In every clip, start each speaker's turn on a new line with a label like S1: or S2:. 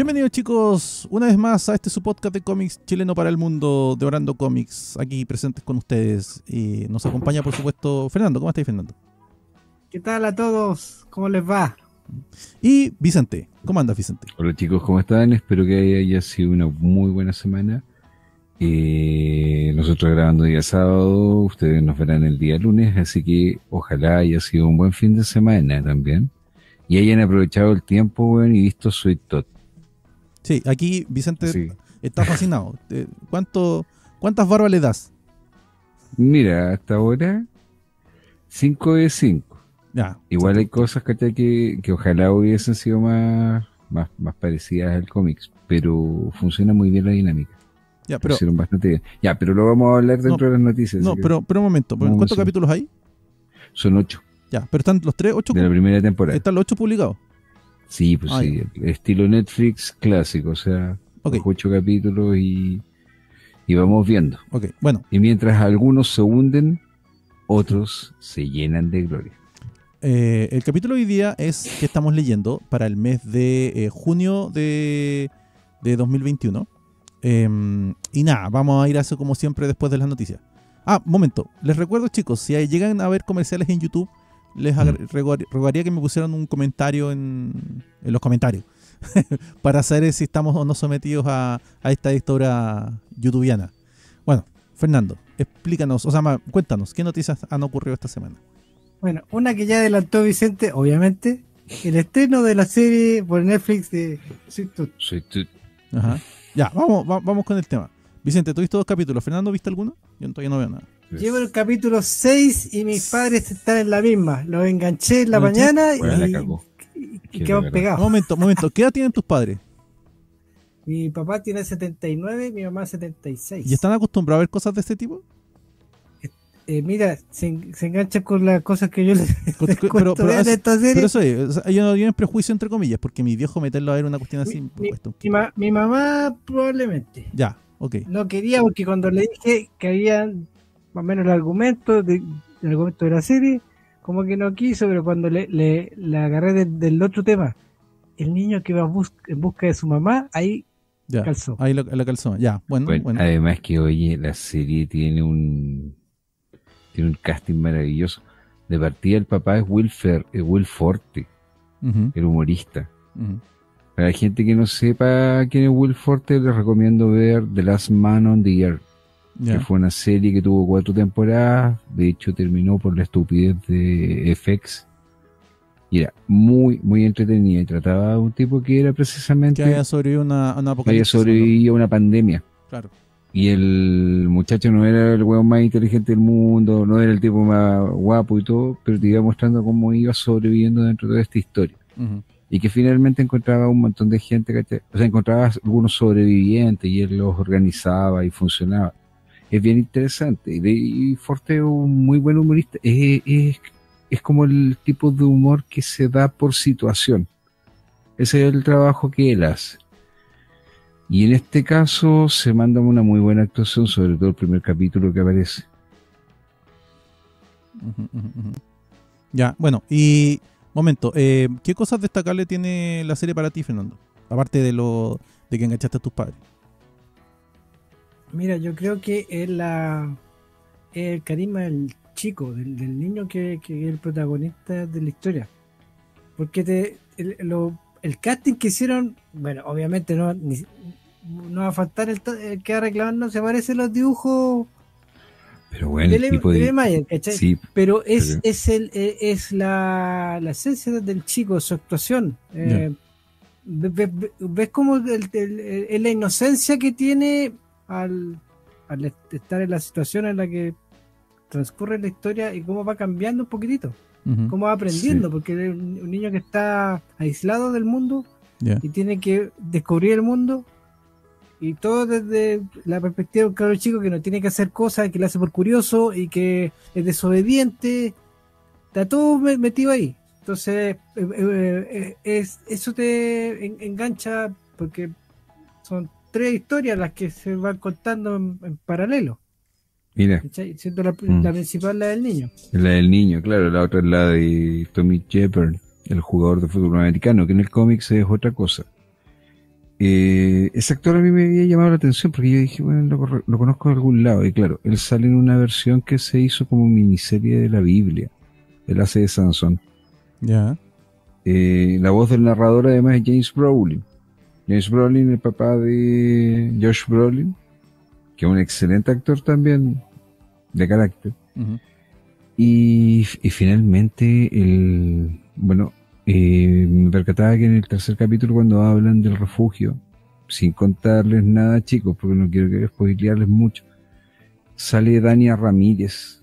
S1: Bienvenidos chicos, una vez más a este su podcast de cómics chileno para el mundo, Devorando Cómics, aquí presentes con ustedes. Y nos acompaña por supuesto Fernando. ¿Cómo estáis, Fernando?
S2: ¿Qué tal a todos? ¿Cómo les va?
S1: Y Vicente. ¿Cómo andas, Vicente?
S3: Hola chicos, ¿cómo están? Espero que haya sido una muy buena semana. Nosotros grabando día sábado, ustedes nos verán el día lunes, así que ojalá haya sido un buen fin de semana también. Y hayan aprovechado el tiempo, bueno, y visto Sweet Tot.
S1: Sí, aquí Vicente
S3: Sí.
S1: está fascinado. ¿Cuántas barbas le das?
S3: Mira, hasta ahora 5 de 5.
S1: Ya.
S3: Igual
S1: sí,
S3: hay cosas, ¿cachai? Que ojalá hubiesen sido más parecidas al cómics, pero funciona muy bien la dinámica.
S1: Ya,
S3: Lo
S1: pero,
S3: hicieron bastante bien. Ya, pero lo vamos a hablar dentro de las noticias.
S1: no,
S3: así que
S1: pero un momento.
S3: vamos a
S1: ¿Cuántos
S3: ver.
S1: capítulos hay?
S3: Son 8
S1: Ya, pero están los 8.
S3: de la primera temporada.
S1: ¿Están los 8 publicados?
S3: Sí, pues
S1: Ah,
S3: sí, el estilo Netflix clásico, o sea,
S1: Ok.
S3: los 8 capítulos y vamos viendo.
S1: Ok, bueno.
S3: Y mientras algunos se hunden, otros se llenan de gloria.
S1: El capítulo de hoy día es que estamos leyendo para el mes de junio de 2021. Y nada, vamos a ir a eso como siempre después de las noticias. Momento, les recuerdo chicos, si llegan a ver comerciales en YouTube, les rogaría que me pusieran un comentario en los comentarios para saber si estamos o no sometidos a esta dictadura youtubiana. Bueno, Fernando, explícanos, cuéntanos, ¿qué noticias han ocurrido esta semana?
S2: Bueno, una que ya adelantó Vicente, obviamente, el estreno de la serie por Netflix de Sweet Tooth.
S1: Ajá. Ya, vamos con el tema. Vicente, ¿tú viste 2 capítulos? ¿Fernando, viste alguno? Yo todavía no veo nada.
S2: Llevo el capítulo 6 y mis padres están en la misma. Los enganché en la
S1: ¿Lo enganché?
S2: mañana
S3: Bueno, la
S2: y
S3: cagó.
S2: quedaron pegados.
S1: Momento, ¿qué edad tienen tus padres?
S2: Mi papá tiene 79, mi mamá 76.
S1: ¿Y están acostumbrados a ver cosas de este tipo?
S2: Mira, se enganchan con las cosas que yo les
S1: Pero
S2: cuento de esta serie.
S1: Pero eso es, o sea, ellos no tienen prejuicio entre comillas, porque mi viejo meterlo a ver una cuestión así.
S2: Mi mamá probablemente.
S1: Ya, ok.
S2: No quería porque cuando le dije que habían más o menos el argumento de la serie, como que no quiso, pero cuando le agarré del otro tema, el niño que va en busca de su mamá, ahí
S1: Ya,
S2: calzó.
S1: ahí la calzó. Ya, bueno.
S3: Además que, oye, la serie tiene un casting maravilloso. De partida el papá es Will Forte,
S1: Ujú,
S3: el humorista.
S1: ujú.
S3: Para la gente que no sepa quién es Will Forte, les recomiendo ver The Last Man on the Earth, que
S1: Ya.
S3: fue una serie que tuvo 4 temporadas. De hecho, terminó por la estupidez de FX. Y era muy, muy entretenida. Y trataba de un tipo que era precisamente
S1: Que haya sobrevivido una
S3: que había
S1: apocalipsis.
S3: sobrevivido a una pandemia.
S1: Claro.
S3: Y el muchacho no era el hueón más inteligente del mundo, no era el tipo más guapo y todo, pero te iba mostrando cómo iba sobreviviendo dentro de toda esta historia.
S1: Ujú.
S3: Y que finalmente encontraba un montón de gente, ¿cachai? O sea, encontraba algunos sobrevivientes y él los organizaba y funcionaba. Es bien interesante. Y Forte es un muy buen humorista. Es como el tipo de humor que se da por situación. Ese es el trabajo que él hace. Y en este caso se manda una muy buena actuación, sobre todo el primer capítulo que aparece.
S1: Ujú. Ya, bueno, y momento, ¿qué cosas destacables tiene la serie para ti, Fernando? Aparte de que enganchaste a tus padres.
S2: Mira, yo creo que es el carisma del chico, del niño que es el protagonista de la historia. Porque el casting que hicieron, bueno, obviamente no va a faltar el que va reclamando, se parece a los dibujos
S3: Pero bueno, el tipo
S2: de
S3: de...
S2: Mayer, ¿cachai?
S3: Sí,
S2: pero es la esencia del chico, su actuación. ¿Ves cómo es la inocencia que tiene al estar en la situación en la que transcurre la historia y cómo va cambiando un poquitito?
S1: Ujú.
S2: Cómo va aprendiendo,
S3: Sí.
S2: porque es un niño que está aislado del mundo
S1: Ya.
S2: y tiene que descubrir el mundo, y todo desde la perspectiva de un cabro chico que no tiene que hacer cosas, que lo hace por curioso y que es desobediente. Está todo metido ahí. Entonces eso te engancha, porque son 3 historias las que se van contando en paralelo,
S3: Mira,
S2: ¿cachai? Siendo la principal la del niño.
S3: la del niño, claro, la otra es la de Tommy Shepard, el jugador de fútbol americano, que en el cómics es otra cosa. Ese actor a mí me había llamado la atención porque yo dije, bueno, lo conozco de algún lado. Y claro, él sale en una versión que se hizo como miniserie de la Biblia. Él hace de Sansón.
S1: Ya.
S3: La voz del narrador además es James Brolin. James Brolin, el papá de Josh Brolin, que es un excelente actor también de carácter.
S1: Ujú.
S3: Y finalmente, me percataba que en el tercer capítulo, cuando hablan del refugio, sin contarles nada, chicos, porque no quiero spoilearles mucho, sale Dania Ramírez,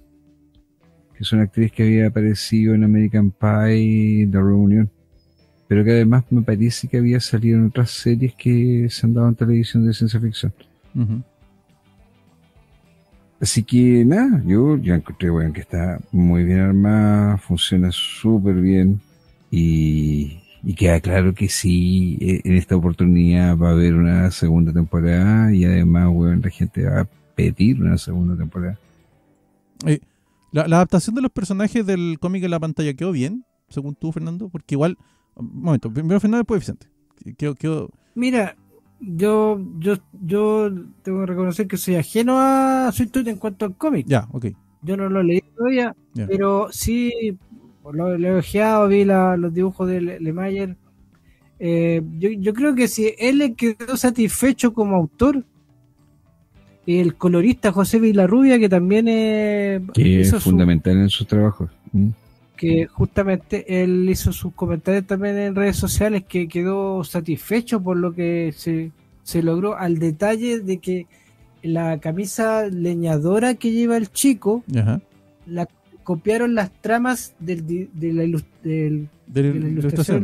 S3: que es una actriz que había aparecido en American Pie, The Reunion, pero que además me parece que había salido en otras series que se han dado en televisión de ciencia ficción.
S1: Ujú.
S3: Así que nada, yo encontré bueno, que está muy bien armada, funciona súper bien y queda claro que sí, en esta oportunidad va a haber una segunda temporada y además bueno, la gente va a pedir una segunda temporada.
S1: La adaptación de los personajes del cómic en la pantalla quedó bien, según tú, Fernando, porque igual, un momento, primero Fernando, después Vicente. Quedó.
S2: Mira, yo tengo que reconocer que soy ajeno a Sweet en cuanto al cómic.
S1: Ya, ok.
S2: Yo no lo leí todavía,
S1: Ya.
S2: pero sí lo he ojeado, vi los dibujos de Lemaier. Yo creo que si él le quedó satisfecho como autor, el colorista José Villarrubia, que también
S3: Que
S2: hizo
S3: es fundamental en sus trabajos.
S2: que justamente él hizo sus comentarios también en redes sociales, que quedó satisfecho por lo que se logró, al detalle de que la camisa leñadora que lleva el chico,
S1: Ajá.
S2: la copiaron las tramas de la ilustración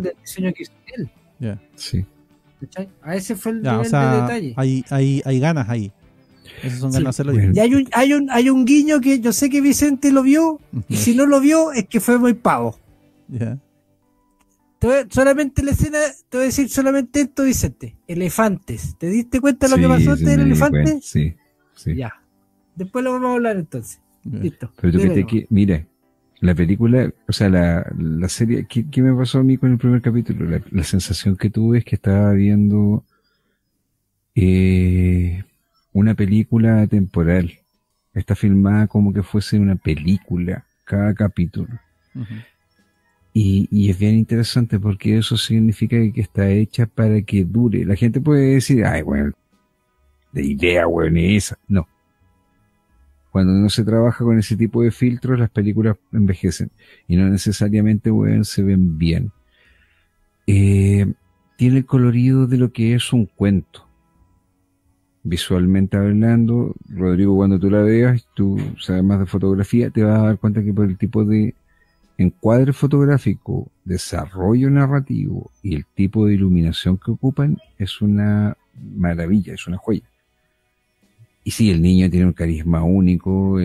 S2: del diseño que hizo él.
S1: Ya.
S3: Sí.
S2: ¿Cachai? A ese fue el
S1: Ya,
S2: nivel
S1: o sea,
S2: de detalle.
S1: hay ganas ahí. Esas son ganas de hacerlo
S3: bueno.
S1: bien.
S2: Y hay un guiño que yo sé que Vicente lo vio, y si no lo vio es que fue muy pavo.
S1: Ya.
S2: Solamente la escena, te voy a decir solamente esto, Vicente. Elefantes. ¿Te diste cuenta de lo
S3: Sí,
S2: que pasó
S3: sí,
S2: del
S3: me di
S2: elefante?
S3: cuenta, sí.
S2: Ya. Después lo vamos a hablar entonces.
S1: Ya.
S2: Listo.
S3: Pero tú
S2: Dile
S3: que
S2: nomás.
S3: mira, la película, o sea, la serie, ¿qué me pasó a mí con el primer capítulo? La sensación que tuve es que estaba viendo una película temporal. Está filmada como que fuese una película, cada capítulo.
S1: Ujú.
S3: Y es bien interesante porque eso significa que está hecha para que dure. La gente puede decir, ay, bueno, de idea, bueno, esa. No. Cuando no se trabaja con ese tipo de filtros, las películas envejecen. Y no necesariamente, bueno, se ven bien. Tiene el colorido de lo que es un cuento. Visualmente hablando, Rodrigo, cuando tú la veas, tú sabes más de fotografía, te vas a dar cuenta que por el tipo de encuadre fotográfico, desarrollo narrativo y el tipo de iluminación que ocupan, es una maravilla, es una joya. Y sí, el niño tiene un carisma único,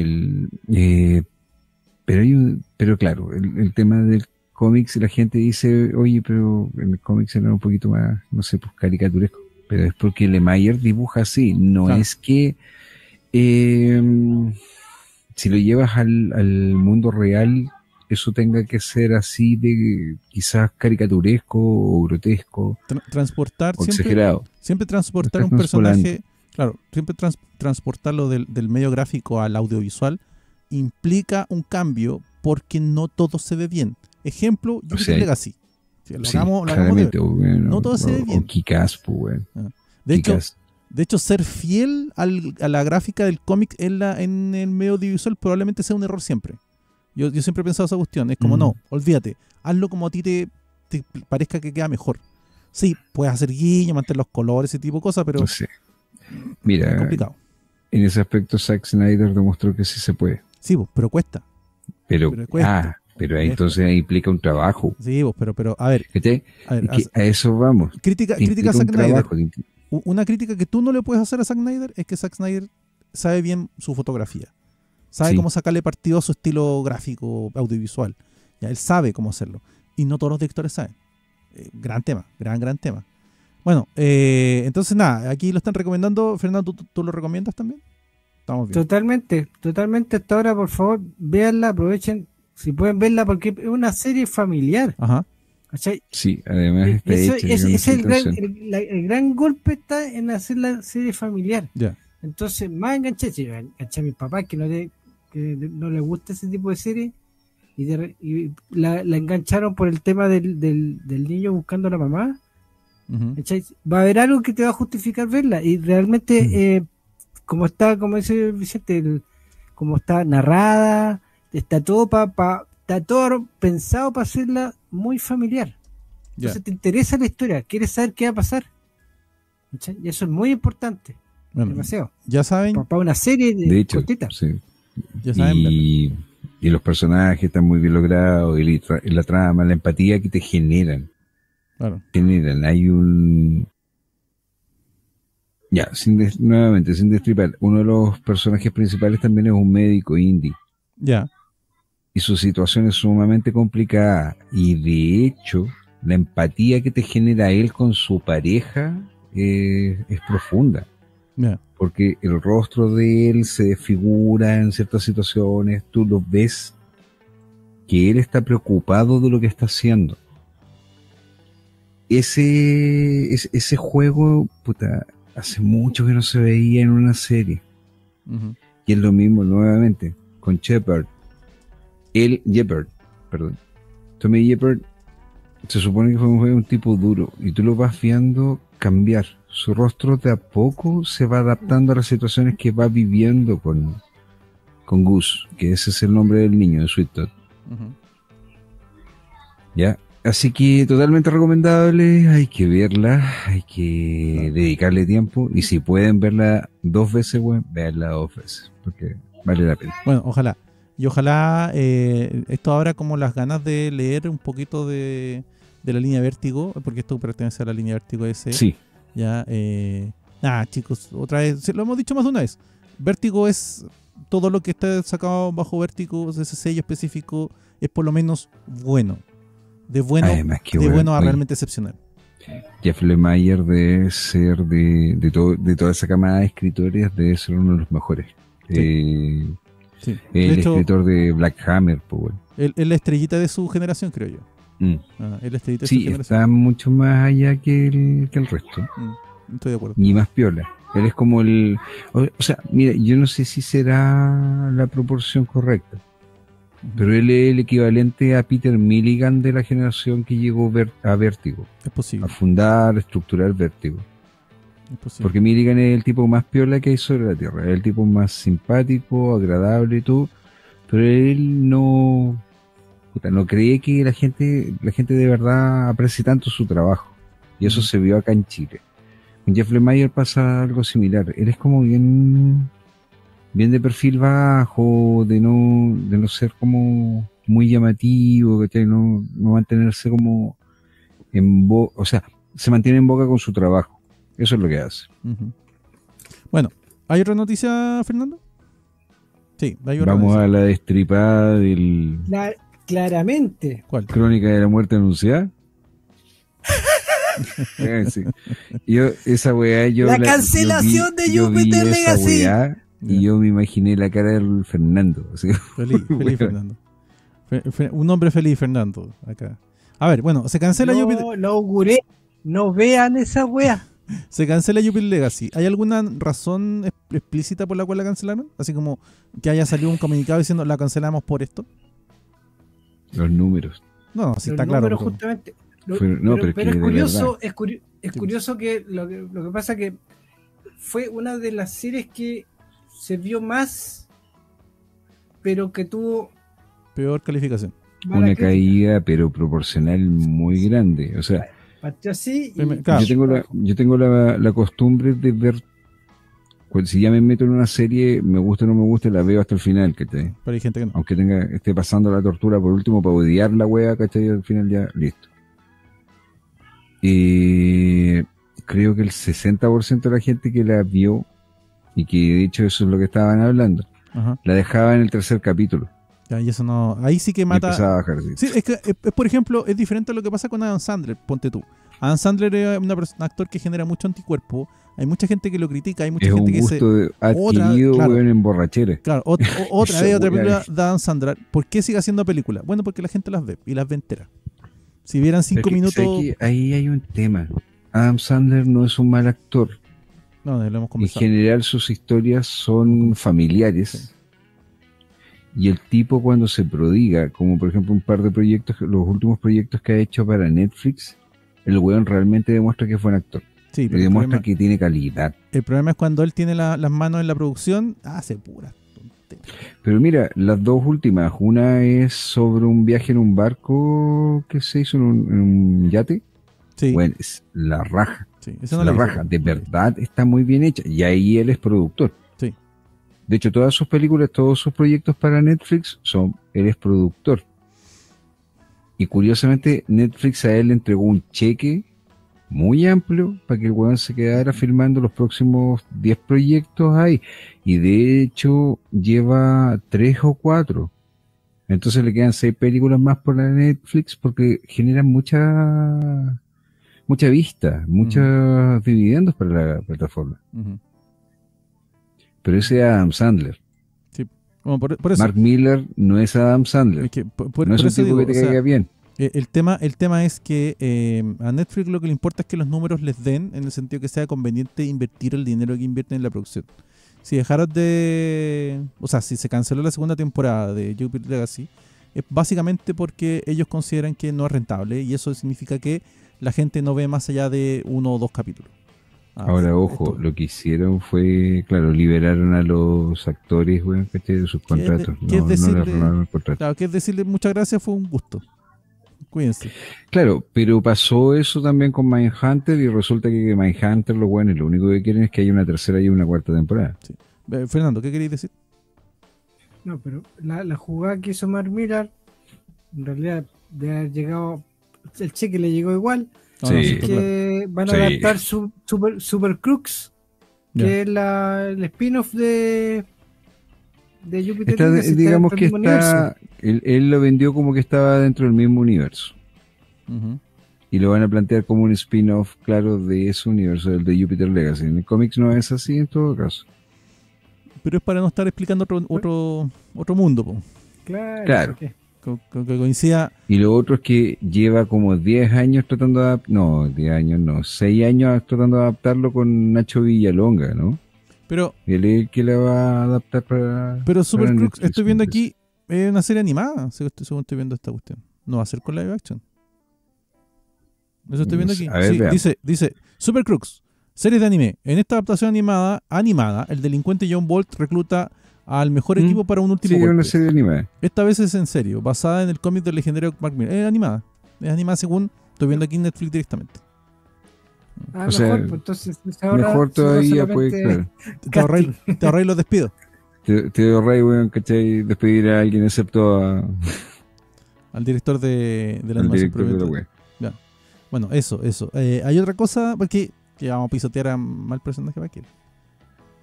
S3: pero claro, el tema del cómics, la gente dice, oye, pero en el cómics era un poquito más, no sé, pues caricaturesco. Pero es porque Lemaier dibuja así, no
S1: Claro.
S3: es que si lo llevas al mundo real, eso tenga que ser así de quizás caricaturesco o grotesco
S1: Transportar
S3: o
S1: siempre,
S3: exagerado.
S1: siempre transportar un
S3: Estás
S1: personaje, claro, siempre transportarlo del medio gráfico al audiovisual implica un cambio porque no todo se ve bien. Ejemplo, Jupiter Legacy. Si lo
S3: Sí,
S1: hagamos de
S3: claramente,
S1: ver.
S3: bueno,
S1: No todo se ve bien.
S3: o Kick-Ass, pues, bueno.
S1: De hecho,
S3: Kick-Ass.
S1: De hecho, ser fiel a la gráfica del cómic en el medio audiovisual probablemente sea un error siempre. Yo siempre he pensado esa cuestión. Es como, no, olvídate. Hazlo como a ti te parezca que queda mejor. Sí, puedes hacer guiño, mantener los colores, ese tipo de cosas, pero
S3: No sé. Mira,
S1: es complicado.
S3: En ese aspecto Zack Snyder demostró que sí se puede.
S1: Sí, pero cuesta.
S3: Pero
S1: cuesta.
S3: Pero ahí entonces ahí implica un trabajo.
S1: Sí, pero a ver.
S3: ¿Qué a eso vamos.
S1: Crítica a Zack Snyder. Una crítica que tú no le puedes hacer a Zack Snyder es que Zack Snyder sabe bien su fotografía. Sabe cómo sacarle partido a su estilo gráfico, audiovisual. Ya, él sabe cómo hacerlo. Y no todos los directores saben. Gran tema, gran tema. Bueno, entonces nada, aquí lo están recomendando. Fernando, ¿tú lo recomiendas también? Estamos bien.
S2: Totalmente hasta ahora, por favor, véanla, aprovechen, si pueden verla, porque es una serie familiar.
S1: Ajá.
S2: ¿Cachai?
S3: Sí, además está
S2: Eso,
S3: hecha
S2: es,
S3: con
S2: es
S3: esa
S2: el gran,
S3: intención.
S2: el gran golpe está en hacer la serie familiar.
S1: Ya.
S2: Entonces, más enganché, sí, enganché a mis papás que no les gusta ese tipo de serie y la engancharon por el tema del niño buscando a la mamá.
S1: Ujú.
S2: ¿Cachai? Va a haber algo que te va a justificar verla y realmente como está, como dice Vicente, como está narrada, está todo está todo pensado para hacerla muy familiar.
S1: Ya.
S2: Entonces te interesa la historia, quieres saber qué va a pasar. ¿Cachai? Y eso es muy importante,
S1: Bueno,
S2: demasiado.
S1: ya saben,
S2: Para una serie
S3: De hecho,
S2: cortita.
S3: sí.
S1: ya saben. verla.
S3: Y los personajes están muy bien logrados, y la trama, la empatía que te generan.
S1: Claro.
S3: Hay un... Ya, nuevamente, sin destripar, uno de los personajes principales también es un médico indie.
S1: Ya.
S3: Y su situación es sumamente complicada. Y de hecho, la empatía que te genera él con su pareja es profunda.
S1: Ya.
S3: Porque el rostro de él se desfigura en ciertas situaciones. Tú lo ves que él está preocupado de lo que está haciendo. Ese juego, puta, hace mucho que no se veía en una serie.
S1: Ujú.
S3: Y es lo mismo nuevamente con Shepard. Shepard, perdón. Tommy Shepard se supone que fue un tipo duro y tú lo vas viendo cambiar. Su rostro de a poco se va adaptando a las situaciones que va viviendo con Gus, que ese es el nombre del niño de Sweet Todd.
S1: Ujú.
S3: ¿Ya? Así que totalmente recomendable, hay que verla, hay que dedicarle tiempo y si pueden verla 2 veces, bueno, veanla 2 veces, porque vale la pena.
S1: Bueno, ojalá. Y ojalá esto abra como las ganas de leer un poquito de la línea Vértigo, porque esto pertenece a la línea Vértigo S.
S3: Sí,
S1: Ya, nada, chicos, otra vez, lo hemos dicho más de una vez. Vértigo es todo lo que está sacado bajo Vértigo, ese sello específico, es por lo menos bueno. De bueno,
S3: además que
S1: de bueno a
S3: oye,
S1: realmente excepcional.
S3: Jeff Lemire debe ser de toda esa camada de escritores, debe ser uno de los mejores.
S1: Sí. De
S3: El
S1: hecho,
S3: escritor de Black Hammer, pues bueno.
S1: él es la estrellita de su generación, creo yo. Él es la estrellita de su
S3: Sí,
S1: generación.
S3: está mucho más allá que el resto.
S1: Estoy de acuerdo.
S3: Ni más piola. Él es como o sea, mira, yo no sé si será la proporción correcta, pero él es el equivalente a Peter Milligan de la generación que llegó a Vértigo,
S1: Es posible.
S3: a fundar, estructurar Vértigo.
S1: Es posible.
S3: Porque Milligan es el tipo más piola que hay sobre la Tierra, es el tipo más simpático, agradable y todo, pero él no cree que la gente de verdad aprecie tanto su trabajo. Y eso se vio acá en Chile. Con Jeff Lemire pasa algo similar. Él es como bien de perfil bajo, de no ser como muy llamativo, ¿cachai? No mantenerse como o sea, se mantiene en boca con su trabajo. Eso es lo que hace.
S1: Ujú. Bueno, ¿hay otra noticia, Fernando? Sí, hay otra
S3: Vamos
S1: noticia.
S3: a la destripada del
S2: Claramente.
S1: ¿Cuál?
S3: Crónica de la Muerte Anunciada. Sí. Esa weá,
S2: La cancelación de
S3: yo vi
S2: Jupiter
S3: esa
S2: Legacy.
S3: weá y yo me imaginé la cara del Fernando. Así.
S1: Feliz
S3: Bueno.
S1: Fernando. Un hombre feliz, Fernando. Acá. A ver, bueno, se cancela Jupiter.
S2: Lo auguré. No vean esa wea.
S1: Se cancela Jupiter Legacy. ¿Hay alguna razón explícita por la cual la cancelaron? Así como que haya salido un comunicado diciendo la cancelamos por esto.
S3: Los números.
S1: No, sí
S2: Los
S1: está claro.
S2: números
S1: pero-
S2: justamente.
S3: Pero es que
S2: es
S3: de
S2: curioso,
S3: verdad.
S2: es curioso que lo que pasa que fue una de las series que se vio más, pero que tuvo
S1: Peor calificación.
S2: mala
S3: Una
S2: crítica.
S3: caída, pero proporcional muy grande. O sea,
S2: Partió así y
S1: Claro.
S3: yo tengo la costumbre de ver. Si ya me meto en una serie, me gusta o no me gusta, la veo hasta el final, ¿cachai?
S1: Pero hay gente que no.
S3: Aunque esté pasando la tortura por último para odiar la wea, ¿cachai? Al final ya, listo. Creo que el 60% de la gente que la vio, y que de hecho eso es lo que estaban hablando,
S1: Ajá.
S3: la dejaba en el 3er capítulo.
S1: Ya, y eso no. Ahí sí que
S3: Y
S1: mata.
S3: empezaba a bajar.
S1: Sí, es que, por ejemplo, es diferente a lo que pasa con Adam Sandler, ponte tú. Adam Sandler es un actor que genera mucho anticuerpo, hay mucha gente que lo critica, hay mucha
S3: Es
S1: gente
S3: un
S1: que dice,
S3: gusto adquirido,
S1: claro.
S3: weón, en borrachera.
S1: claro, otra
S3: Esa
S1: vez otra
S3: weá
S1: película
S3: es-
S1: de Adam Sandler. ¿Por qué sigue haciendo películas? Bueno, porque la gente las ve y las ve enteras. Si vieran 5
S3: Pero
S1: minutos...
S3: ¿sabes qué? Ahí hay un tema. Adam Sandler no es un mal actor.
S1: No, lo hemos
S3: En
S1: conversado.
S3: general sus historias son familiares. Y el tipo cuando se prodiga, como por ejemplo un par de proyectos, los últimos proyectos que ha hecho para Netflix, el weón realmente demuestra que es buen actor.
S1: Sí,
S3: Y
S1: pero
S3: demuestra que tiene calidad.
S1: el problema es cuando él tiene las manos en la producción, hace pura tontería.
S3: Pero mira, las dos últimas, una es sobre un viaje en un barco que se hizo en un yate.
S1: Sí,
S3: Bueno, es la raja.
S1: sí,
S3: Es
S1: eso no
S3: la
S1: lo hizo,
S3: raja.
S1: po.
S3: De verdad está muy bien hecha. Y ahí él es productor.
S1: Sí.
S3: De hecho, todas sus películas, todos sus proyectos para Netflix él es productor. Y curiosamente, Netflix a él le entregó un cheque muy amplio para que el weón se quedara filmando los próximos 10 proyectos ahí. Y de hecho, lleva 3 o 4. Entonces le quedan 6 películas más por la Netflix porque generan mucha vista, muchos dividendos para la plataforma.
S1: Ujú.
S3: Pero ese es Adam Sandler.
S1: Sí. Bueno, por eso.
S3: Mark Miller no es Adam Sandler.
S1: Es que
S3: no es
S1: por
S3: un
S1: eso
S3: tipo
S1: digo,
S3: que te
S1: o sea,
S3: caiga bien.
S1: el tema es que a Netflix lo que le importa es que los números les den, en el sentido que sea conveniente invertir el dinero que invierten en la producción. Si dejaron o sea, si se canceló la segunda temporada de Jupiter Legacy, es básicamente porque ellos consideran que no es rentable, y eso significa que la gente no ve más allá de 1 o 2 capítulos.
S3: Ahora, ojo,
S1: esto-
S3: lo que hicieron fue, claro, liberaron a los actores, weón, ¿cachai? De sus
S1: ¿Qué es de-
S3: contratos.
S1: qué es
S3: No
S1: decirle-
S3: les renovaron el contrato.
S1: Claro, que es decirle muchas gracias, fue un gusto. Cuídense.
S3: Claro, pero pasó eso también con Mindhunter y resulta que Mindhunter, los weones, lo único que quieren es que haya una tercera y una cuarta temporada.
S1: Fernando, ¿qué queréis decir?
S2: No, pero la jugada que hizo Mark Miller, en realidad, de haber llegado, el cheque le llegó igual.
S1: No,
S3: Sí.
S1: no,
S2: Así
S1: claro.
S2: que van a
S3: Sí.
S2: adaptar Super Crux, que
S1: Ya.
S2: es el spin-off de Jupiter
S3: Está,
S2: Legacy, está
S3: digamos
S2: dentro
S3: que
S2: del mismo universo.
S3: él lo vendió como que estaba dentro del mismo universo.
S1: Ujú.
S3: Y lo van a plantear como un spin-off, claro, de ese universo, del de Jupiter Legacy. En el cómics no es así en todo caso.
S1: Pero es para no estar explicando otro mundo, po.
S3: Claro.
S2: ok.
S1: Que coincida.
S3: Y lo otro es que lleva como 10 años tratando de no, 10 años no, 6 años tratando de adaptarlo con Nacho Villalonga, ¿no?
S1: Pero
S3: Él es el que la va a adaptar para
S1: Super
S3: para
S1: Crux,
S3: Netflix,
S1: estoy viendo
S3: me parece.
S1: aquí, es una serie animada, según estoy viendo esta cuestión. No va a ser con live action. Eso estoy viendo aquí.
S3: A ver,
S1: Sí,
S3: veamos.
S1: dice Super Crux, series de anime. En esta adaptación animada, el delincuente John Bolt recluta al mejor equipo para un último
S3: Sí, es una
S1: golpe.
S3: serie animada.
S1: Esta vez es en serio, basada en el cómic del legendario Mark Miller. Es animada según estoy viendo aquí en Netflix directamente.
S2: Ah,
S3: O sea,
S2: mejor, pues entonces ahora
S3: Mejor
S2: será
S3: todavía, pues,
S2: solamente
S3: claro.
S1: Te ahorráis los despidos
S3: Te ahorráis, weón, ¿cachai? Despedir a alguien excepto
S1: al director de la
S3: al
S1: animación.
S3: director de la
S1: propiamente.
S3: web.
S1: Bueno, eso. Hay otra cosa, porque que vamos a pisotear a mal personaje para aquí.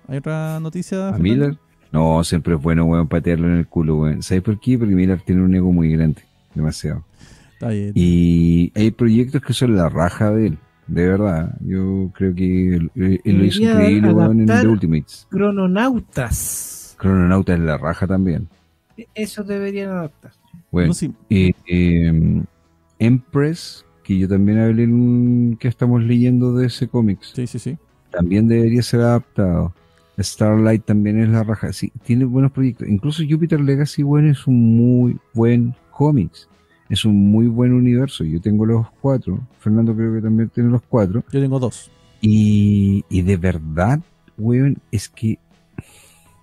S1: ¿Hay otra noticia?
S3: ¿A
S1: Fernando?
S3: Miller? No, siempre es bueno, weón, patearlo en el culo, weón. ¿Sabes por qué? Porque Miller tiene un ego muy grande. Demasiado.
S1: Está bien.
S3: Y hay proyectos que son la raja de él. De verdad. Yo creo que él lo hizo
S2: Debería
S3: increíble, weón, en
S2: adaptar-
S3: The Ultimates.
S2: Crononautas.
S3: Crononauta es la raja también.
S2: Eso deberían adaptar.
S3: Bueno,
S1: No, sí.
S3: Empress, que yo también hablé que estamos leyendo de ese cómics,
S1: Sí.
S3: también debería ser adaptado. Starlight también es la raja. Sí, tiene buenos proyectos. Incluso Jupiter Legacy, bueno, es un muy buen cómics. Es un muy buen universo. Yo tengo los 4. Fernando creo que también tiene los 4.
S1: Yo tengo 2.
S3: Y de verdad, weón, es que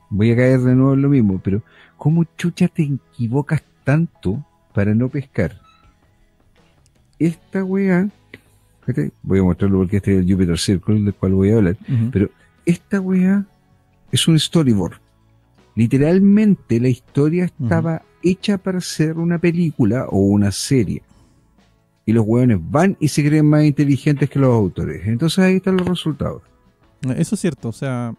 S3: voy a caer de nuevo en lo mismo, pero ¿cómo chucha te equivocas tanto para no pescar? Esta weá, fíjate, voy a mostrarlo porque este es el Jupiter Circle del cual voy a hablar, pero esta weá es un storyboard. Literalmente la historia estaba hecha para ser una película o una serie. Y los weones van y se creen más inteligentes que los autores. Entonces ahí están los resultados.
S1: Eso es cierto. O sea,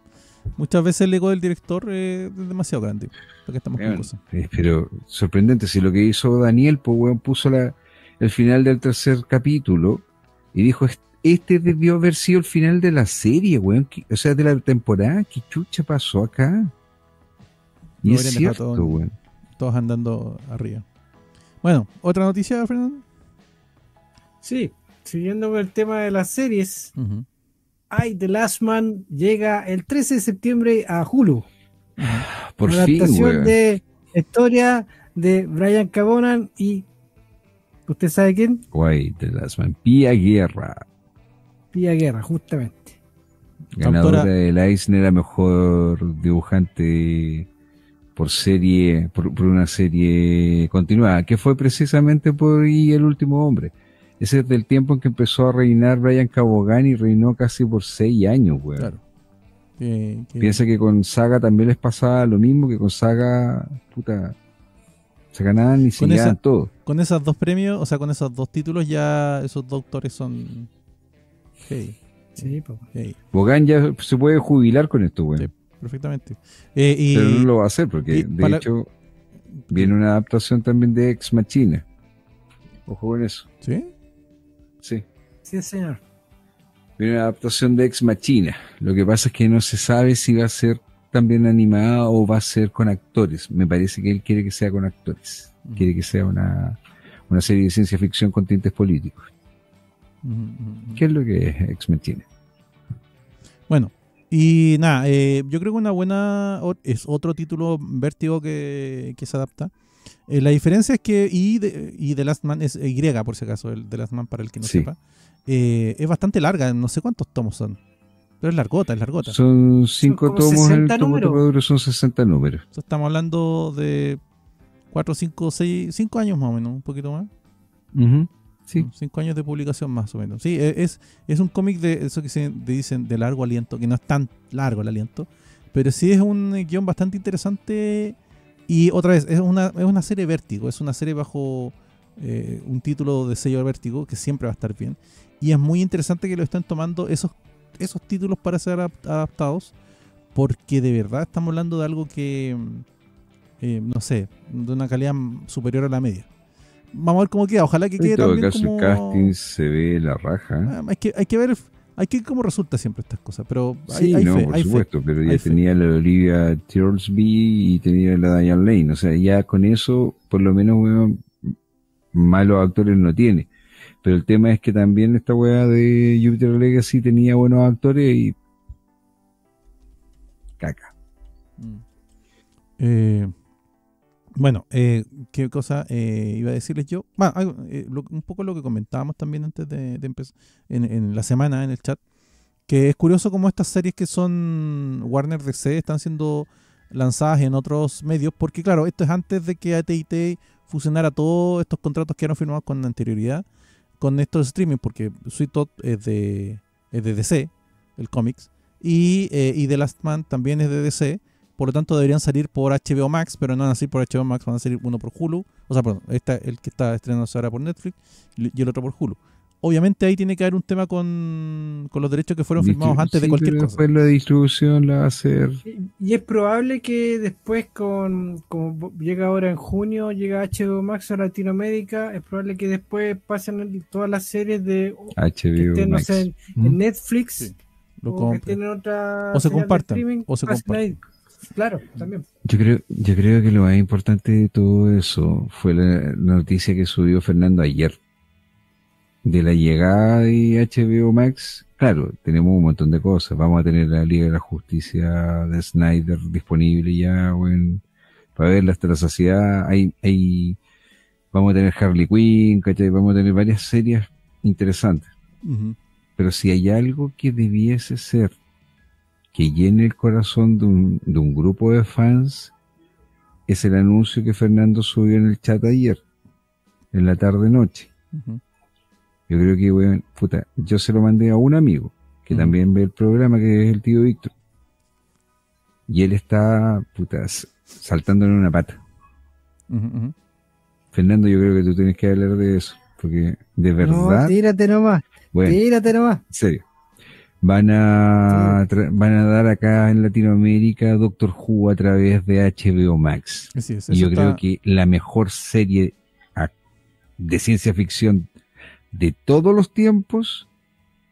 S1: muchas veces el ego del director es demasiado grande. Porque estamos con cosas.
S3: Pero sorprendente, si lo que hizo Daniel, pues weón, puso el final del tercer capítulo y dijo, este debió haber sido el final de la serie, weón, o sea, de la temporada. ¿Qué chucha pasó acá? Y
S1: Lo
S3: es
S1: habrían
S3: cierto,
S1: dejado
S3: weón.
S1: todos andando arriba. Bueno, ¿otra noticia, Fernando?
S2: Sí, siguiendo con el tema de las series,
S1: Ujú,
S2: The Last Man llega el 13 de septiembre a Hulu.
S1: ujú.
S3: Por
S2: Una
S3: fin,
S2: adaptación
S3: weón.
S2: de historia de Brian Cabonan y ¿usted sabe quién?
S3: Guay, de las Pía Guerra,
S2: Pía Guerra, justamente.
S3: ganadora
S1: Autora,
S3: del Eisner a mejor dibujante por serie, por una serie continuada, que fue precisamente por Y el último hombre. Ese es del tiempo en que empezó a reinar Brian Cabogan y reinó casi por 6 años, weón.
S1: claro.
S3: Piensa que con Saga también les pasaba lo mismo, que con Saga, puta, se ganaban y se
S1: Con
S3: llevaban
S1: esa-
S3: todo.
S1: con esos dos premios, o sea, con esos dos títulos, ya esos dos autores son. Hey,
S2: Sí, pues.
S1: hey,
S3: Bogan ya se puede jubilar con esto, weón.
S1: sí, perfectamente.
S3: Pero no
S1: Y,
S3: lo va a hacer porque,
S1: y
S3: de hecho, viene una adaptación también de Ex Machina. Ojo con eso.
S1: ¿Sí?
S3: Sí.
S2: Sí, señor.
S3: Viene una adaptación de Ex Machina. Lo que pasa es que no se sabe si va a ser también animada o va a ser con actores. Me parece que él quiere que sea con actores.
S1: Ujú.
S3: Quiere que sea una serie de ciencia ficción con tintes políticos.
S1: Ujú, ujú.
S3: ¿Qué es lo que es Ex Machina?
S1: Bueno, y nada, yo creo que una buena es otro título Vértigo que se adapta. La diferencia es que y The Last Man es Y, por si acaso, el The Last Man para el que no
S3: Sí.
S1: sepa. Es bastante larga, no sé cuántos tomos son, pero es largota, es largota.
S3: Son 5
S2: como
S3: tomos,
S2: 60
S3: el tomo
S2: números.
S3: tapadura son 60 números.
S1: O sea, estamos hablando de 4, 5, 6, 5 años más o menos, un poquito más.
S3: Ujú. Sí.
S1: 5 años de publicación más o menos. Sí, es un cómic de eso que se dicen de largo aliento, que no es tan largo el aliento, pero sí es un guión bastante interesante. Y otra vez, es una serie Vértigo, es una serie bajo un título de sello Vértigo que siempre va a estar bien. Y es muy interesante que lo estén tomando esos títulos para ser adaptados, porque de verdad estamos hablando de algo que, no sé, de una calidad superior a la media. Vamos a ver cómo queda, ojalá que
S3: En
S1: quede
S3: todo
S1: también
S3: caso,
S1: como...
S3: el casting se ve la raja.
S1: Hay que ver, hay que ver cómo resulta siempre estas cosas, pero
S3: Sí,
S1: hay
S3: no,
S1: fe,
S3: por
S1: hay fe.
S3: supuesto, pero ya
S1: hay fe.
S3: tenía la Olivia Thirlsby y tenía la Diane Lane. O sea, ya con eso, por lo menos, weón, malos actores no tiene. Pero el tema es que también esta weá de Jupiter Legacy tenía buenos actores y caca.
S1: Bueno, ¿qué cosa iba a decirles yo? Bueno, un poco lo que comentábamos también antes de empezar en la semana en el chat, que es curioso cómo estas series que son Warner DC están siendo lanzadas en otros medios, porque claro, esto es antes de que AT&T fusionara todos estos contratos que eran firmados con anterioridad con estos streaming, porque Sweet Tooth es de DC, el cómics, y The Last Man también es de DC, por lo tanto deberían salir por HBO Max, pero no van a salir por HBO Max, van a salir uno por Hulu, o sea, perdón, el que está estrenándose ahora por Netflix y el otro por Hulu. Obviamente ahí tiene que haber un tema con los derechos que fueron firmados antes de
S3: Sí,
S1: cualquier
S3: pero
S1: cosa.
S3: después la distribución la va a hacer.
S2: Y es probable que después, como llega ahora en junio, llega HBO Max a Latinoamérica, es probable que después pasen todas las series de que
S3: HBO
S2: estén, no
S3: Max.
S2: sé, en Netflix,
S1: Sí, lo
S2: o que
S1: compren.
S2: tienen otra
S1: O se
S2: señal de
S1: compartan,
S2: streaming,
S1: o se
S2: pasen
S1: compartan.
S2: ahí. Claro, también.
S3: Yo creo que lo más importante de todo eso fue la noticia que subió Fernando ayer. De la llegada de HBO Max, claro, tenemos un montón de cosas. Vamos a tener la Liga de la Justicia de Snyder disponible ya, bueno, para verla hasta la saciedad. Vamos a tener Harley Quinn, ¿cachai? Vamos a tener varias series interesantes.
S1: Uh-huh.
S3: Pero si hay algo que debiese ser que llene el corazón de un grupo de fans, es el anuncio que Fernando subió en el chat ayer, en la tarde-noche.
S1: Uh-huh.
S3: Yo creo que, weón, puta, yo se lo mandé a un amigo que también ve el programa, que es el tío Víctor. Y él está, puta, saltando en una pata.
S1: Uh-huh.
S3: Fernando, yo creo que tú tienes que hablar de eso, porque de verdad...
S2: No, tírate nomás,
S3: bueno,
S2: tírate nomás.
S3: en serio. Van a dar acá en Latinoamérica Doctor Who a través de HBO Max.
S1: Sí,
S3: y yo creo que la mejor serie de ciencia ficción de todos los tiempos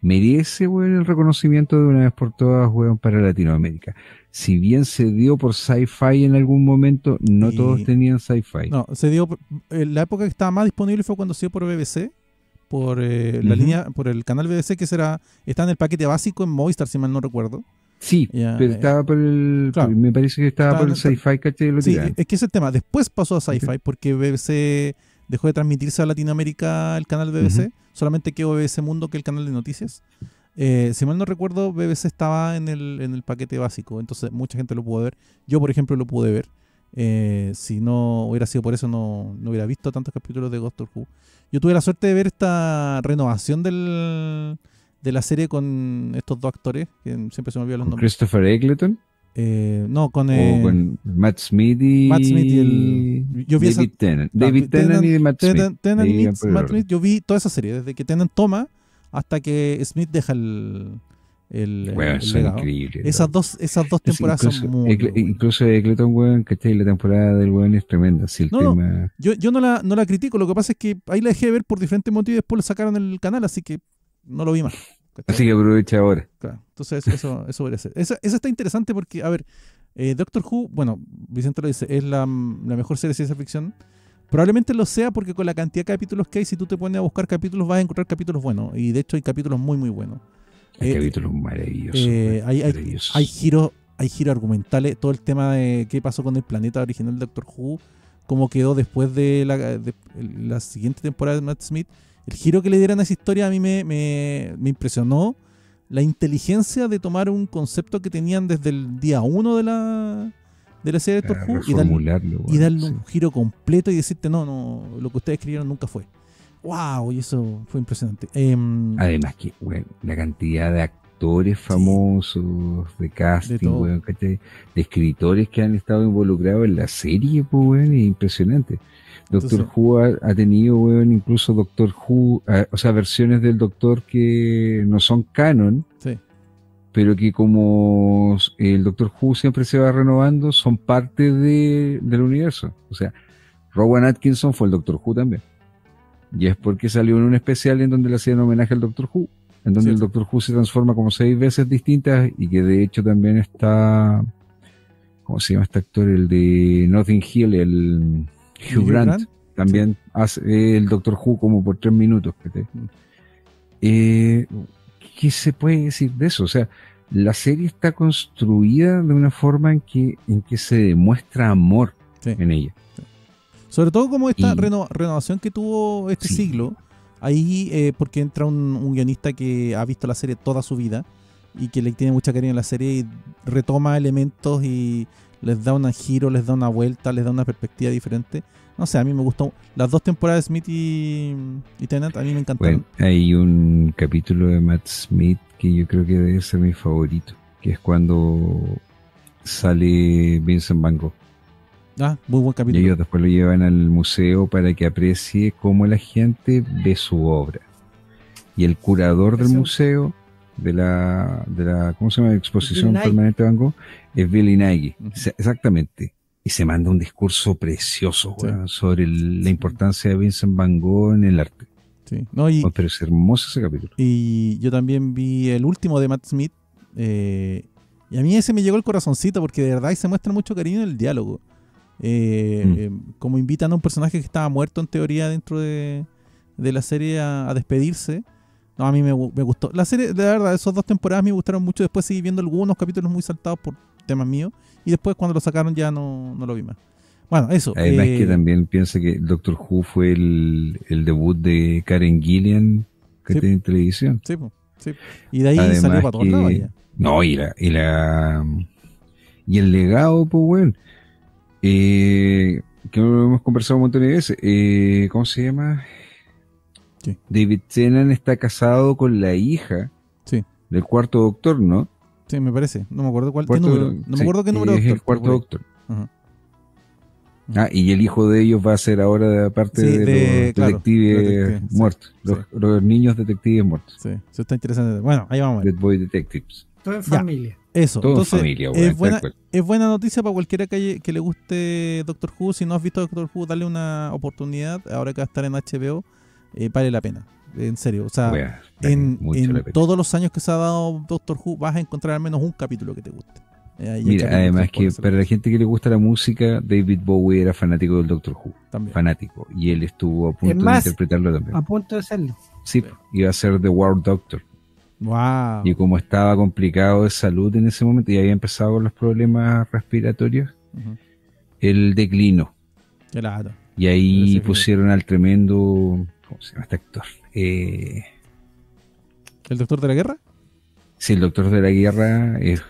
S3: merece, weón, el reconocimiento de una vez por todas, weón, para Latinoamérica. Si bien se dio por Sci-Fi en algún momento, no todos tenían Sci-Fi.
S1: No, se dio, la época que estaba más disponible fue cuando se dio por BBC, por la
S3: Ujú.
S1: línea, por el canal BBC, que está en el paquete básico en Movistar, si mal no recuerdo.
S3: Sí,
S1: Ya,
S3: pero estaba
S1: claro.
S3: me parece que estaba
S1: Estaba
S3: por
S1: en
S3: el
S1: el-
S3: Sci-Fi, ¿cachai? Lo
S1: Sí,
S3: tiraban.
S1: es que ese es el tema. Después pasó a Sci-Fi
S3: Ok.
S1: porque BBC dejó de transmitirse a Latinoamérica el canal BBC.
S3: Ujú.
S1: Solamente quedó BBC Mundo, que es el canal de noticias. Si mal no recuerdo, BBC estaba en el paquete básico. Entonces mucha gente lo pudo ver. Yo, por ejemplo, lo pude ver. Si no hubiera sido por eso, no hubiera visto tantos capítulos de Doctor Who. Yo tuve la suerte de ver esta renovación de la serie con estos dos actores, que siempre se me olvidan los
S3: ¿Con
S1: nombres.
S3: Christopher Eccleston?
S1: No, con
S3: ¿O con Matt Smith y
S1: Matt Smith y yo vi esa,
S3: David Tennant?
S1: claro,
S3: David Tennant y Matt Smith.
S1: Tennant
S3: Ahí van
S1: meets
S3: por el
S1: Matt
S3: orden.
S1: Smith. Yo vi toda esa serie, desde que Tennant toma hasta que Smith deja
S3: Weón,
S1: el
S3: son
S1: legado.
S3: increíbles.
S1: Esas
S3: loco.
S1: dos temporadas
S3: Incluso,
S1: son muy buenas.
S3: incluso Eccleston, weón, ¿cachai? La temporada del weón es tremenda. Sí, el
S1: No, no,
S3: tema.
S1: yo no la critico, lo que pasa es que ahí la dejé de ver por diferentes motivos y después lo sacaron del canal, así que no lo vi más. ¿cachai?
S3: Así que aprovecha ahora.
S1: Claro. Entonces eso podría ser. Esa está interesante porque, a ver, Doctor Who, bueno, Vicente lo dice, es la mejor serie de ciencia ficción. Probablemente lo sea porque con la cantidad de capítulos que hay, si tú te pones a buscar capítulos, vas a encontrar capítulos buenos. Y de hecho hay capítulos muy, muy buenos.
S3: Hay
S1: Eh,
S3: capítulos maravillosos.
S1: hay
S3: maravillosos.
S1: giros argumentales. Todo el tema de qué pasó con el planeta original de Doctor Who, cómo quedó después de la siguiente temporada de Matt Smith. El giro que le dieron a esa historia a mí me impresionó. La inteligencia de tomar un concepto que tenían desde el día 1 de la serie de Doctor
S3: Para
S1: Who
S3: reformularlo,
S1: y
S3: weón,
S1: darle
S3: sí.
S1: un giro completo y decirte, no, lo que ustedes escribieron nunca fue. ¡Wow! Y eso fue impresionante.
S3: Además que, weón, la cantidad de actores famosos, de casting,
S1: todo.
S3: weón, ¿cachai? De escritores que han estado involucrados en la serie, pues, weón, es impresionante. Doctor
S1: Entonces-
S3: Who ha tenido, weón, incluso Doctor Who, o sea, versiones del Doctor que no son canon,
S1: Sí,
S3: pero que como el Doctor Who siempre se va renovando, son parte del universo. O sea, Rowan Atkinson fue el Doctor Who también. Y es porque salió en un especial en donde le hacían homenaje al Doctor Who, en donde
S1: Sí.
S3: el Doctor Who se transforma como 6 veces distintas y que de hecho también está, ¿cómo se llama este actor? El de Notting Hill, el Hugh Grant, también hace el Doctor Who como por 3 minutos. ¿Cachai? ¿Qué se puede decir de eso? O sea, la serie está construida de una forma en que se demuestra amor
S1: sí.
S3: en ella.
S1: Sobre todo como esta
S3: Y-
S1: renovación que tuvo este
S3: Sí.
S1: siglo, ahí porque entra un guionista que ha visto la serie toda su vida y que le tiene mucha cariño a la serie y retoma elementos y les da un giro, les da una vuelta, les da una perspectiva diferente. No sé, a mí me gustó. Las dos temporadas de Smith y Tennant a mí me encantaron.
S3: Bueno, hay un capítulo de Matt Smith que yo creo que debe ser mi favorito, que es cuando sale Vincent Van Gogh.
S1: Muy buen
S3: Y
S1: capítulo.
S3: ellos después lo llevan al museo para que aprecie cómo la gente ve su obra. Y el curador del
S2: Eso.
S3: museo, de la ¿cómo se llama? Exposición
S2: Billy Nighy.
S3: permanente de Van Gogh, es Billy Nighy.
S1: Ujú.
S3: Exactamente. Y se manda un discurso precioso,
S1: Sí.
S3: weón, sobre la importancia de Vincent Van Gogh en el arte.
S1: Sí. No, y,
S3: Oh, pero es hermoso ese capítulo.
S1: y yo también vi el último de Matt Smith. Y a mí ese me llegó el corazoncito porque de verdad ahí se muestra mucho cariño en el diálogo. Como invitan a un personaje que estaba muerto en teoría dentro de la serie a despedirse. No, a mí me gustó. La serie, de verdad, esas dos temporadas me gustaron mucho. Después seguí viendo algunos capítulos muy saltados por temas míos. Y después cuando lo sacaron ya no lo vi más. Bueno, eso.
S3: Además que también piensa que Doctor Who fue el debut de Karen Gillian que
S1: Sí.
S3: tiene en televisión.
S1: Sí, po, sí. Y de ahí
S3: Además
S1: salió para todos
S3: que-
S1: lados ya.
S3: No, y el legado, pues, weón. Que lo hemos conversado un montón de veces. ¿Cómo se llama?
S1: Sí.
S3: David Tennant está casado con la hija
S1: Sí.
S3: del cuarto doctor, ¿no?
S1: Sí, me parece. No me acuerdo qué
S3: Cuarto-
S1: número. No me
S3: sí,
S1: acuerdo qué número.
S3: es el
S1: doctor,
S3: cuarto
S1: pero por
S3: doctor.
S1: ahí. Ajá.
S3: Y el hijo de ellos va a ser ahora parte
S1: Sí,
S3: de los
S1: claro,
S3: detectives
S1: detective, sí,
S3: muertos.
S1: sí.
S3: Los niños detectives muertos.
S1: Sí, eso está interesante. Bueno, ahí vamos a ver.
S3: Dead Boy Detectives.
S2: Todo en
S1: Ya.
S2: familia.
S1: Eso.
S3: Todo
S1: Entonces,
S3: en familia, weón. tal cual.
S1: es buena noticia para cualquiera que le guste Doctor Who. Si no has visto Doctor Who, dale una oportunidad. Ahora que va a estar en HBO, vale la pena. En serio. O sea,
S3: Weón, vale mucho la
S1: en
S3: pena.
S1: todos los años que se ha dado Doctor Who, vas a encontrar al menos un capítulo que te guste. Hay
S3: Mira,
S1: capítulos
S3: además
S1: por
S3: que
S1: hacer
S3: para la gente que le gusta la música, David Bowie era fanático del Doctor Who.
S1: también.
S3: Fanático. Y él estuvo a punto
S2: Es más,
S3: de interpretarlo también.
S2: A punto de hacerlo.
S3: Sí, iba a ser The War Doctor.
S1: Wow.
S3: Y como estaba complicado de salud en ese momento y había empezado con los problemas respiratorios, él declinó.
S1: Qué lata.
S3: Y ahí pusieron al tremendo, ¿cómo se llama este actor?
S1: ¿El Doctor de la Guerra?
S3: Sí, el Doctor de la Guerra es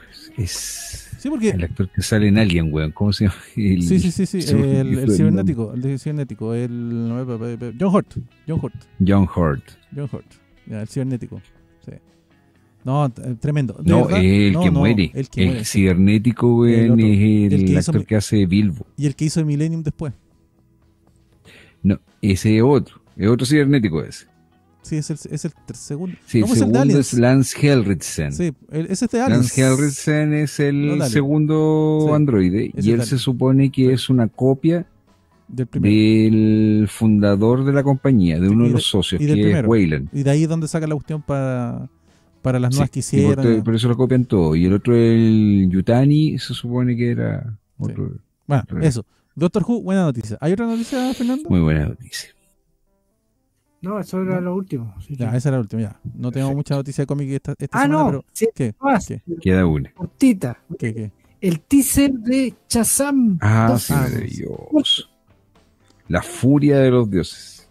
S1: Sí, porque
S3: el actor que sale en Alien, weón. ¿Cómo se llama?
S1: Sí. El cibernético. John Hurt.
S3: John Hurt.
S1: Ya, el cibernético. Sí. No, tremendo.
S3: No,
S1: verdad,
S3: el que muere. El cibernético, weón, es el actor que hace de Bilbo.
S1: Y el que hizo Millennium después.
S3: No, ese es otro. Es otro cibernético ese.
S1: Sí, es el segundo.
S3: Sí, el segundo es Lance Henriksen.
S1: Sí, ese es de Aliens.
S3: Lance Henriksen es el segundo androide. Y él se supone que es una copia del fundador de la compañía, de uno de los socios, que es Weyland.
S1: Y de ahí es donde saca la cuestión para las nuevas que hicieron.
S3: Por eso lo copian todo. Y el otro, el Yutani, se supone que era otro.
S1: Sí. Bueno, eso. Doctor Who, buena noticia. ¿Hay otra noticia, Fernando?
S3: Muy buena noticia.
S2: No, eso era lo último. Sí,
S1: ya, esa era la última, ya. No tengo mucha noticia de cómic esta semana,
S2: no,
S1: pero...
S2: sí,
S1: ¿Qué?
S3: Queda una.
S2: Cortita.
S1: ¿Qué?
S2: El teaser de Shazam.
S3: Sí, maravilloso. La furia de los dioses.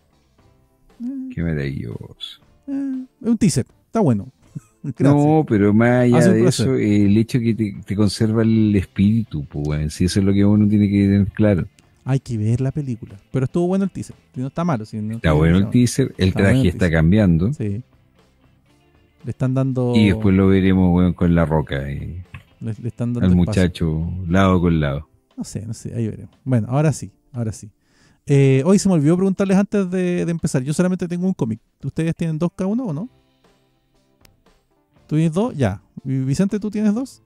S3: Qué maravilloso.
S1: Es un teaser, está bueno.
S3: No, pero más allá de eso, el hecho que te conserva el espíritu, pues, bueno, si eso es lo que uno tiene que tener claro.
S1: Hay que ver la película. Pero estuvo bueno el teaser. Si no está malo. Si no
S3: está bueno el teaser. El traje está cambiando.
S1: Sí. Le están dando...
S3: Y después lo veremos, bueno, con La Roca.
S1: Le están dando
S3: al muchacho lado con lado.
S1: No sé. Ahí veremos. Bueno, ahora sí. Hoy se me olvidó preguntarles antes de empezar. Yo solamente tengo un cómic. ¿Ustedes tienen 2 cada uno o no? ¿Tú tienes 2? Ya. Vicente, ¿tú tienes 2?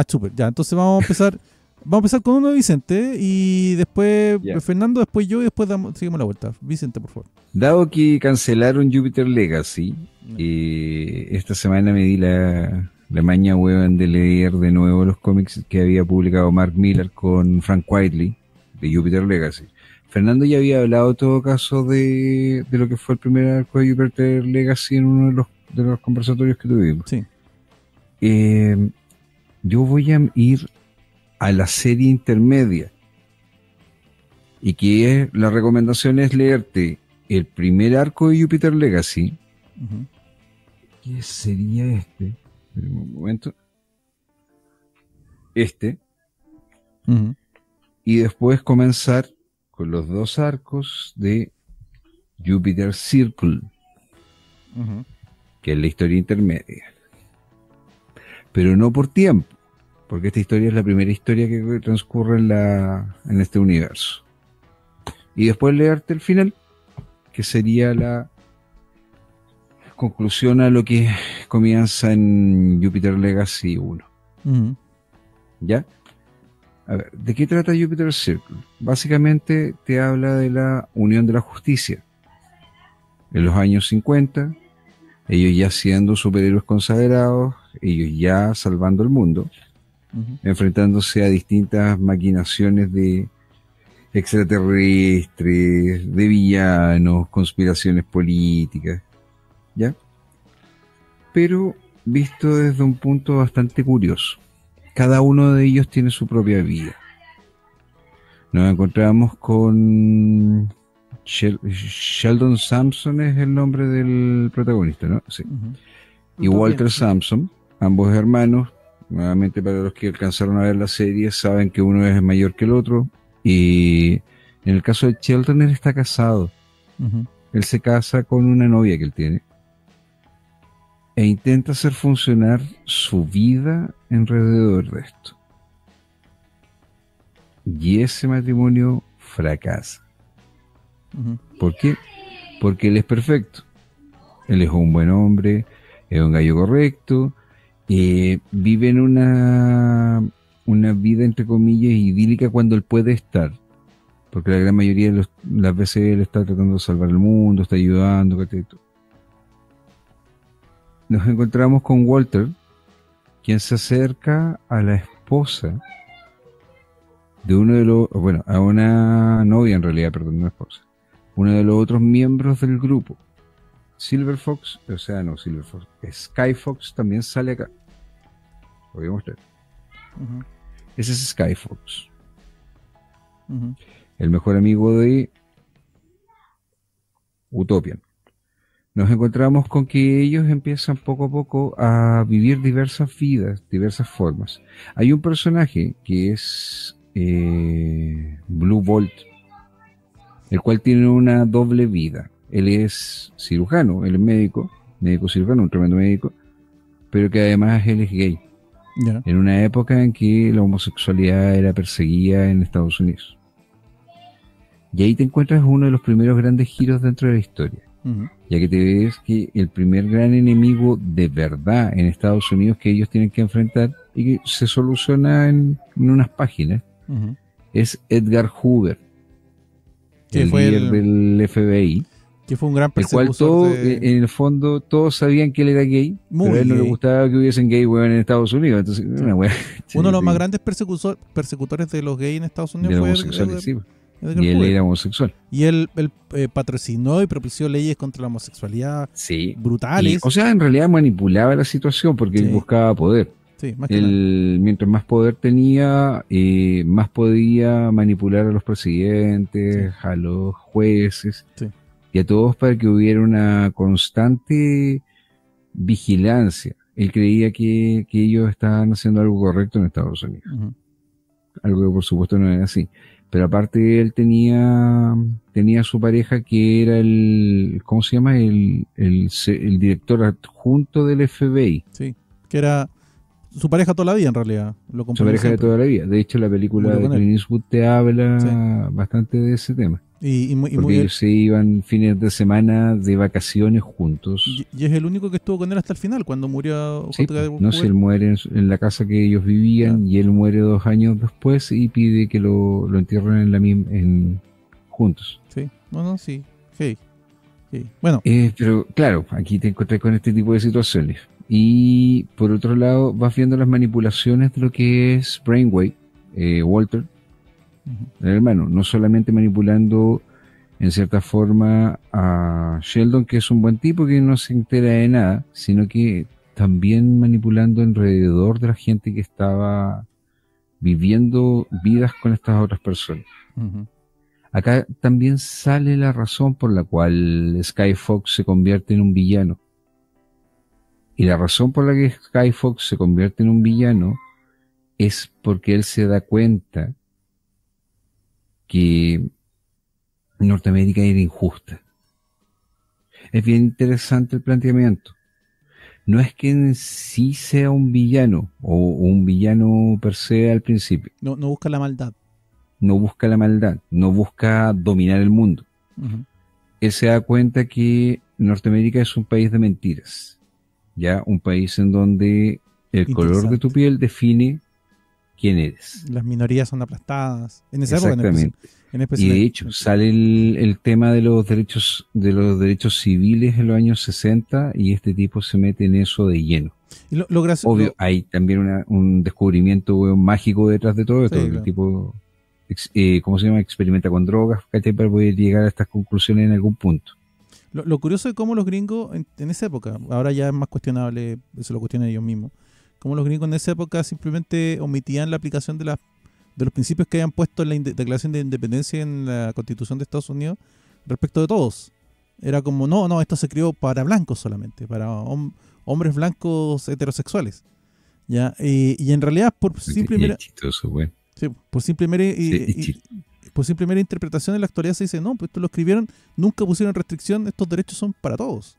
S1: Súper. Ya, entonces vamos a empezar... Vamos a empezar con uno de Vicente y después Fernando, después yo y después seguimos la vuelta. Vicente, por favor.
S3: Dado que cancelaron Jupiter Legacy, esta semana me di la maña huevan de leer de nuevo los cómics que había publicado Mark Millar con Frank Whiteley de Jupiter Legacy. Fernando ya había hablado en todo caso de lo que fue el primer arco de Jupiter Legacy en uno de los conversatorios que tuvimos.
S1: Sí.
S3: Yo voy a ir a la serie intermedia y que la recomendación es leerte el primer arco de Jupiter Legacy, que sería un momento, y después comenzar con los 2 arcos de Jupiter Circle, que es la historia intermedia, pero no por tiempo, porque esta historia es la primera historia que transcurre en este universo. Y después leerte el final, que sería la conclusión a lo que comienza en Jupiter Legacy 1. ¿Ya? A ver, ¿de qué trata Jupiter Circle? Básicamente te habla de la Unión de la Justicia. En los años 50, ellos ya siendo superhéroes consagrados, ellos ya salvando el mundo, enfrentándose a distintas maquinaciones de extraterrestres, de villanos, conspiraciones políticas, ¿ya? Pero visto desde un punto bastante curioso. Cada uno de ellos tiene su propia vida. Nos encontramos con Sheldon Sampson, es el nombre del protagonista, ¿no? Sí. Y Walter Sampson, ambos hermanos. Nuevamente, para los que alcanzaron a ver la serie, saben que uno es mayor que el otro. Y en el caso de Sheldon, él está casado. Él se casa con una novia que él tiene e intenta hacer funcionar su vida alrededor de esto. Y ese matrimonio fracasa. ¿Por qué? Porque él es perfecto. Él es un buen hombre, es un gallo correcto. Vive en una vida entre comillas idílica cuando él puede estar, porque la gran mayoría de las veces él está tratando de salvar el mundo, está ayudando, ¿cachai? Nos encontramos con Walter, quien se acerca a la esposa de uno de los, a una novia en realidad, perdón, no esposa, uno de los otros miembros del grupo, Silver Fox, o sea, no Silver Fox, Sky Fox también sale acá. Lo voy a mostrar.
S1: Ujú,
S3: Ese es Sky Fox,
S1: ujú.
S3: el mejor amigo de Utopian. Nos encontramos con que ellos empiezan poco a poco a vivir diversas vidas, diversas formas. Hay un personaje que es Blue Bolt, el cual tiene una doble vida. Él es cirujano, él es médico, médico cirujano, un tremendo médico, pero que además él es gay,
S1: Ya.
S3: en una época en que la homosexualidad era perseguida en Estados Unidos. Y ahí te encuentras uno de los primeros grandes giros dentro de la historia,
S1: Ujú.
S3: ya que te ves que el primer gran enemigo de verdad en Estados Unidos que ellos tienen que enfrentar y que se soluciona en unas páginas
S1: Ujú.
S3: es Edgar Hoover,
S1: Que
S3: el
S1: fue
S3: líder del FBI,
S1: que fue un gran
S3: el cual
S1: persecutor
S3: en el fondo todos sabían que él era gay,
S1: Muy
S3: pero a él no le
S1: gay.
S3: gustaba que hubiesen gay weón en Estados Unidos, entonces una wea
S1: uno de los
S3: sí,
S1: más grandes persecutores de los gays en Estados
S3: de
S1: Unidos
S3: los
S1: fue
S3: homosexuales, sí,
S1: Edgar
S3: y él
S1: Hoover.
S3: era homosexual.
S1: Y él patrocinó y propició leyes contra la homosexualidad
S3: Sí.
S1: brutales.
S3: O sea, en realidad manipulaba la situación porque él
S1: Sí.
S3: buscaba poder.
S1: Sí, más que nada.
S3: Mientras más poder tenía, más podía manipular a los presidentes, a los jueces
S1: Sí.
S3: y a todos para que hubiera una constante vigilancia. Él creía que ellos estaban haciendo algo correcto en Estados Unidos.
S1: Ujú.
S3: Algo que por supuesto no era así. Pero aparte él tenía su pareja que era ¿cómo se llama? El director adjunto del FBI.
S1: Sí, que era su pareja toda la vida en realidad. Lo
S3: Su
S1: compró
S3: pareja de
S1: siempre.
S3: toda la vida. De hecho, la película
S1: Murió
S3: de
S1: con él.
S3: Clint Eastwood te habla bastante de ese tema.
S1: Y
S3: Porque
S1: muy,
S3: ellos se iban fines de semana de vacaciones juntos.
S1: y es el único que estuvo con él hasta el final, cuando murió
S3: Sí,
S1: J.
S3: no sé, él muere en la casa que ellos vivían y él muere 2 años después y pide que lo entierren en la misma, juntos.
S1: Sí, no, sí. Hey. Bueno,
S3: Pero claro, aquí te encontré con este tipo de situaciones. Y por otro lado, vas viendo las manipulaciones de lo que es Brainwave, Walter,
S1: ujú,
S3: el hermano, no solamente manipulando en cierta forma a Sheldon, que es un buen tipo que no se entera de nada, sino que también manipulando alrededor de la gente que estaba viviendo vidas con estas otras personas.
S1: ujú,
S3: Acá también sale la razón por la cual Sky Fox se convierte en un villano. Y la razón por la que Sky Fox se convierte en un villano es porque él se da cuenta que Norteamérica era injusta. Es bien interesante el planteamiento. No es que en sí sea un villano o un villano per se al principio.
S1: no busca la maldad.
S3: No busca la maldad, no busca dominar el mundo.
S1: Ujú,
S3: Él se da cuenta que Norteamérica es un país de mentiras. Ya, un país en donde el color de tu piel define quién eres.
S1: Las minorías son aplastadas. En esa época,
S3: Exactamente.
S1: en
S3: Y
S1: especial.
S3: de hecho, sale el tema de los derechos civiles en los años 60 y este tipo se mete en eso de lleno.
S1: Y lo gracioso.
S3: Obvio, hay también un descubrimiento weón, mágico detrás de todo esto.
S1: Sí,
S3: El
S1: claro.
S3: tipo, ¿cómo se llama? Experimenta con drogas, ¿cachai? Para poder llegar a estas conclusiones en algún punto.
S1: Lo curioso de cómo los gringos en esa época, ahora ya es más cuestionable, eso lo cuestionan ellos mismos, cómo los gringos en esa época simplemente omitían la aplicación de los principios que habían puesto en la Declaración de Independencia en la Constitución de Estados Unidos respecto de todos. Era como, no, esto se creó para blancos solamente, para hombres blancos heterosexuales. ¿Ya? Y en realidad por simple
S3: Es
S1: mera,
S3: chistoso, güey.
S1: sí, por simple mera
S3: Sí,
S1: por simple mera interpretación en la actualidad se dice, no, pues esto lo escribieron, nunca pusieron restricción, estos derechos son para todos.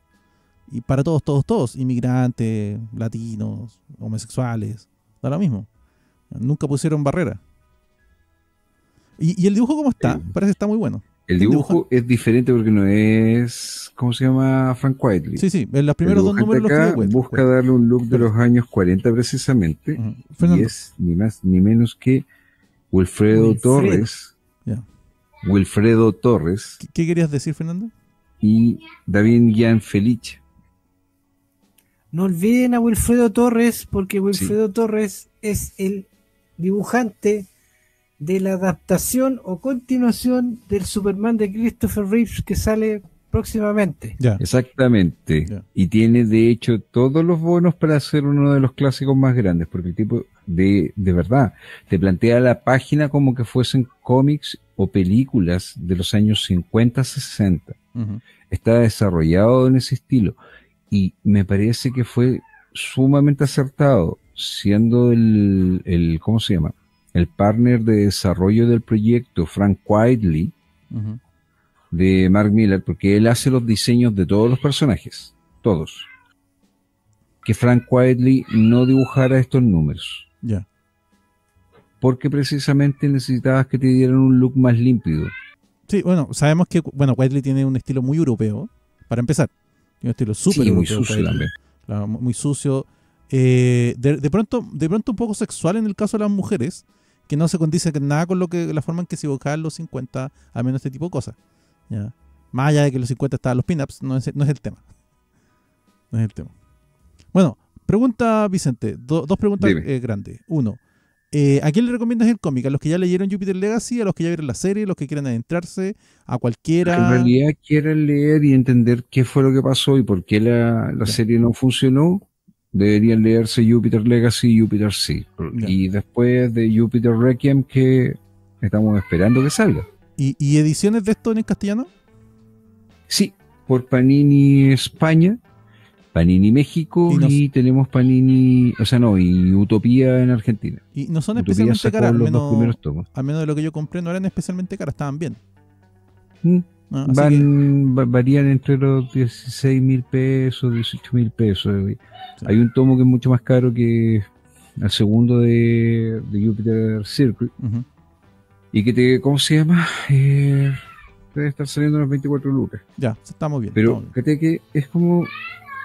S1: Y para todos, inmigrantes, latinos, homosexuales, da lo mismo. Nunca pusieron barrera. ¿Y el dibujo cómo está? Parece que está muy bueno.
S3: El dibujo es diferente porque no es, ¿cómo se llama? Frank Whiteley.
S1: Sí, en los primeros dos números los
S3: acá
S1: escribió Whiteley.
S3: busca darle un look de los años 40 precisamente.
S1: Ujú.
S3: Y
S1: Fernando.
S3: es ni más ni menos que Wilfredo Torres.
S1: Ya.
S3: Wilfredo Torres
S1: ¿Qué querías decir, Fernando?
S3: y David Gianfelice.
S2: No olviden a Wilfredo Torres, porque Wilfredo Torres es el dibujante de la adaptación o continuación del Superman de Christopher Reeves que sale próximamente.
S1: Ya.
S3: Exactamente.
S1: Ya.
S3: Y tiene de hecho todos los bonos para ser uno de los clásicos más grandes, porque el tipo de verdad te plantea la página como que fuesen cómics o películas de los años 50, 60.
S1: Ujú.
S3: Está desarrollado en ese estilo y me parece que fue sumamente acertado, siendo el ¿cómo se llama? El partner de desarrollo del proyecto, Frank Quitely,
S1: Ujú.
S3: de Mark Millar, porque él hace los diseños de todos los personajes, todos. Que Frank Quitely no dibujara estos números,
S1: Ya.
S3: porque precisamente necesitabas que te dieran un look más límpido.
S1: Sí, bueno, sabemos que Whiteley tiene un estilo muy europeo, para empezar. Tiene un estilo súper
S3: Sí, muy
S1: europeo.
S3: sucio
S1: Whiteley.
S3: también.
S1: Claro, muy sucio. De pronto un poco sexual en el caso de las mujeres, que no se condice con nada con la forma en que se dibujaban los 50, al menos este tipo de cosas. ¿Ya? Más allá de que en los 50 estaban los pin-ups, no es el tema. No es el tema. Bueno, pregunta Vicente, dos preguntas
S3: Dime.
S1: grandes. Uno, ¿a quién le recomiendas el cómic? ¿A los que ya leyeron Jupiter Legacy? ¿A los que ya vieron la serie? ¿A los que quieren adentrarse? ¿A cualquiera?
S3: Que en realidad quieren leer y entender qué fue lo que pasó y por qué la
S1: Ya.
S3: serie no funcionó, deberían leerse Jupiter Legacy y Jupiter Sea.
S1: Ya.
S3: Y después de Jupiter Requiem, que estamos esperando que salga.
S1: ¿Y ediciones de esto en castellano?
S3: Sí, por Panini España, Panini México
S1: Y
S3: tenemos Panini, y Utopía en Argentina.
S1: Y no son
S3: Utopía
S1: especialmente
S3: sacó
S1: caras,
S3: los dos primeros tomos.
S1: al menos de lo que yo compré, no eran especialmente caras, estaban bien.
S3: Mm.
S1: Ah, así que,
S3: Varían entre los 16.000 pesos, 18.000 pesos.
S1: Sí.
S3: Hay un tomo que es mucho más caro que el segundo de Jupiter Circle
S1: ujú.
S3: y que ¿cómo se llama? Debe estar saliendo unas 24 lucas.
S1: Ya, estamos bien.
S3: Pero
S1: estamos bien.
S3: fíjate que es como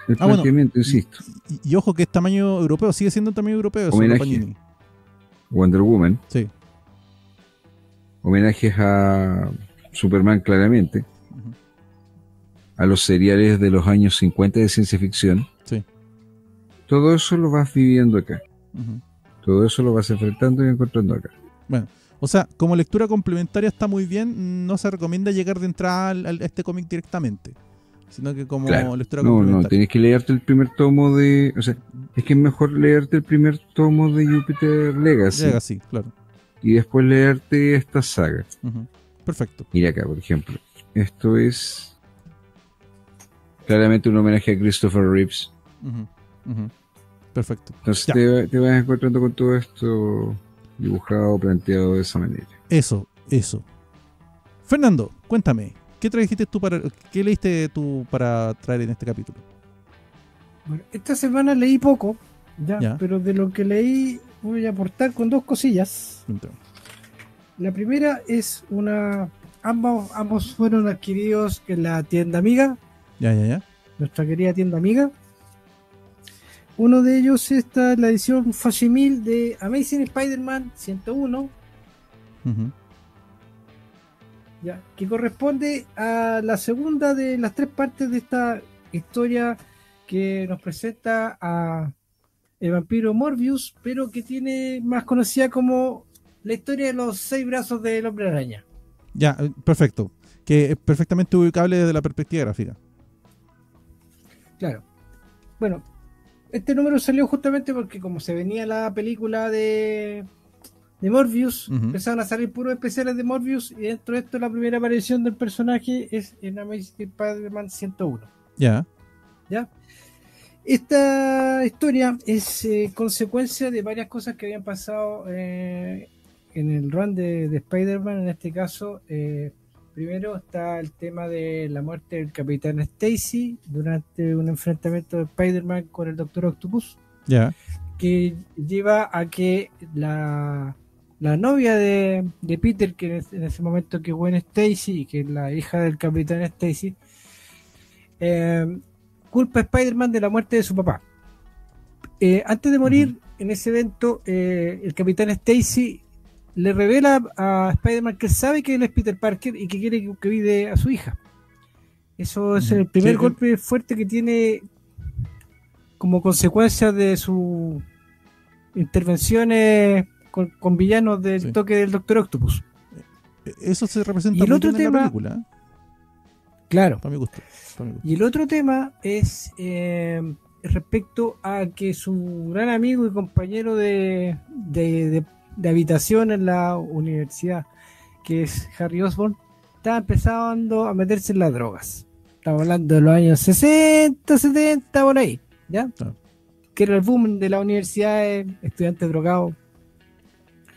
S3: el
S1: Ah, bueno,
S3: planteamiento, insisto.
S1: Y ojo que es tamaño europeo, sigue siendo tamaño europeo. Eso,
S3: Homenaje.
S1: Panini.
S3: Wonder Woman,
S1: Sí.
S3: homenajes a Superman claramente,
S1: Ujú.
S3: a los seriales de los años 50 de ciencia ficción.
S1: Sí.
S3: Todo eso lo vas viviendo acá.
S1: Ujú.
S3: Todo eso lo vas enfrentando y encontrando acá.
S1: Bueno, o sea, como lectura complementaria está muy bien, no se recomienda llegar de entrada a este cómic directamente, sino que como
S3: Claro.
S1: lectura
S3: No,
S1: complementaria.
S3: tienes que leerte el primer tomo de... O sea, es que es mejor leerte el primer tomo de Jupiter Legacy
S1: Llega así, claro.
S3: y después leerte esta saga.
S1: Ujú. Perfecto.
S3: Mira acá, por ejemplo. Esto es claramente un homenaje a Christopher Reeves.
S1: Ujú. Ujú. Perfecto.
S3: Entonces
S1: Ya.
S3: te vas encontrando con todo esto dibujado, planteado de esa manera.
S1: Eso. Fernando, cuéntame, ¿qué leíste tú para traer en este capítulo?
S2: Bueno, esta semana leí poco,
S1: Ya.
S2: pero de lo que leí voy a aportar con dos cosillas.
S1: Cuéntame.
S2: La primera es ambos fueron adquiridos en la tienda amiga,
S1: Ya.
S2: nuestra querida tienda amiga. Uno de ellos está la edición Fashimil de Amazing Spider-Man 101,
S1: Ujú.
S2: que corresponde a la segunda de las tres partes de esta historia que nos presenta a el vampiro Morbius, pero que tiene más conocida como la historia de los 6 brazos del Hombre Araña.
S1: Ya, perfecto. Que es perfectamente ubicable desde la perspectiva gráfica.
S2: Claro. Bueno, este número salió justamente porque como se venía la película de Morbius,
S1: Ujú.
S2: empezaron a salir puros especiales de Morbius y dentro de esto la primera aparición del personaje es en Amazing Spider-Man 101.
S1: Ya.
S2: ¿Ya? Esta historia es consecuencia de varias cosas que habían pasado en el run de Spider-Man. En este caso, primero está el tema de la muerte del Capitán Stacy durante un enfrentamiento de Spider-Man con el Doctor Octopus,
S1: Ya.
S2: que lleva a que la novia de Peter, que en ese momento que es Gwen Stacy, que es la hija del Capitán Stacy, culpa a Spider-Man de la muerte de su papá. Antes de morir, en ese evento, el Capitán Stacy le revela a Spider-Man que sabe que él es Peter Parker y que quiere que cuide a su hija. Eso es el primer
S1: Sí,
S2: golpe fuerte que tiene como consecuencia de sus intervenciones con villanos del
S1: Sí.
S2: toque del Doctor Octopus.
S1: Eso se representa
S2: Y el
S1: muy
S2: otro
S1: bien en la
S2: tema-
S1: película,
S2: Claro.
S1: para mi gusto. Para mi gusto.
S2: Y el otro tema es respecto a que su gran amigo y compañero de habitación en la universidad, que es Harry Osborn, está empezando a meterse en las drogas. Estamos hablando de los años 60, 70, por ahí, ¿ya?
S1: Claro.
S2: Que era el boom de la universidad, estudiantes drogados.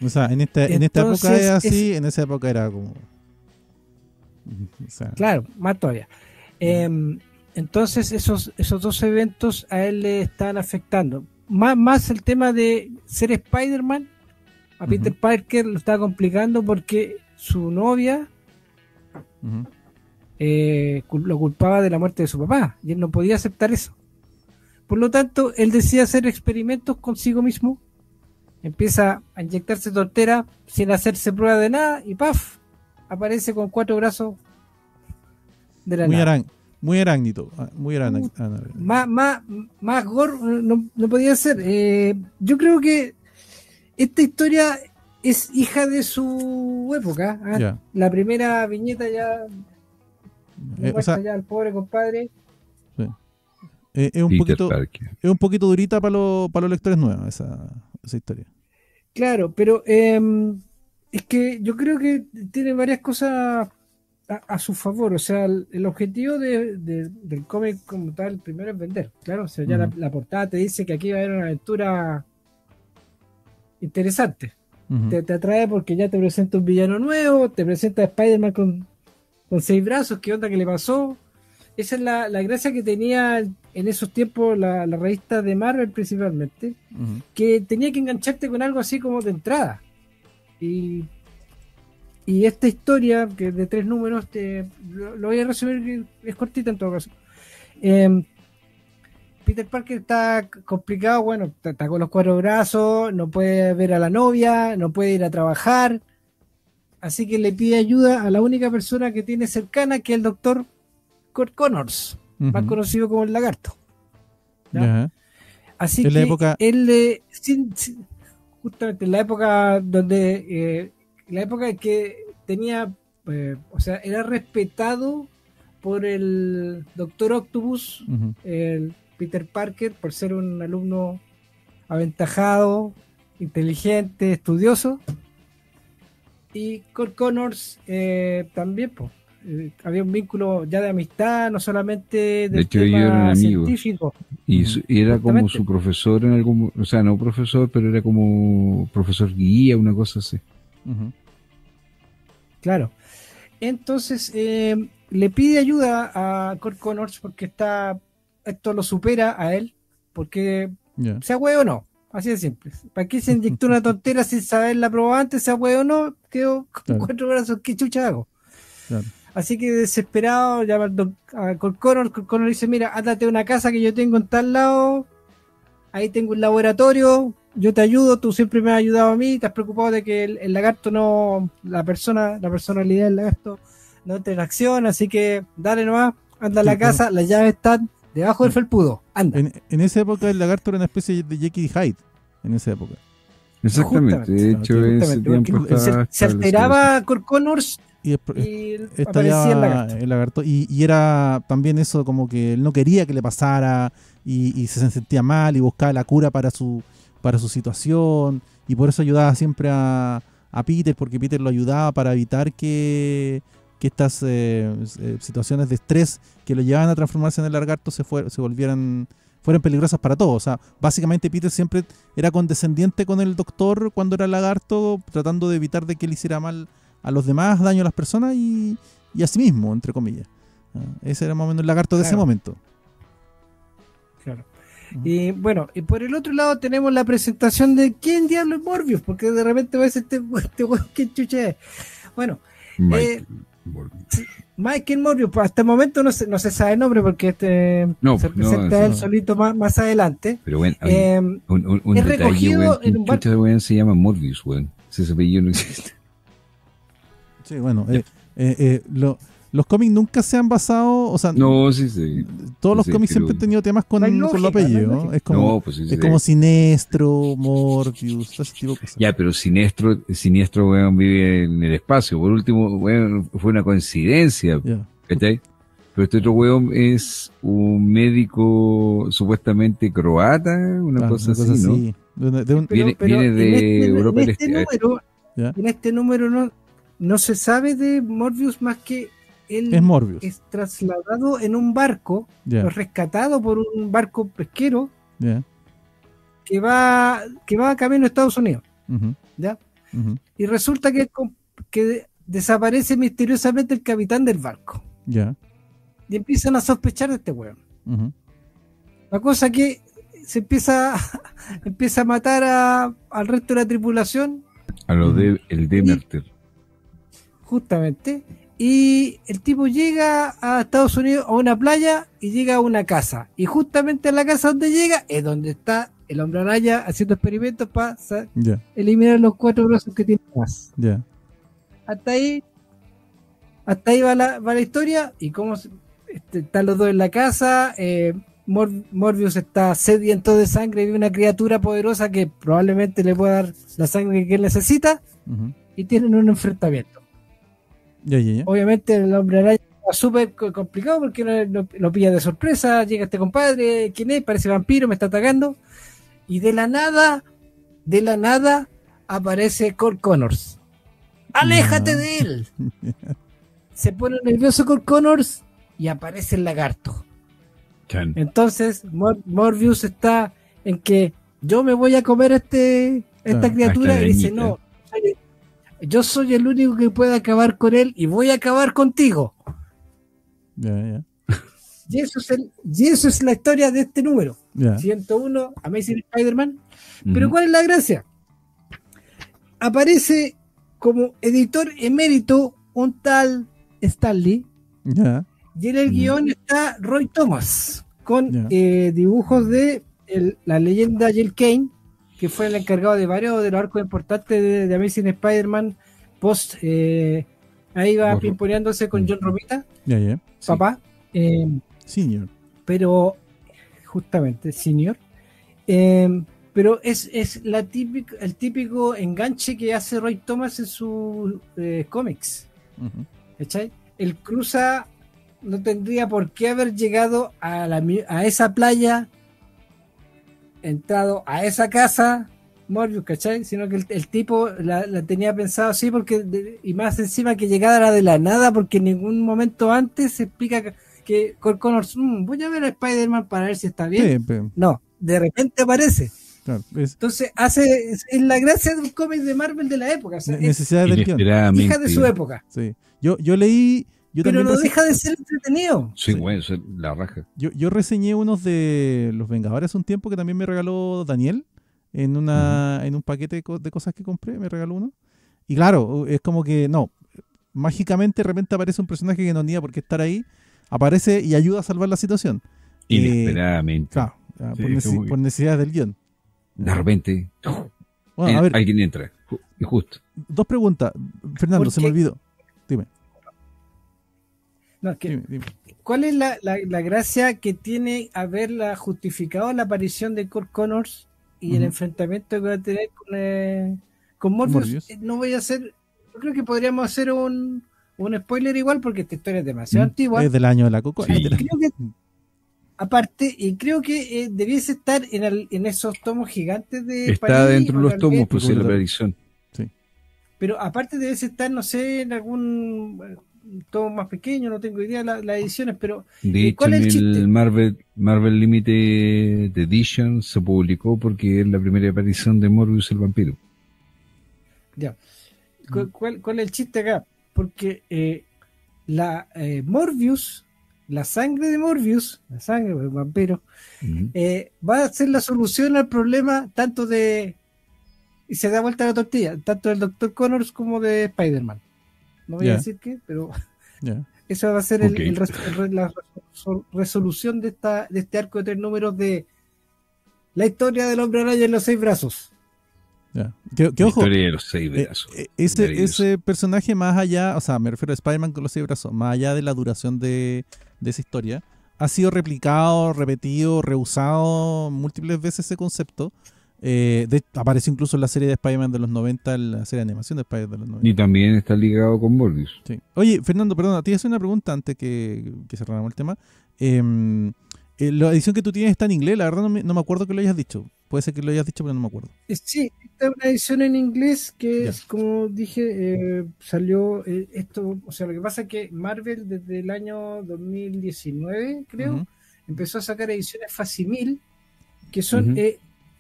S1: O sea, en esta época
S2: Entonces,
S1: es así, en esa época era como... O sea,
S2: Claro, más todavía. Entonces, esos dos eventos a él le están afectando. Más el tema de ser Spider-Man, a Peter
S1: Ujú.
S2: Parker lo está complicando porque su novia
S1: ujú.
S2: lo culpaba de la muerte de su papá y él no podía aceptar eso. Por lo tanto, él decide hacer experimentos consigo mismo, empieza a inyectarse tontera sin hacerse prueba de nada y ¡paf! Aparece con 4 brazos de la nada.
S1: Muy arácnido. Muy arácnido.
S2: Más gore no podía ser. Yo creo que esta historia es hija de su época. ¿Ah?
S1: Ya.
S2: La primera viñeta ya
S1: O
S2: muestra
S1: sea,
S2: ya al pobre compadre.
S1: es un
S3: Peter
S1: poquito
S3: Parker.
S1: es un poquito durita para los lectores nuevos esa historia.
S2: Claro, pero es que yo creo que tiene varias cosas a su favor. O sea, el objetivo del cómic como tal, primero es vender. Claro, o sea, ya
S1: Ujú.
S2: la portada te dice que aquí va a haber una aventura interesante.
S1: Ujú.
S2: Te atrae porque ya te presenta un villano nuevo, te presenta a Spider-Man con 6 brazos, ¿qué onda que le pasó? Esa es la gracia que tenía en esos tiempos la revista de Marvel principalmente,
S1: Ujú.
S2: que tenía que engancharte con algo así como de entrada. Y esta historia, que de 3 números, lo voy a resumir, es cortita en todo caso. Peter Parker está complicado, bueno, está con los 4 brazos, no puede ver a la novia, no puede ir a trabajar, así que le pide ayuda a la única persona que tiene cercana, que es el doctor Kurt Connors, más
S1: Ujú.
S2: conocido como el Lagarto. ¿Ya?
S1: Ya.
S2: Así
S1: En
S2: que
S1: la época-
S2: él, justamente en la época la época en que tenía, o sea, era respetado por el Doctor Octopus,
S1: Ujú.
S2: el Peter Parker, por ser un alumno aventajado, inteligente, estudioso. Y Kurt Connors también, pues, había un vínculo ya de amistad, no solamente
S3: De
S2: del
S3: hecho, ellos eran
S2: tema
S3: amigos.
S2: científico.
S3: Y era como
S2: Justamente.
S3: su profesor en algún, o sea, no profesor, pero era como profesor guía, una cosa así.
S1: Ujú.
S2: Claro. Entonces, le pide ayuda a Kurt Connors porque esto lo supera a él, porque
S1: Ya.
S2: sea huevo o no, así de simple. ¿Para qué se inyectó una tontera sin saber la probada antes, sea huevo o no? Quedó con
S1: Claro.
S2: 4 brazos, ¿qué chucha hago?
S1: Claro.
S2: Así que desesperado llama a Kurt Connors dice, mira, ándate a una casa que yo tengo en tal lado, ahí tengo un laboratorio, yo te ayudo, tú siempre me has ayudado a mí, te has preocupado de que el lagarto no, la personalidad del lagarto no entre en acción, así que dale nomás, anda a la
S1: Sí,
S2: casa, las llaves están debajo del felpudo, anda.
S1: En esa época el lagarto era una especie de Jekyll y Hyde. En esa época.
S3: Exactamente. De hecho,
S1: Justamente,
S3: ese
S2: Justamente,
S3: tiempo
S2: porque
S3: estaba
S2: se
S3: establecido.
S2: alteraba Kurt Connors
S1: Y
S2: y aparecía el
S1: estallaba
S2: lagarto.
S1: el lagarto. Y era también eso como que él no quería que le pasara y se sentía mal y buscaba la cura para su situación. Y por eso ayudaba siempre a Peter, porque Peter lo ayudaba para evitar que estas situaciones de estrés que lo llevaban a transformarse en el lagarto fueran peligrosas para todos. O sea, básicamente Peter siempre era condescendiente con el doctor cuando era lagarto, tratando de evitar de que le hiciera mal a los demás, daño a las personas y a sí mismo, entre comillas. Ese era más o menos el lagarto de ese
S2: Claro.
S1: momento.
S2: Claro.
S1: Ujú.
S2: Y bueno, y por el otro lado tenemos la presentación de ¿quién diablo es Morbius? Porque de repente va a ser este weón, ¿qué chucha es? Bueno,
S3: Michael Morbius.
S2: Michael Morbius, pues hasta el momento no se sabe el nombre porque
S3: No,
S2: se
S3: no,
S2: presenta
S3: sí,
S2: él
S1: no.
S2: solito más adelante.
S3: Pero bueno, oye,
S2: Eh,
S3: un
S2: es
S3: detalle,
S2: recogido
S3: weón.
S2: en
S3: ¿Quién
S2: un bar-
S3: chucha de weón se llama Morbius, weón? Si ese apellido no existe.
S1: Sí, bueno, los cómics nunca se han basado, o sea,
S3: No, sí, sí.
S1: todos los
S3: Sí,
S1: cómics
S3: pero-
S1: siempre han tenido temas con,
S2: No hay
S1: con
S2: lógica,
S1: los apellidos,
S2: no hay
S1: ¿no?
S2: lógica.
S1: Es como,
S3: No, pues sí,
S1: es
S3: sí.
S1: como Sinestro, Morbius, todo ese tipo de cosas.
S3: Ya, pero Siniestro, weón, vive en el espacio. Por último, weón, fue una coincidencia,
S1: Ya.
S3: ¿cachai? Pero este otro weón es un médico supuestamente croata, una
S1: Claro,
S3: cosa
S1: una cosa
S3: así, ¿no?
S1: así. De un-
S3: Viene de Europa del Este.
S1: ya.
S2: En este número no se sabe de Morbius más que él
S1: Es Morbius.
S2: es trasladado en un barco,
S1: Ya,
S2: es rescatado por un barco pesquero
S1: ya.
S2: que va camino a Estados Unidos,
S1: Ujú,
S2: ¿ya?
S1: ujú,
S2: Y resulta que desaparece misteriosamente el capitán del barco.
S1: ya.
S2: Y empiezan a sospechar de este weón.
S1: Ujú,
S2: La cosa que se empieza a matar al resto de la tripulación,
S3: A lo de el Demeter.
S2: justamente, y el tipo llega a Estados Unidos a una playa y llega a una casa. Y justamente a la casa donde llega es donde está el hombre araña haciendo experimentos para
S1: ya,
S2: eliminar los 4 brazos que tiene más.
S1: ya.
S2: Hasta ahí va la historia. Y cómo están los dos en la casa. Morbius está sediento de sangre y ve una criatura poderosa que probablemente le pueda dar la sangre que él necesita.
S1: Ujú.
S2: Y tienen un enfrentamiento.
S1: Ya, ya, ya.
S2: Obviamente el hombre araña está súper complicado porque lo pilla de sorpresa. Llega este compadre, ¿quién es? Parece vampiro, me está atacando. Y de la nada aparece Cole Connors. ¡Aléjate
S1: Ya.
S2: de él! Se pone nervioso Cole Connors y aparece el lagarto.
S3: Chan.
S2: Entonces Morbius está en que yo me voy a comer esta
S1: Claro,
S2: criatura,
S3: esta
S2: y dice
S3: arañita.
S2: no, yo soy el único que puede acabar con él y voy a acabar contigo.
S1: Ya, ya.
S2: Y eso es la historia de este número.
S1: Ya.
S2: 101, Amazing Spider-Man. Pero
S3: Ujú.
S2: ¿cuál es la gracia? Aparece como editor emérito un tal Stan Lee,
S1: Ya.
S2: y en el guión está Roy Thomas, con
S1: Ya.
S2: dibujos de la leyenda Jill Kane, que fue el encargado de varios de los arcos importantes de Amazing Spider-Man post. Ahí va
S3: Ojo.
S2: pimponeándose con John Romita,
S1: Ya, ya.
S3: Sí.
S2: papá.
S1: Senior.
S2: Pero justamente senior, pero es el típico enganche que hace Roy Thomas en sus cómics,
S1: Ujú.
S2: ¿cachai? El cruza no tendría por qué haber llegado a esa playa, entrado a esa casa Morbius, ¿cachai? Sino que el tipo la tenía pensado así, porque y más encima que llegara de la nada, porque en ningún momento antes se explica que Cole Connors, voy a ver a Spider-Man para ver si está bien.
S1: Sí, pero,
S2: No, de repente aparece.
S1: claro, es
S2: Entonces es la gracia de un cómic de Marvel de la época. O sea, es
S1: necesidades del guión.
S3: Inesperadamente.
S2: hija de su época.
S1: Sí. Yo leí. Yo
S2: Pero
S1: también
S2: no
S1: rese-
S2: deja de ser entretenido.
S3: Sí,
S1: Sí.
S3: bueno, eso es la raja.
S1: yo reseñé unos de Los Vengadores hace un tiempo que también me regaló Daniel en un paquete de cosas que compré, me regaló uno. Y claro, es como que no, mágicamente de repente aparece un personaje que no tenía por qué estar ahí, aparece y ayuda a salvar la situación.
S3: Inesperadamente.
S1: Claro,
S3: Sí,
S1: por, por necesidades del guión.
S3: De repente,
S1: Bueno, a ver,
S3: alguien entra. Y justo.
S1: dos preguntas. Fernando,
S2: ¿Por
S1: se me
S2: qué?
S1: olvidó. Dime,
S2: No, es que,
S1: dime.
S2: ¿cuál es la gracia que tiene haberla justificado la aparición de Cole Connors y el
S1: Ujú.
S2: enfrentamiento que va a tener con Morbius?
S1: Morbius.
S2: No voy a hacer, yo creo que podríamos hacer un spoiler igual, porque esta historia es demasiado antigua.
S1: Es del año de la coco.
S3: Sí.
S2: Creo que, aparte, y creo que debiese estar en esos tomos gigantes de
S3: Está
S2: París,
S3: dentro de
S2: o
S3: los
S2: tal
S3: tomos,
S2: vez,
S3: pues sí, la predicción.
S2: pero aparte debe estar, no sé, en algún tomo más pequeño, no tengo idea las ediciones, pero
S3: De hecho,
S2: ¿cuál
S3: en
S2: es el chiste?
S3: el Marvel Limited Edition se publicó porque es la primera aparición de Morbius el vampiro.
S2: ya. ¿Cuál es el chiste acá? Porque Morbius, la sangre de Morbius, la sangre del vampiro,
S3: Ujú.
S2: va a ser la solución al problema tanto de, y se da vuelta la tortilla, tanto del Dr. Connors como de Spider-Man. No voy
S1: Ya.
S2: a decir qué, pero
S1: Ya.
S2: eso va a ser
S3: Ok.
S2: la resolución de este arco de 3 números de la historia del hombre araña en los 6 brazos.
S1: Ya. Que
S3: La
S1: ojo,
S3: historia de los 6 brazos.
S1: ese personaje más allá, o sea, me refiero a Spider-Man con los 6 brazos, más allá de la duración de esa historia, ha sido replicado, repetido, reusado múltiples veces ese concepto. Apareció incluso en la serie de Spider-Man de los 90, en la serie de animación de Spider-Man de los 90.
S3: Y también está ligado con Morbius.
S1: Sí. Oye, Fernando, perdona, te iba a hacer una pregunta antes que cerráramos el tema. La edición que tú tienes está en inglés, la verdad no me acuerdo que lo hayas dicho. Puede ser que lo hayas dicho, pero no me acuerdo.
S2: Sí, esta es una edición en inglés que,
S1: Ya.
S2: como dije, salió esto. O sea, lo que pasa es que Marvel desde el año 2019, creo,
S1: Ujú.
S2: empezó a sacar ediciones facsimil que son
S3: Ujú.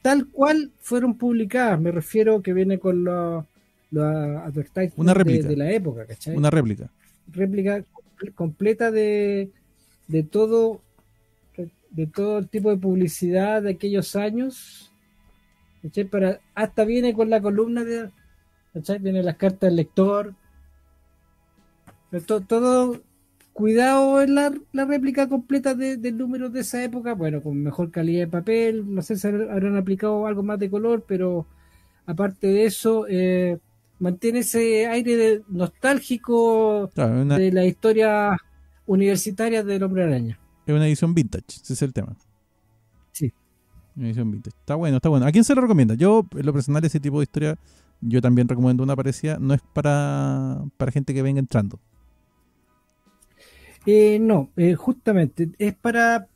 S2: tal cual fueron publicadas. Me refiero que viene con los advertisements
S1: Una réplica.
S2: de la época, ¿cachai?
S1: Una réplica.
S2: Réplica completa de todo el tipo de publicidad de aquellos años, ¿cachai? Hasta viene con la columna de, ¿cachai? Vienen las cartas del lector, pero todo cuidado en la réplica completa del número de esa época, bueno, con mejor calidad de papel, no sé si habrán aplicado algo más de color, pero aparte de eso, mantiene ese aire nostálgico
S1: Claro,
S2: de la historia universitaria del Hombre Araña.
S1: es una edición vintage, ese es el tema.
S2: Sí.
S1: Una edición vintage. Está bueno, está bueno. ¿A quién se lo recomienda? Yo, en lo personal, ese tipo de historia, yo también recomiendo una parecida. No es para gente que venga entrando.
S2: No, justamente es para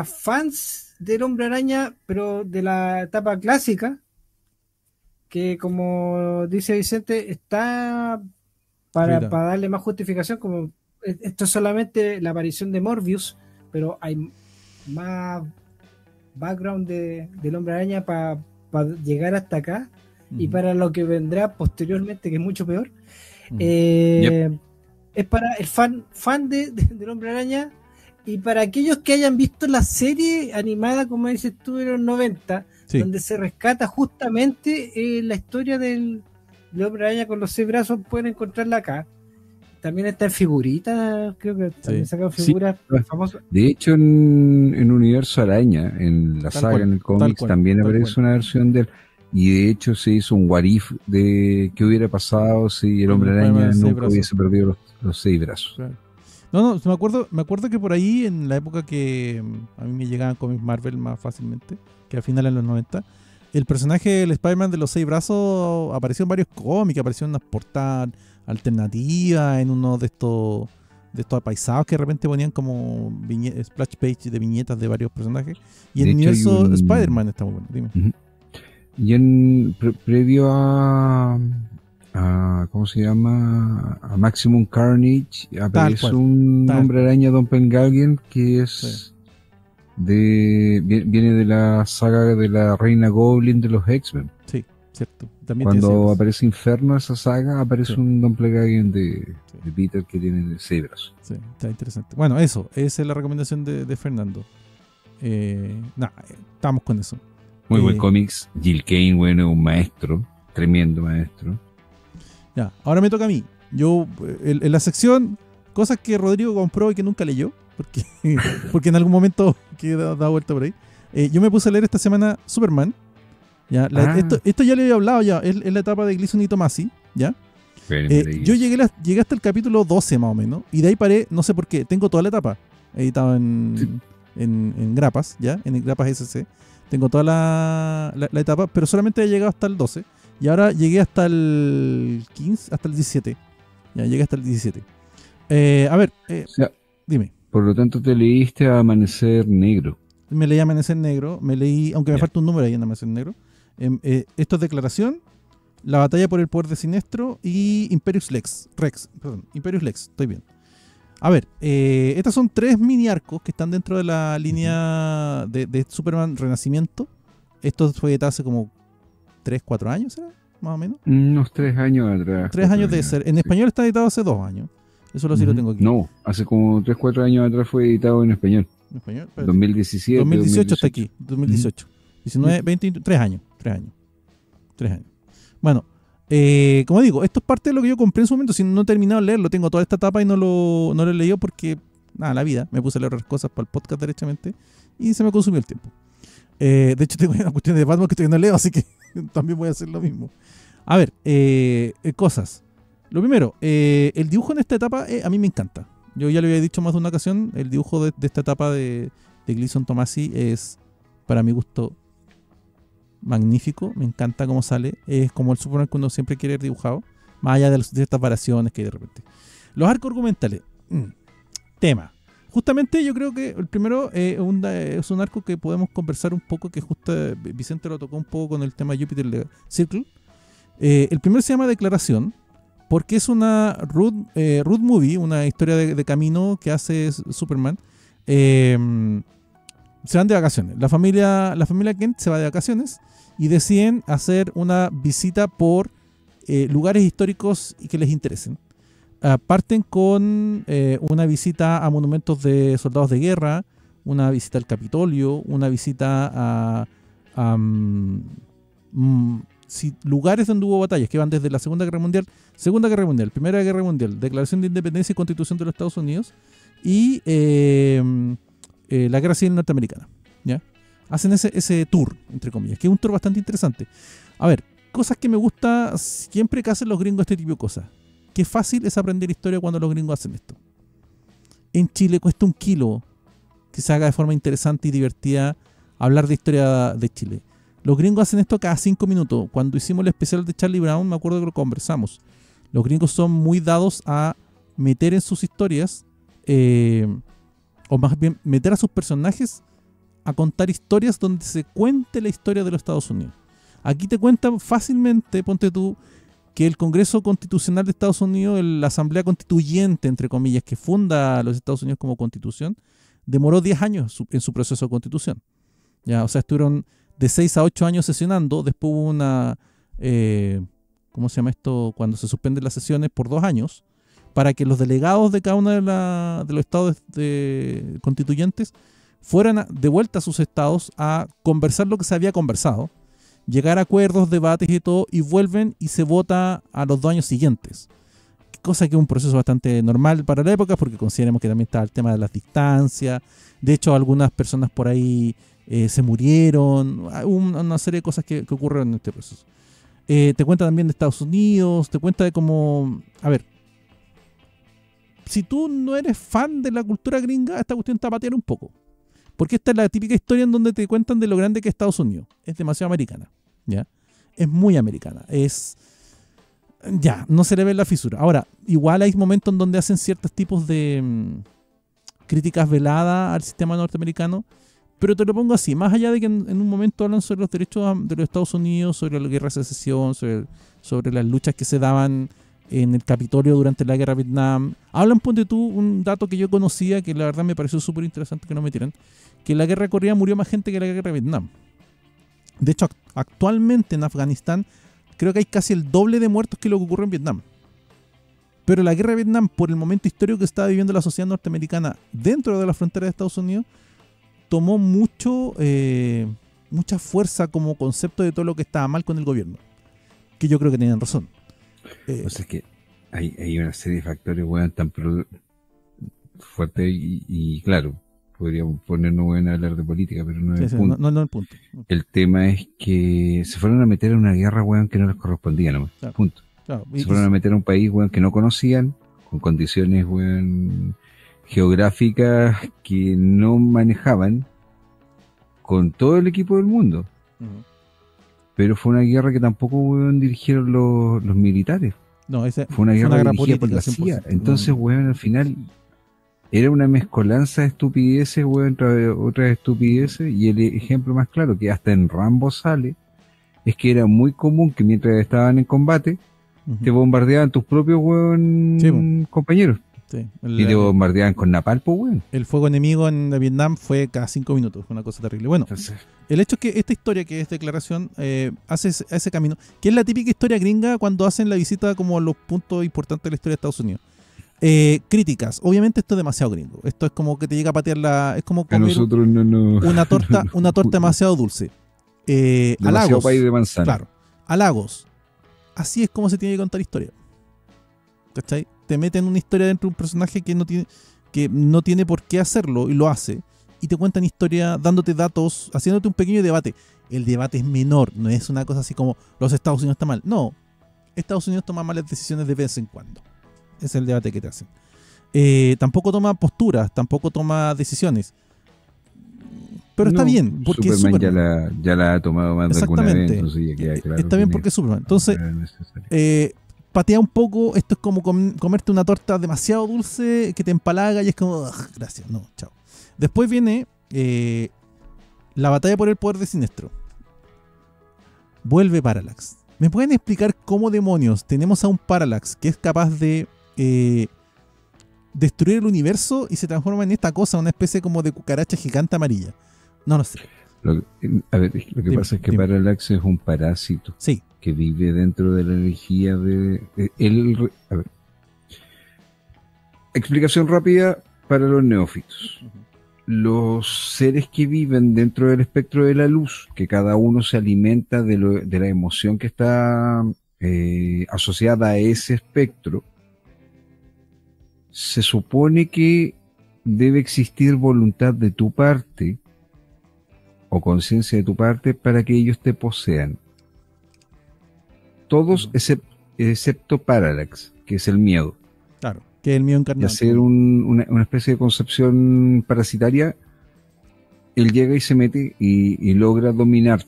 S2: fans del Hombre Araña, pero de la etapa clásica, que como dice Vicente, está para
S1: Revirado.
S2: darle más justificación, como esto es solamente la aparición de Morbius, pero hay más background del Hombre Araña para llegar hasta acá y
S1: Ujú.
S2: para lo que vendrá posteriormente, que es mucho peor.
S1: Ujú.
S2: Es para el fan del Hombre Araña y para aquellos que hayan visto la serie animada, como dices tú, de los 90,
S1: Sí.
S2: donde se rescata justamente la historia del Hombre Araña con los 6 brazos, pueden encontrarla acá. También está en figuritas, creo que también
S1: Sí.
S2: sacan
S3: Sí.
S2: figuras famosas.
S3: De hecho, en Universo Araña, en la
S1: Tal
S3: saga,
S1: cual,
S3: en el
S1: tal
S3: cómics,
S1: cual,
S3: también
S1: tal
S3: aparece
S1: cual.
S3: una versión de él. Y de hecho se hizo un what if de qué hubiera pasado si el
S1: Con
S3: Hombre
S1: el Spider-Man
S3: Araña
S1: de 6
S3: nunca
S1: brazos.
S3: hubiese perdido los 6 brazos.
S1: Claro. No, me acuerdo que por ahí, en la época que a mí me llegaban cómics Marvel más fácilmente, que al final en los 90, el personaje del Spider-Man de los 6 brazos apareció en varios cómics, apareció en unas portadas alternativas, en uno de estos apaisados que de repente ponían como splash page de viñetas de varios personajes. Y
S3: De
S1: el
S3: hecho, hay
S1: universo
S3: un-
S1: Spider-Man está muy bueno, dime.
S3: Ujú. Y previo a ¿cómo se llama? A Maximum Carnage aparece
S1: cual,
S3: un
S1: tal
S3: Hombre
S1: cual.
S3: Araña Doppelganger que es
S1: Sí.
S3: viene de la saga de la Reina Goblin de los X-Men.
S1: Sí, cierto. También tiene
S3: Cuando
S1: seis
S3: aparece Inferno esa saga, aparece
S1: Sí.
S3: un Doppelganger
S1: Sí.
S3: de Peter que tiene 6 brazos.
S1: Sí, está interesante. Bueno, esa es la recomendación de Fernando. Estamos con eso.
S3: Muy buen
S1: Eh,
S3: cómics. Jill Kane, bueno, un maestro, tremendo maestro.
S1: Ya, ahora me toca a mí. Yo, en la sección, cosas que Rodrigo compró y que nunca leyó, porque en algún momento que da vuelta por ahí. Yo me puse a leer esta semana Superman. Ya, esto ya le había hablado ya, es la etapa de Gleason y Tomasi, ¿ya? Yo llegué hasta el capítulo 12 más o menos, y de ahí paré, no sé por qué, tengo toda la etapa editado en grapas, ¿ya? En grapas SC. Tengo toda la etapa, pero solamente he llegado hasta el 12. Y ahora llegué hasta el 15, hasta el 17. Ya llegué hasta el 17. A ver,
S3: O sea,
S1: dime.
S3: por lo tanto te leíste a Amanecer Negro.
S1: Me leí Amanecer Negro, me leí, aunque me
S3: Ya.
S1: falta un número ahí en Amanecer Negro. Esto es Declaración, La batalla por el poder de Sinestro y Imperius Lex. Imperius Lex, estoy bien. A ver, estas son 3 mini arcos que están dentro de la línea de Superman Renacimiento. Esto fue editado hace como 3, 4 años, ¿será? Más o menos.
S3: Unos 3 años atrás.
S1: 3 años de ser. En español está editado hace 2 años. Eso sí lo tengo aquí.
S3: No, hace como 3, 4 años atrás fue editado en español.
S1: En español. Espérate.
S3: 2017.
S1: 2018 está aquí. 2018. 19, 20, 3 años. 3 años. Bueno, como digo, esto es parte de lo que yo compré en su momento. Si no he terminado de leerlo, tengo toda esta etapa y no lo he leído porque, nada, la vida. Me puse a leer otras cosas para el podcast derechamente y se me consumió el tiempo. De hecho, tengo una cuestión de Batman que todavía no leo, así que también voy a hacer lo mismo. A ver, cosas. Lo primero, el dibujo en esta etapa a mí me encanta. Yo ya lo había dicho más de una ocasión, el dibujo de esta etapa de Gleason Tomasi es, para mi gusto, magnífico. Me encanta cómo sale. Es como el Superman que uno siempre quiere ver dibujado, más allá de estas variaciones que hay de repente. Los arcos argumentales. Tema. Justamente yo creo que el primero es un arco que podemos conversar un poco, que justo Vicente lo tocó un poco con el tema Jupiter Circle. El primero se llama Declaración, porque es una road movie, una historia de camino que hace Superman. Se van de vacaciones. La familia Kent se va de vacaciones y deciden hacer una visita por lugares históricos y que les interesen. Parten con una visita a monumentos de soldados de guerra, una visita al Capitolio, una visita a lugares donde hubo batallas que van desde la Segunda Guerra Mundial, Primera Guerra Mundial, Declaración de Independencia y Constitución de los Estados Unidos y la Guerra Civil Norteamericana. ¿Ya? Hacen ese tour, entre comillas, que es un tour bastante interesante. A ver, cosas que me gusta siempre que hacen los gringos este tipo de cosas. Qué fácil es aprender historia cuando los gringos hacen esto. En Chile cuesta un kilo que se haga de forma interesante y divertida hablar de historia de Chile. Los gringos hacen esto cada 5 minutos. Cuando hicimos el especial de Charlie Brown, me acuerdo que lo conversamos. Los gringos son muy dados a meter en sus historias, o más bien meter a sus personajes a contar historias donde se cuente la historia de los Estados Unidos. Aquí te cuentan fácilmente, ponte tú, que el Congreso Constitucional de Estados Unidos, la Asamblea Constituyente, entre comillas, que funda a los Estados Unidos como constitución, demoró 10 años en su proceso de constitución. ¿Ya? O sea, estuvieron de 6 a 8 años sesionando, después hubo una, ¿cómo se llama esto? Cuando se suspenden las sesiones por 2 años, para que los delegados de cada uno de los estados constituyentes fueran de vuelta a sus estados a conversar lo que se había conversado, llegar a acuerdos, debates y todo, y vuelven y se vota a los 2 años siguientes. Cosa que es un proceso bastante normal para la época, porque consideramos que también está el tema de las distancias. De hecho, algunas personas por ahí se murieron. Una serie de cosas que ocurren en este proceso. Te cuenta también de Estados Unidos, te cuenta de cómo... A ver, si tú no eres fan de la cultura gringa, esta cuestión te va a patear un poco. Porque esta es la típica historia en donde te cuentan de lo grande que es Estados Unidos. Es demasiado americana, ¿ya? Es muy americana. Ya, no se le ve la fisura. Ahora, igual hay momentos en donde hacen ciertos tipos de críticas veladas al sistema norteamericano, pero te lo pongo así, más allá de que en un momento hablan sobre los derechos de los Estados Unidos, sobre la guerra de secesión, sobre las luchas que se daban en el Capitolio durante la guerra de Vietnam. Hablan, ponte tú, un dato que yo conocía, que la verdad me pareció súper interesante que no me tiran, que en la guerra de Corea murió más gente que en la guerra de Vietnam. De hecho, actualmente en Afganistán creo que hay casi el doble de muertos que lo que ocurre en Vietnam. Pero la guerra de Vietnam, por el momento histórico que estaba viviendo la sociedad norteamericana dentro de la frontera de Estados Unidos, tomó mucha fuerza como concepto de todo lo que estaba mal con el gobierno. Que yo creo que tenían razón.
S3: O sea, es que hay una serie de factores, weón, tan fuertes y claro, podríamos ponernos a hablar de política, pero no es el punto.
S1: No el punto.
S3: El tema es que se fueron a meter en una guerra, weón, que no les correspondía nomás. Claro. Punto.
S1: Claro.
S3: Se fueron a meter a un país, weón, que no conocían, con condiciones, weón, geográficas que no manejaban, con todo el equipo del mundo. Uh-huh. Pero fue una guerra que tampoco, weón, dirigieron los militares.
S1: No,
S3: fue una guerra dirigida por la CIA. Entonces, weón, al final era una mezcolanza de estupideces, weón, otras estupideces. Y el ejemplo más claro, que hasta en Rambo sale, es que era muy común que mientras estaban en combate, uh-huh, te bombardeaban tus propios, weón, sí, compañeros. Sí, y te bombardeaban con napalm, weón.
S1: El fuego enemigo en Vietnam fue cada 5 minutos, fue una cosa terrible. Bueno, entonces, el hecho es que esta historia, que es declaración, hace ese camino, que es la típica historia gringa cuando hacen la visita como a los puntos importantes de la historia de Estados Unidos. Críticas, obviamente esto es demasiado gringo. Esto es como que te llega a patear es como comer una torta demasiado dulce. Halagos,
S3: país de manzana.
S1: Claro, halagos. Así es como se tiene que contar historia. ¿Cachai? Te meten una historia dentro de un personaje que no tiene por qué hacerlo y lo hace, y te cuentan historia dándote datos, haciéndote un pequeño debate. el debate es menor, no es una cosa así como los Estados Unidos está mal. No, Estados Unidos toma malas decisiones de vez en cuando. Ese es el debate que te hacen. Tampoco toma posturas, tampoco toma decisiones. Pero está bien, porque
S3: Superman,
S1: es Superman.
S3: ya la ha tomado más de alguna vez, entonces ya queda claro
S1: está bien porque es Superman. Entonces, patea un poco. Esto es como comerte una torta demasiado dulce que te empalaga y es como, gracias, no, chao. Después viene la batalla por el poder de Sinestro. Vuelve Parallax. ¿Me pueden explicar cómo demonios tenemos a un Parallax que es capaz de destruir el universo y se transforma en esta cosa, una especie como de cucaracha gigante amarilla? No lo sé.
S3: Lo que pasa es que Parallax es un parásito,
S1: sí,
S3: que vive dentro de la energía de... A ver. Explicación rápida para los neófitos. Los seres que viven dentro del espectro de la luz, que cada uno se alimenta de la emoción que está asociada a ese espectro, se supone que debe existir voluntad de tu parte o conciencia de tu parte para que ellos te posean. Todos excepto Parallax, que es el miedo.
S1: Claro, que es el miedo encarnado.
S3: De hacer una especie de concepción parasitaria, él llega y se mete y logra dominarte.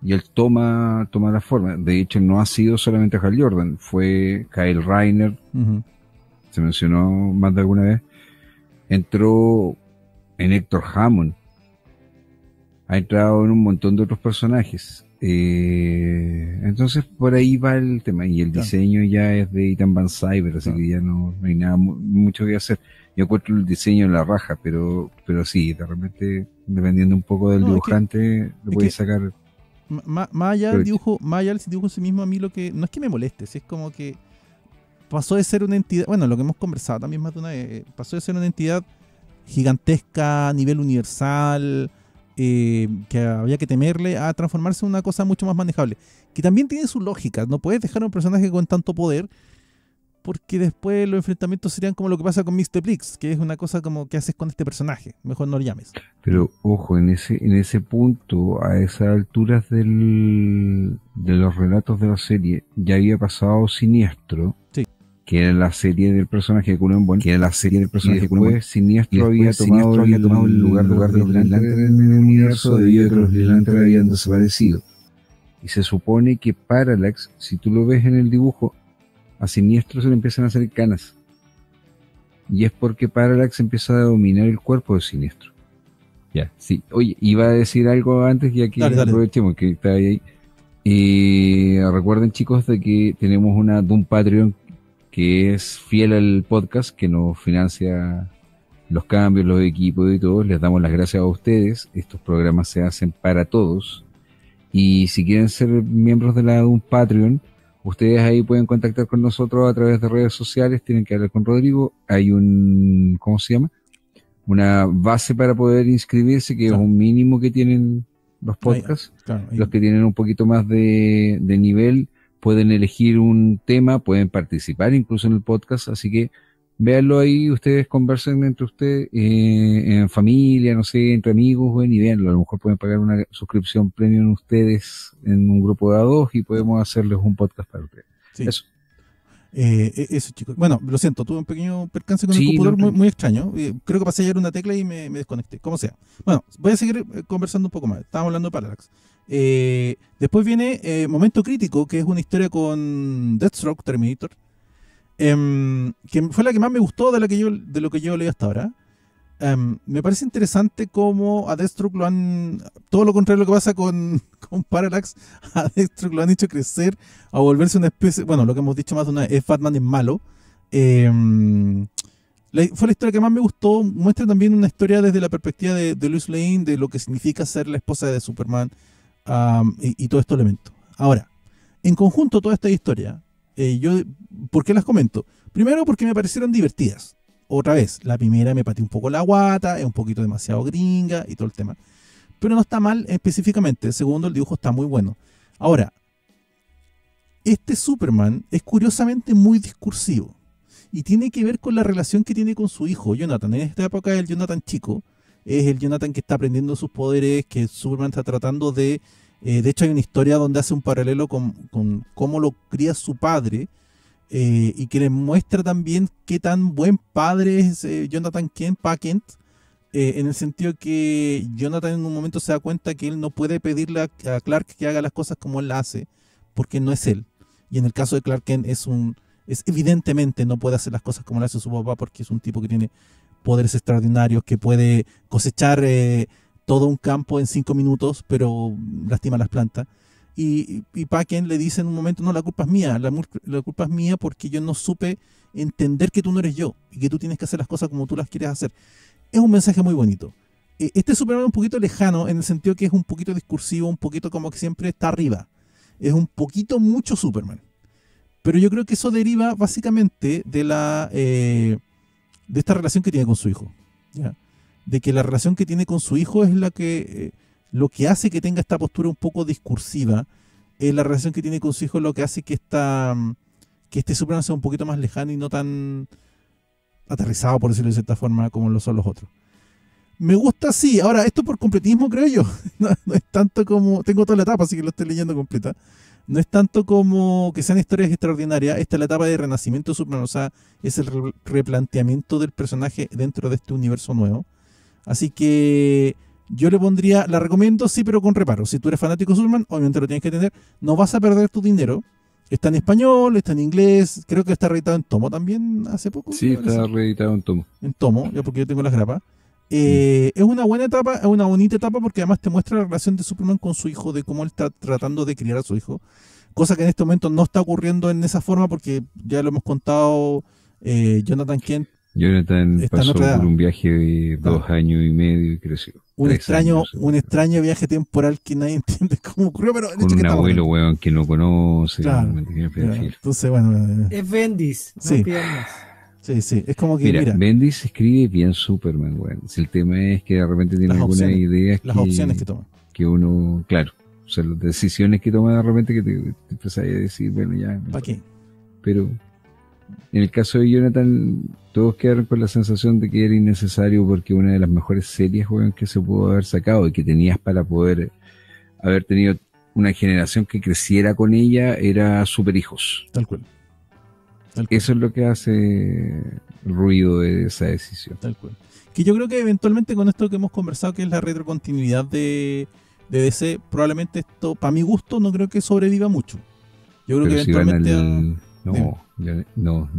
S3: Y él toma la forma. De hecho, no ha sido solamente Hal Jordan, fue Kyle Reiner, se mencionó más de alguna vez. Entró en Héctor Hammond, ha entrado en un montón de otros personajes. Entonces por ahí va el tema, y el diseño ya es de Ethan Van Sciver, así que ya no hay nada mucho que hacer. Yo encuentro el diseño en la raja, pero sí, de repente, dependiendo un poco del dibujante, le puedes sacar
S1: más allá del dibujo en sí mismo, a mí lo que no es que me moleste, es como que pasó de ser una entidad, bueno, lo que hemos conversado también más de una vez, pasó de ser una entidad gigantesca a nivel universal, que había que temerle, a transformarse en una cosa mucho más manejable, que también tiene su lógica. No puedes dejar a un personaje con tanto poder, porque después los enfrentamientos serían como lo que pasa con Mr. Blix, que es una cosa como que haces con este personaje, mejor no lo llames.
S3: Pero ojo, en ese punto, a esas alturas de los relatos de la serie, ya había pasado Siniestro,
S1: sí,
S3: que era la serie del personaje de Cullen Bunn, Siniestro había tomado el lugar de los Green Lantern en el universo debido a que los Green Lantern habían desaparecido. Y se supone que Parallax, si tú lo ves en el dibujo, a Siniestro se le empiezan a hacer canas. Y es porque Parallax empieza a dominar el cuerpo de Siniestro. Ya, sí. Oye, iba a decir algo antes y aquí aprovechemos que está ahí. Recuerden, chicos, de que tenemos un Patreon que es fiel al podcast, que nos financia los cambios, los equipos y todo. Les damos las gracias a ustedes. Estos programas se hacen para todos. Y si quieren ser miembros de un Patreon, ustedes ahí pueden contactar con nosotros a través de redes sociales. Tienen que hablar con Rodrigo. Hay ¿cómo se llama? Una base para poder inscribirse, que es un mínimo que tienen los podcasts. Los que tienen un poquito más de nivel pueden elegir un tema, pueden participar incluso en el podcast, así que véanlo ahí, ustedes conversen entre ustedes, en familia, no sé, entre amigos, y véanlo. A lo mejor pueden pagar una suscripción premium ustedes en un grupo de a dos y podemos hacerles un podcast para ustedes.
S1: Sí. Eso, chicos. Bueno, lo siento, tuve un pequeño percance con el computador muy extraño. Creo que pasé ayer una tecla y me desconecté, como sea. Bueno, voy a seguir conversando un poco más. Estábamos hablando de Parallax. Después viene Momento Crítico, que es una historia con Deathstroke Terminator, que fue la que más me gustó de lo que yo leí hasta ahora. Me parece interesante cómo a Deathstroke todo lo contrario de lo que pasa con Parallax, a Deathstroke lo han hecho crecer, a volverse una especie, bueno, lo que hemos dicho más de una vez, Batman es malo. Fue la historia que más me gustó. Muestra también una historia desde la perspectiva de Lois Lane, de lo que significa ser la esposa de Superman, y todos estos elementos. Ahora, en conjunto toda esta historia, ¿por qué las comento? Primero porque me parecieron divertidas. Otra vez, la primera me pateó un poco la guata, es un poquito demasiado gringa y todo el tema. Pero no está mal específicamente. El segundo, el dibujo está muy bueno. Ahora, este Superman es curiosamente muy discursivo. Y tiene que ver con la relación que tiene con su hijo, Jonathan. En esta época, el Jonathan chico es el Jonathan que está aprendiendo sus poderes, que Superman está tratando de hecho hay una historia donde hace un paralelo con cómo lo cría su padre, y que le muestra también qué tan buen padre es Jonathan Kent, Pa Kent, en el sentido que Jonathan en un momento se da cuenta que él no puede pedirle a Clark que haga las cosas como él las hace, porque no es él. Y en el caso de Clark Kent es evidentemente no puede hacer las cosas como las hace su papá, porque es un tipo que tiene poderes extraordinarios, que puede cosechar todo un campo en 5 minutos, pero lastima las plantas. Y Pa Kent le dice en un momento, no, la culpa es mía, la culpa es mía porque yo no supe entender que tú no eres yo y que tú tienes que hacer las cosas como tú las quieres hacer. Es un mensaje muy bonito. Este Superman es un poquito lejano en el sentido que es un poquito discursivo, un poquito como que siempre está arriba. Es un poquito mucho Superman. Pero yo creo que eso deriva básicamente de esta relación que tiene con su hijo, ¿ya? De que la relación que tiene con su hijo es lo que hace que tenga esta postura un poco discursiva. La relación que tiene con su hijo es lo que hace que este Superman sea un poquito más lejano y no tan aterrizado, por decirlo de cierta forma, como lo son los otros. Me gusta, sí. Ahora, esto por completismo, creo yo. No es tanto como... Tengo toda la etapa, así que lo estoy leyendo completa. No es tanto como que sean historias extraordinarias. Esta es la etapa de renacimiento de Superman. O sea, es el replanteamiento del personaje dentro de este universo nuevo. Así que yo le pondría... La recomiendo, sí, pero con reparo. Si tú eres fanático de Superman, obviamente lo tienes que entender. No vas a perder tu dinero. Está en español, está en inglés. Creo que está reeditado en tomo también hace poco.
S3: Sí, está reeditado en tomo.
S1: En tomo, ya porque yo tengo las grapas. Es una buena etapa, es una bonita etapa porque además te muestra la relación de Superman con su hijo, de cómo él está tratando de criar a su hijo. Cosa que en este momento no está ocurriendo en esa forma porque ya lo hemos contado, Jonathan Kent
S3: Jonathan
S1: está en
S3: pasó
S1: otra edad.
S3: por un viaje de 2 años y medio y creció.
S1: Un
S3: 3 años,
S1: un extraño viaje temporal que nadie entiende cómo ocurrió, pero
S3: con un abuelo, weón, que no conoce.
S1: Claro. Entonces, bueno.
S2: Es Bendis, no
S1: Sí.
S2: pidan más.
S1: Sí, es como que,
S3: Mira, Bendis escribe bien Superman, weón. Si el tema es que de repente tiene
S1: Las
S3: algunas
S1: opciones,
S3: ideas
S1: las opciones que toma.
S3: que uno, claro, o sea, las decisiones que toma de repente que te empezás a decir, bueno, ya.
S1: ¿Para qué?
S3: Pero en el caso de Jonathan, todos quedaron con la sensación de que era innecesario porque una de las mejores series, weón, que se pudo haber sacado y que tenías para poder haber tenido una generación que creciera con ella era Superhijos.
S1: Tal cual.
S3: Eso es lo que hace ruido de esa decisión.
S1: Tal cual. Que yo creo que eventualmente con esto que hemos conversado, que es la retrocontinuidad de DC, probablemente esto, para mi gusto, no creo que sobreviva mucho. Yo creo
S3: Pero
S1: que
S3: si van
S1: eventualmente...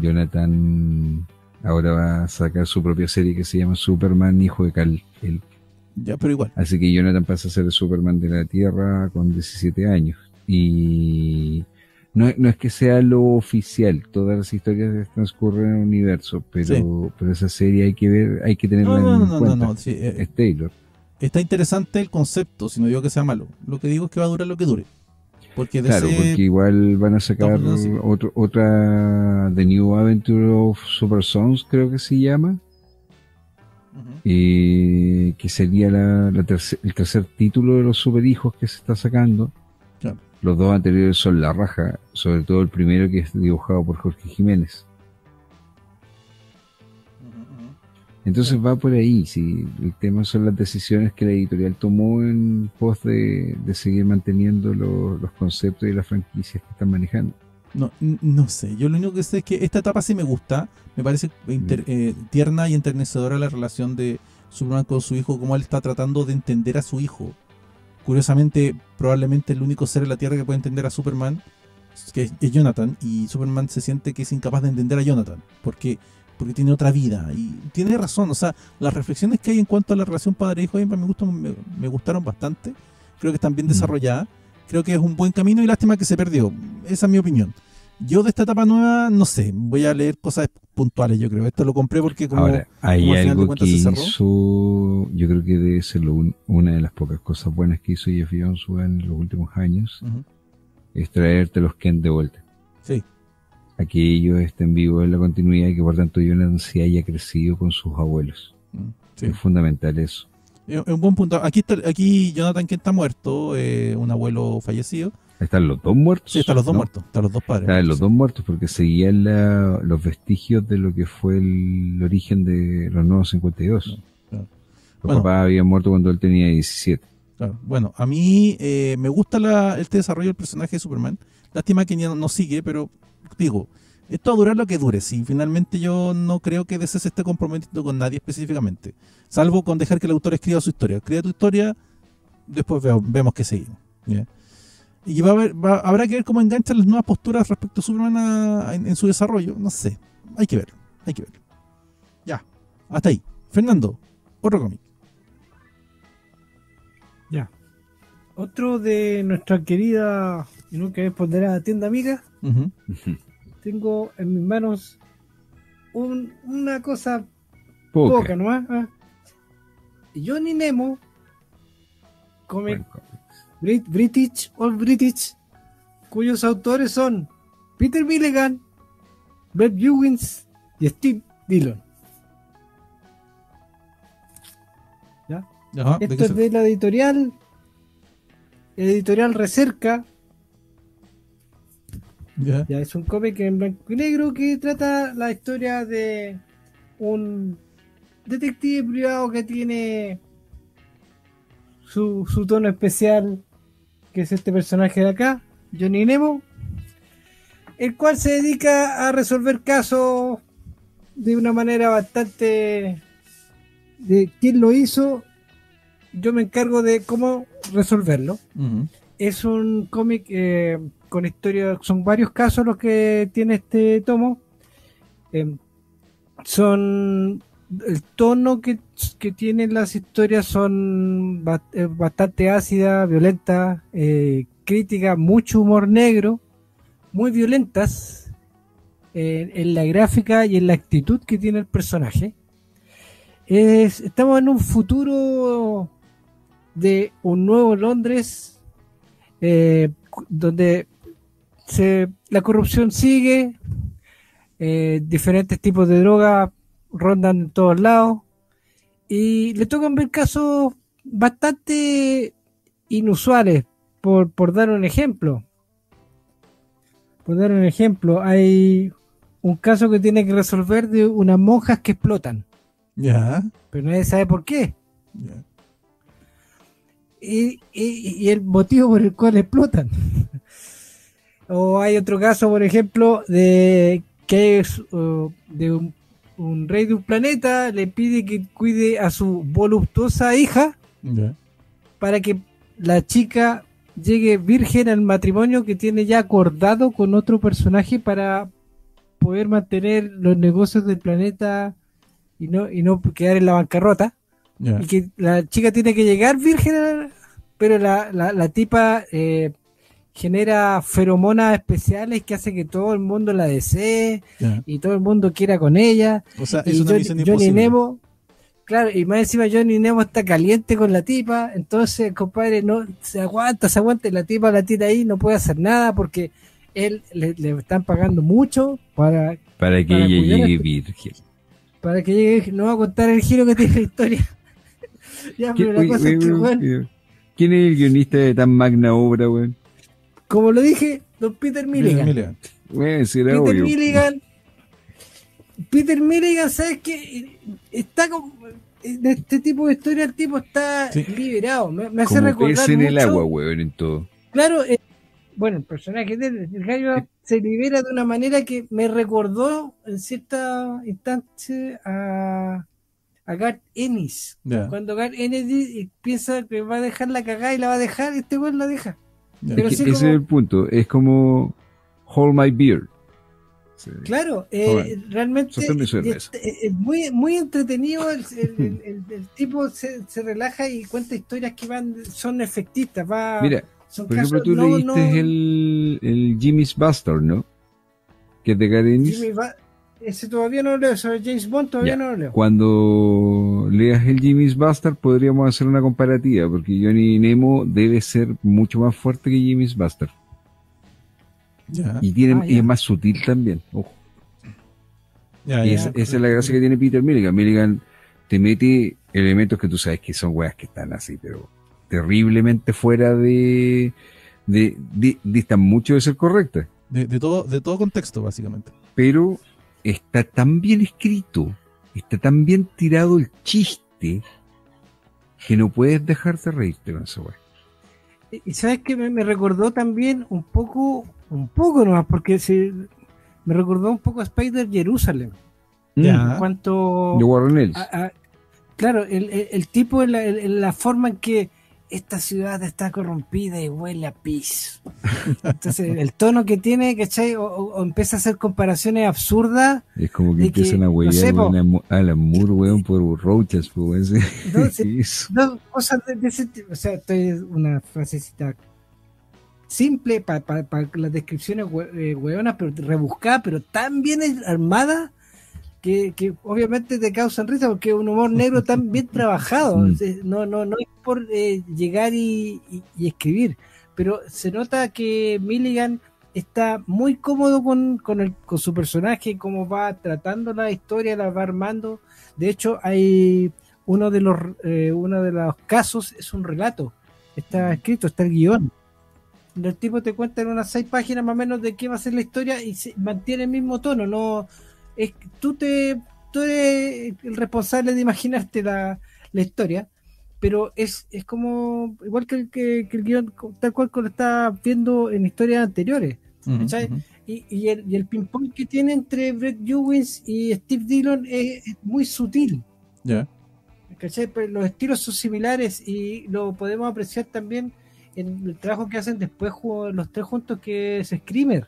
S3: Jonathan ahora va a sacar su propia serie que se llama Superman, hijo de Kal-El.
S1: Ya, pero igual.
S3: Así que Jonathan pasa a ser el Superman de la Tierra con 17 años. Y no es que sea lo oficial, todas las historias transcurren en el universo, pero esa serie hay que ver, hay que tenerla en cuenta.
S1: No. Sí,
S3: es Taylor.
S1: Está interesante el concepto, si no digo que sea malo. Lo que digo es que va a durar lo que dure. Porque
S3: Claro, porque igual van a sacar otra The New Adventure of Super Sons, creo que se llama. Que sería el tercer título de los superhijos que se está sacando.
S1: Claro.
S3: Los dos anteriores son la raja, sobre todo el primero que es dibujado por Jorge Jiménez. Entonces va por ahí, sí. El tema son las decisiones que la editorial tomó en pos de seguir manteniendo los conceptos y las franquicias que están manejando.
S1: No sé, yo lo único que sé es que esta etapa sí me gusta, me parece tierna y enternecedora la relación de Superman con su hijo, cómo él está tratando de entender a su hijo. Curiosamente, probablemente el único ser en la Tierra que puede entender a Superman que es Jonathan, y Superman se siente que es incapaz de entender a Jonathan, porque tiene otra vida, y tiene razón. O sea, las reflexiones que hay en cuanto a la relación padre-hijo me gustaron bastante, creo que están bien desarrolladas. Creo que es un buen camino y lástima que se perdió. Esa es mi opinión. Yo de esta etapa nueva, no sé, voy a leer cosas puntuales, yo creo. Esto lo compré porque como...
S3: Ahora, hay
S1: como al final de
S3: algo
S1: cuentas
S3: que
S1: se cerró.
S3: hizo, yo creo que debe ser una de las pocas cosas buenas que hizo Jeff Jones en los últimos años, es traerte los Kent de vuelta.
S1: Sí.
S3: A que ellos estén vivos en la continuidad y que por tanto Jonathan se haya crecido con sus abuelos.
S1: Sí.
S3: Es fundamental eso.
S1: Es un buen punto. Aquí Jonathan Kent está muerto, un abuelo fallecido.
S3: ¿Están los dos muertos?
S1: Sí, están los dos
S3: ¿no?
S1: muertos, están los dos padres.
S3: Están los dos muertos porque seguían los vestigios de lo que fue el origen de los nuevos 52.
S1: Claro.
S3: Los papás habían muerto cuando él tenía 17.
S1: Claro. Bueno, a mí me gusta este desarrollo del personaje de Superman. Lástima que ya no sigue, pero digo, esto va a durar lo que dure. Si finalmente yo no creo que DC se esté comprometiendo con nadie específicamente, salvo con dejar que el autor escriba su historia. Escribe tu historia, después vemos que seguimos. ¿Ya? Y habrá que ver cómo enganchan las nuevas posturas respecto a Superman en su desarrollo. No sé, hay que verlo. Ya, hasta ahí. Fernando, otro cómic.
S2: Ya. Otro de nuestra querida y nunca responderá tienda amiga.
S1: Uh-huh.
S2: Tengo en mis manos una cosa
S3: Poca
S2: nomás. Johnny Nemo, cómic British, cuyos autores son Peter Milligan, Brett Ewins y Steve Dillon. ¿Ya?
S1: Ajá,
S2: Esto es de la editorial Recerca.
S1: Yeah.
S2: Ya, es un cómic en blanco y negro que trata la historia de un detective privado que tiene su tono especial, que es este personaje de acá, Johnny Nemo, el cual se dedica a resolver casos de una manera bastante de quién lo hizo, yo me encargo de cómo resolverlo.
S1: Uh-huh.
S2: Es un cómic con historia, son varios casos los que tiene este tomo. Son el tono que tienen las historias son bastante ácidas, violentas, críticas, mucho humor negro, muy violentas en la gráfica y en la actitud que tiene el personaje. Estamos en un futuro de un nuevo Londres donde la corrupción sigue, diferentes tipos de drogas rondan en todos lados y le tocan ver casos bastante inusuales. Por dar un ejemplo, hay un caso que tiene que resolver de unas monjas que explotan.
S1: Ya.
S2: Pero nadie sabe por qué.
S1: Yeah.
S2: Y el motivo por el cual explotan. O hay otro caso, por ejemplo, de que es de un rey de un planeta le pide que cuide a su voluptuosa hija
S1: Yeah.
S2: para que la chica llegue virgen al matrimonio que tiene ya acordado con otro personaje para poder mantener los negocios del planeta y no quedar en la bancarrota.
S1: Yeah.
S2: Y que la chica tiene que llegar virgen, pero la tipa genera feromonas especiales que hace que todo el mundo la desee.
S1: Yeah.
S2: Y todo el mundo quiera con ella.
S1: O sea,
S2: Y
S1: es una misión
S2: Johnny
S1: imposible.
S2: Nemo, claro, y más encima Johnny Nemo está caliente con la tipa, entonces compadre no se aguanta, y la tipa la tira ahí, no puede hacer nada porque él le están pagando mucho para
S3: que
S2: para
S3: ella
S2: cuidar
S3: llegue
S2: a-
S3: virgen.
S2: para que llegue. No va a contar el giro que tiene la historia. Ya, pero la cosa es que, weón,
S3: ¿Quién es el guionista de tan magna obra, weón?
S2: como lo dije, don Peter Milligan.
S1: Milligan.
S3: Weón, será
S2: Peter
S3: obvio.
S2: Milligan, ¿sabes qué? Está como de este tipo de historia, el tipo está
S1: Sí.
S2: liberado. Me hace
S3: Como
S2: recordar
S3: pez en el
S2: mucho-
S3: agua, weón, en todo.
S2: Claro, bueno, el personaje del gallo se libera de una manera que me recordó en cierta instancia a Garth Ennis.
S1: Ya.
S2: Cuando Garth Ennis piensa que va a dejar la cagada y la va a dejar, este weón la deja.
S1: Ya.
S2: Pero
S3: Es que
S2: sí
S3: ese
S2: como-
S3: es el punto. Es como Hold My Beer. Sí.
S2: Claro,
S3: Bueno,
S2: realmente
S3: sostén mi cerveza.
S2: es muy, muy entretenido. El tipo se relaja y cuenta historias que son efectistas.
S3: Mira,
S2: son
S3: por ejemplo,
S2: casos-
S3: tú
S2: no-
S3: leíste
S2: no-
S3: el Jimmy's Bastard, ¿no? Que es de Garth Ennis.
S2: Ese todavía no lo leo, sobre James Bond todavía
S3: Ya.
S2: no lo leo.
S3: Cuando leas el Jimmy's Bastard podríamos hacer una comparativa, porque Johnny Nemo debe ser mucho más fuerte que Jimmy's Bastard.
S1: Ya.
S3: Y tiene,
S2: ya.
S3: es más sutil también, ojo.
S1: Ya,
S3: Y
S1: ya.
S3: esa es la gracia que tiene Peter Milligan. Milligan te mete elementos que tú sabes que son weas que están así, pero terriblemente fuera distan mucho de ser correctas.
S1: De todo contexto, básicamente.
S3: Pero está tan bien escrito, está tan bien tirado el chiste, que no puedes dejarte reírte con esa weá.
S2: Y sabes que me recordó también un poco nomás, porque me recordó un poco a Spider Jerusalem.
S1: Ya.
S2: En cuanto
S3: De Warren Ellis.
S2: claro, el tipo en la forma en que esta ciudad está corrompida y huele a pis. Entonces, el tono que tiene, ¿cachai? O empieza a hacer comparaciones absurdas.
S3: Es como que
S2: de
S3: empiezan
S2: que,
S3: a
S2: no
S3: huevear
S2: sé, po,
S3: a Alan Moore, weón, por roachas, pues, weón.
S2: no,
S3: ¿Qué es?
S2: dos cosas de ese tipo. O sea, estoy una frasecita simple para las descripciones hueonas, pero rebuscada, pero tan bien armada que obviamente te causan risa porque es un humor negro tan bien trabajado. No es por llegar y escribir, pero se nota que Milligan está muy cómodo con su personaje, cómo va tratando la historia, la va armando. De hecho, hay uno de los casos es un relato, está escrito, está el guión. El tipo te cuenta en unas 6 páginas más o menos de qué va a ser la historia y se mantiene el mismo tono. No es tú eres el responsable de imaginarte la historia, pero es como igual que el guión, tal cual como lo estás viendo en historias anteriores. ¿Cachai? Y el ping-pong que tiene entre Brett Ewins y Steve Dillon es muy sutil.
S1: Ya.
S2: ¿Cachai? Pero los estilos son similares y lo podemos apreciar también en el trabajo que hacen después los tres juntos, que es Screamer.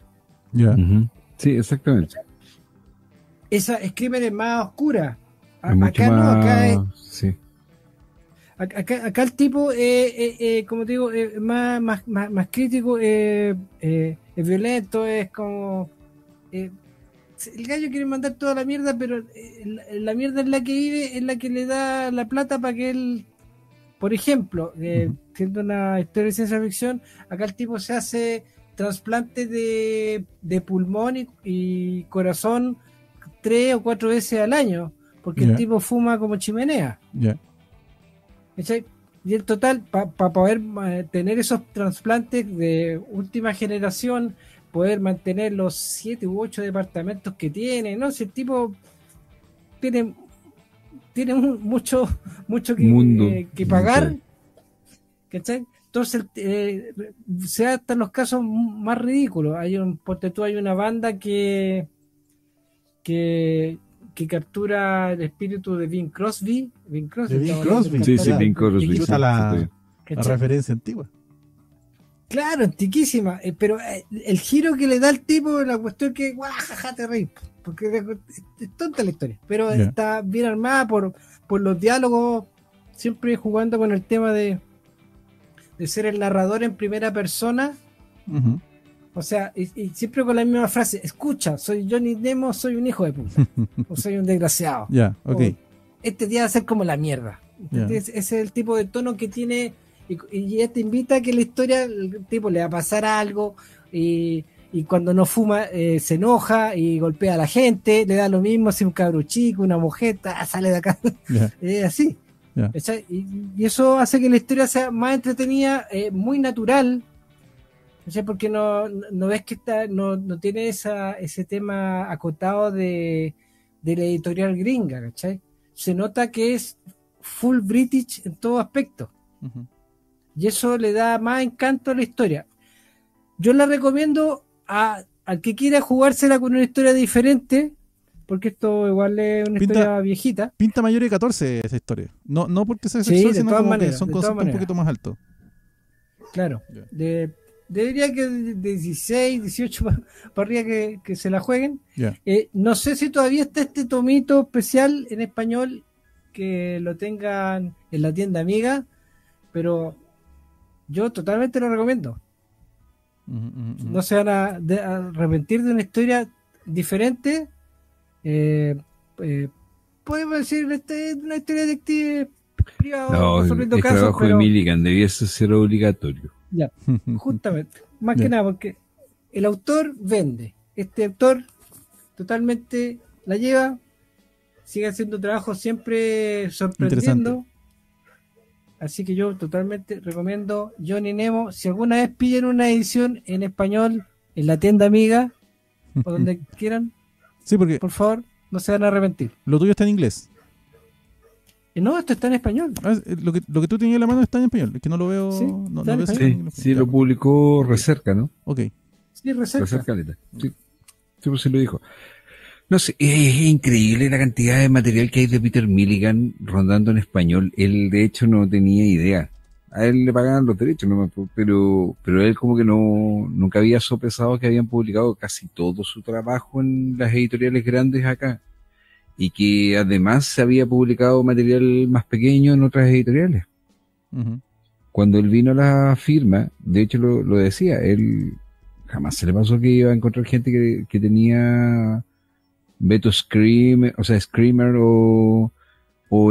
S1: Ya.
S3: Ujú. Sí, exactamente.
S2: Esa Screamer es más oscura.
S3: Es mucho
S2: Acá
S3: más...
S2: no, acá es...
S3: Sí.
S2: Acá el tipo, como te digo, más crítico, es violento, es como... el gallo quiere mandar toda la mierda, pero la mierda en la que vive es la que le da la plata para que él... Por ejemplo, siendo una historia de ciencia ficción, acá el tipo se hace trasplante de pulmón y corazón 3 o 4 veces al año, porque el tipo fuma como chimenea.
S1: Ya.
S2: ¿Cachai? Y el total, para poder tener esos trasplantes de última generación, poder mantener los 7 u 8 departamentos que tiene, ¿no? Si el tipo tiene mucho que pagar, ¿cachai? Entonces se da hasta en los casos más ridículos. Hay una banda que captura el espíritu de Bing Crosby.
S1: Bing Crosby.
S3: Sí, Bing Crosby.
S1: La referencia antigua.
S2: Claro, antiquísima, pero el giro que le da el tipo, la cuestión que guajaja, te reís, porque es tonta la historia, pero está bien armada por los diálogos, siempre jugando con el tema de ser el narrador en primera persona. O sea, y siempre con la misma frase: escucha, soy Johnny Nemo, soy un hijo de puta, o soy un desgraciado. Este día va a ser como la mierda. Ese es el tipo de tono que tiene. Y ya te invita a que la historia, el tipo le va a pasar algo y cuando no fuma se enoja y golpea a la gente, le da lo mismo si un cabro chico, una mujer, sale de acá. Así. Y eso hace que la historia sea más entretenida, muy natural, porque no ves que no tiene ese tema acotado de la editorial gringa, ¿cachai? Se nota que es full British en todo aspecto. Y eso le da más encanto a la historia. Yo la recomiendo al que quiera jugársela con una historia diferente, porque esto igual es una historia viejita.
S1: Pinta mayor de 14 esa historia. No porque sea sexual, sino como que son conceptos un poquito más altos.
S2: Claro. Debería que de 16, 18 para arriba que se la jueguen. No sé si todavía está este tomito especial en español, que lo tengan en la tienda amiga, pero yo totalmente lo recomiendo. No se van a arrepentir de una historia diferente. Podemos decir una historia de detective privado resolviendo casos. El
S3: trabajo de Milligan debiese ser obligatorio.
S2: Ya, justamente. Más que nada, porque el autor vende. Este autor totalmente la lleva, sigue haciendo trabajo siempre sorprendiendo. Así que yo totalmente recomiendo Johnny Nemo. Si alguna vez piden una edición en español en la tienda amiga o donde quieran,
S1: sí, porque
S2: por favor, no se van a arrepentir.
S1: Lo tuyo está en inglés.
S2: No, esto está en español.
S1: Lo que tú tenías en la mano está en español, es que no lo veo.
S2: Sí,
S1: no
S2: está en
S1: veo
S2: español.
S3: Sí, lo publicó Recerca, ¿no?
S1: Ok.
S2: Sí, recerca.
S3: Recerca Caleta. Sí, sí, pues se lo dijo. No sé, es increíble la cantidad de material que hay de Peter Milligan rondando en español. Él, de hecho, no tenía idea. A él le pagaban los derechos, ¿no? Pero él como que nunca había sopesado que habían publicado casi todo su trabajo en las editoriales grandes acá. Y que además se había publicado material más pequeño en otras editoriales.
S1: Ujú.
S3: Cuando él vino a la firma, de hecho lo decía, él jamás se le pasó que iba a encontrar gente que tenía Beto Screamer, o sea, Screamer o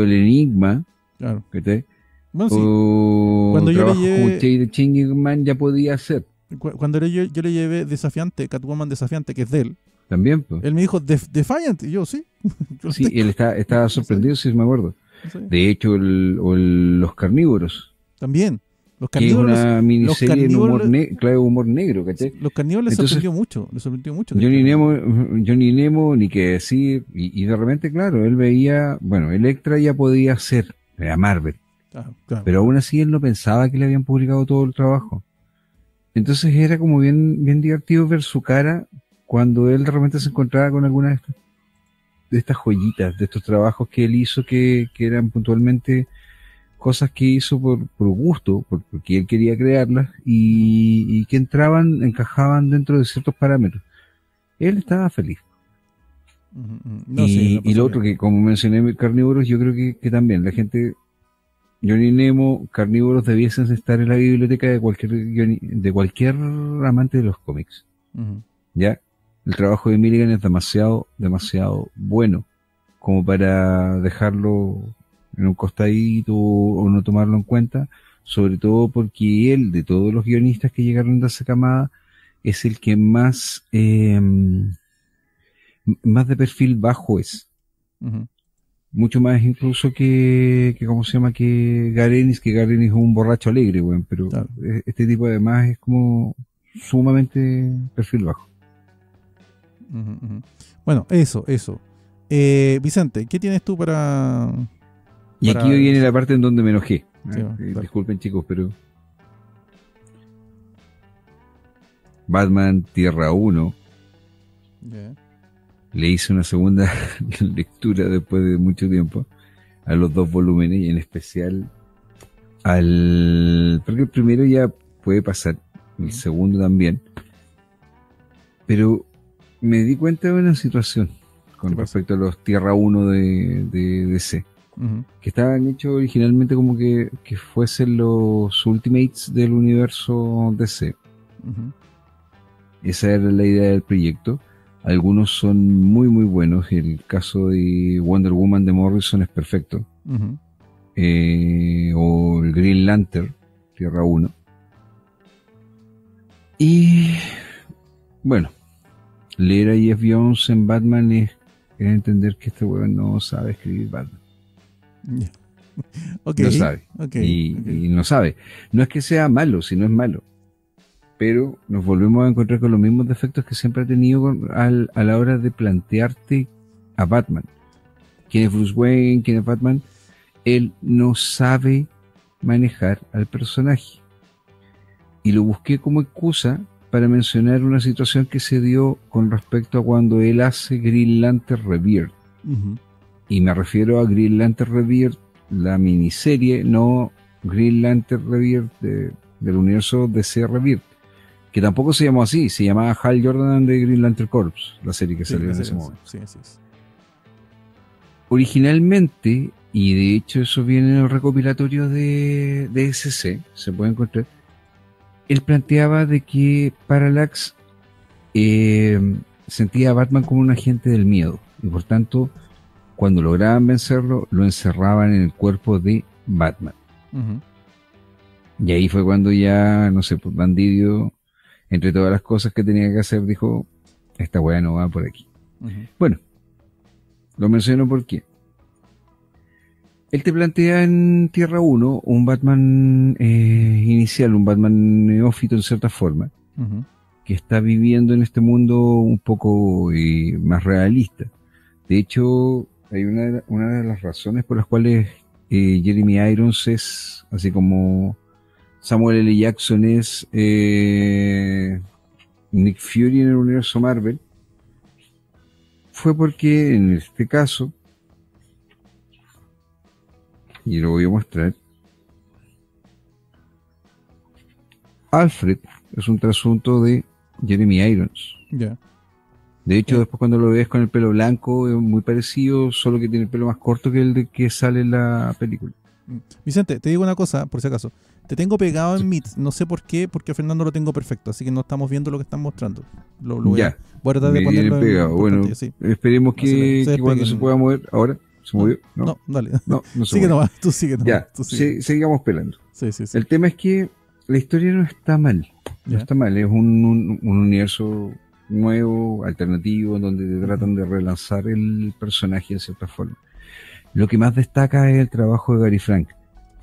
S3: el Enigma,
S1: Claro.
S3: ¿cachai?
S1: Bueno, sí.
S3: O
S1: Cuando yo le
S3: trabajo como
S1: llevé-
S3: Jade Chingman ya podía hacer
S1: Cuando yo le llevé Desafiante, Catwoman Desafiante, que es de él,
S3: también, pues.
S1: él me dijo Defiant, y yo sí. Yo lo
S3: Sí,
S1: tengo.
S3: él estaba sorprendido, sí me acuerdo.
S1: No sé.
S3: De hecho, Los Carnívoros,
S1: También. Los
S3: que es
S1: carnívoros,
S3: una miniserie en
S1: carnívoros-
S3: claro, humor negro, ¿cachai?
S1: los carnívoros les
S3: Entonces,
S1: sorprendió mucho.
S3: Johnny Nemo, ni que decir, y de repente, claro, él veía, bueno, Electra ya podía ser, era Marvel,
S1: Claro.
S3: pero aún así él no pensaba que le habían publicado todo el trabajo. Entonces era como bien divertido ver su cara cuando él de repente se encontraba con alguna de estas joyitas, de estos trabajos que él hizo que eran puntualmente cosas que hizo por gusto, porque él quería crearlas y que encajaban dentro de ciertos parámetros. Él estaba feliz.
S1: No, sí,
S3: Y lo otro que, como mencioné, Carnívoros, yo creo que también la gente, Johnny Nemo, Carnívoros debiesen estar en la biblioteca de cualquier amante de los cómics.
S1: Ujú.
S3: ¿Ya? El trabajo de Milligan es demasiado bueno como para dejarlo en un costadito o no tomarlo en cuenta, sobre todo porque él, de todos los guionistas que llegaron de esa camada, es el que más de perfil bajo es.
S1: Ujú.
S3: Mucho más incluso que ¿cómo se llama? Que Garenis es un borracho alegre, weón, pero
S1: Claro.
S3: este tipo además es como sumamente perfil bajo.
S1: Ujú. Bueno, eso. Vicente, ¿qué tienes tú para
S3: Y aquí viene la parte en donde me enojé.
S1: Sí, claro.
S3: Disculpen, chicos, pero Batman Tierra 1
S1: Ya.
S3: le hice una segunda lectura después de mucho tiempo a los dos volúmenes y en especial porque el primero ya puede pasar, el segundo también, pero me di cuenta de una situación con
S1: ¿Qué pasa?
S3: respecto a los Tierra 1 de DC,
S1: Ujú.
S3: que estaban hechos originalmente como que fuesen los Ultimates del universo DC.
S1: Ujú.
S3: Esa era la idea del proyecto. Algunos son muy buenos. El caso de Wonder Woman de Morrison es perfecto.
S1: Ujú.
S3: O el Green Lantern, Tierra 1. Y bueno, leer a Jeff Jones en Batman es entender que este weón no sabe escribir Batman.
S1: Ya. Ok.
S3: No sabe.
S1: Ok.
S3: Y no sabe. No es que sea malo, sino es malo. Pero nos volvemos a encontrar con los mismos defectos que siempre ha tenido a la hora de plantearte a Batman. ¿Quién es Bruce Wayne? ¿Quién es Batman? Él no sabe manejar al personaje. Y lo busqué como excusa para mencionar una situación que se dio con respecto a cuando él hace Green Lantern Rebirth.
S1: Ujú.
S3: Y me refiero a Green Lantern Rebirth, la miniserie, no Green Lantern Rebirth del universo DC Rebirth, que tampoco se llamó así, se llamaba Hal Jordan de Green Lantern Corps, la serie que
S1: Sí,
S3: salió en
S1: así
S3: ese
S1: es.
S3: momento.
S1: Sí, así es.
S3: Originalmente, y de hecho eso viene en el recopilatorio de SC, se puede encontrar, él planteaba de que Parallax sentía a Batman como un agente del miedo, y por tanto, cuando lograban vencerlo, lo encerraban en el cuerpo de Batman.
S1: Ujú.
S3: Y ahí fue cuando ya, no sé, pues Bandidio, entre todas las cosas que tenía que hacer, dijo, esta weá no va por aquí.
S1: Ujú.
S3: Bueno, lo menciono porque él te plantea en Tierra 1 un Batman inicial, un Batman neófito en cierta forma,
S1: Ujú.
S3: que está viviendo en este mundo un poco más realista. De hecho, hay una de las razones por las cuales Jeremy Irons es, así como Samuel L. Jackson es Nick Fury en el universo Marvel, fue porque en este caso, y lo voy a mostrar, Alfred es un trasunto de Jeremy Irons.
S1: Ya.
S3: De hecho, después cuando lo ves con el pelo blanco, es muy parecido, solo que tiene el pelo más corto que el de que sale en la película.
S1: Vicente, te digo una cosa, por si acaso. Te tengo pegado en Meet, no sé por qué, porque a Fernando lo tengo perfecto, así que no estamos viendo lo que están mostrando. Lo voy
S3: Ya,
S1: voy a tratar de
S3: me
S1: ponerlo
S3: tiene pegado. Bueno,
S1: pantalla, sí.
S3: esperemos que cuando
S1: despeguen.
S3: se pueda mover, ahora, ¿se movió?
S1: No, dale.
S3: No se
S1: Sigue
S3: movió.
S1: nomás, tú sigue nomás.
S3: Ya,
S1: Tú sigue.
S3: sigamos pelando.
S1: Sí.
S3: El tema es que la historia no está mal,
S1: Ya.
S3: es un universo nuevo, alternativo, donde te tratan de relanzar el personaje de cierta forma. Lo que más destaca es el trabajo de Gary Frank.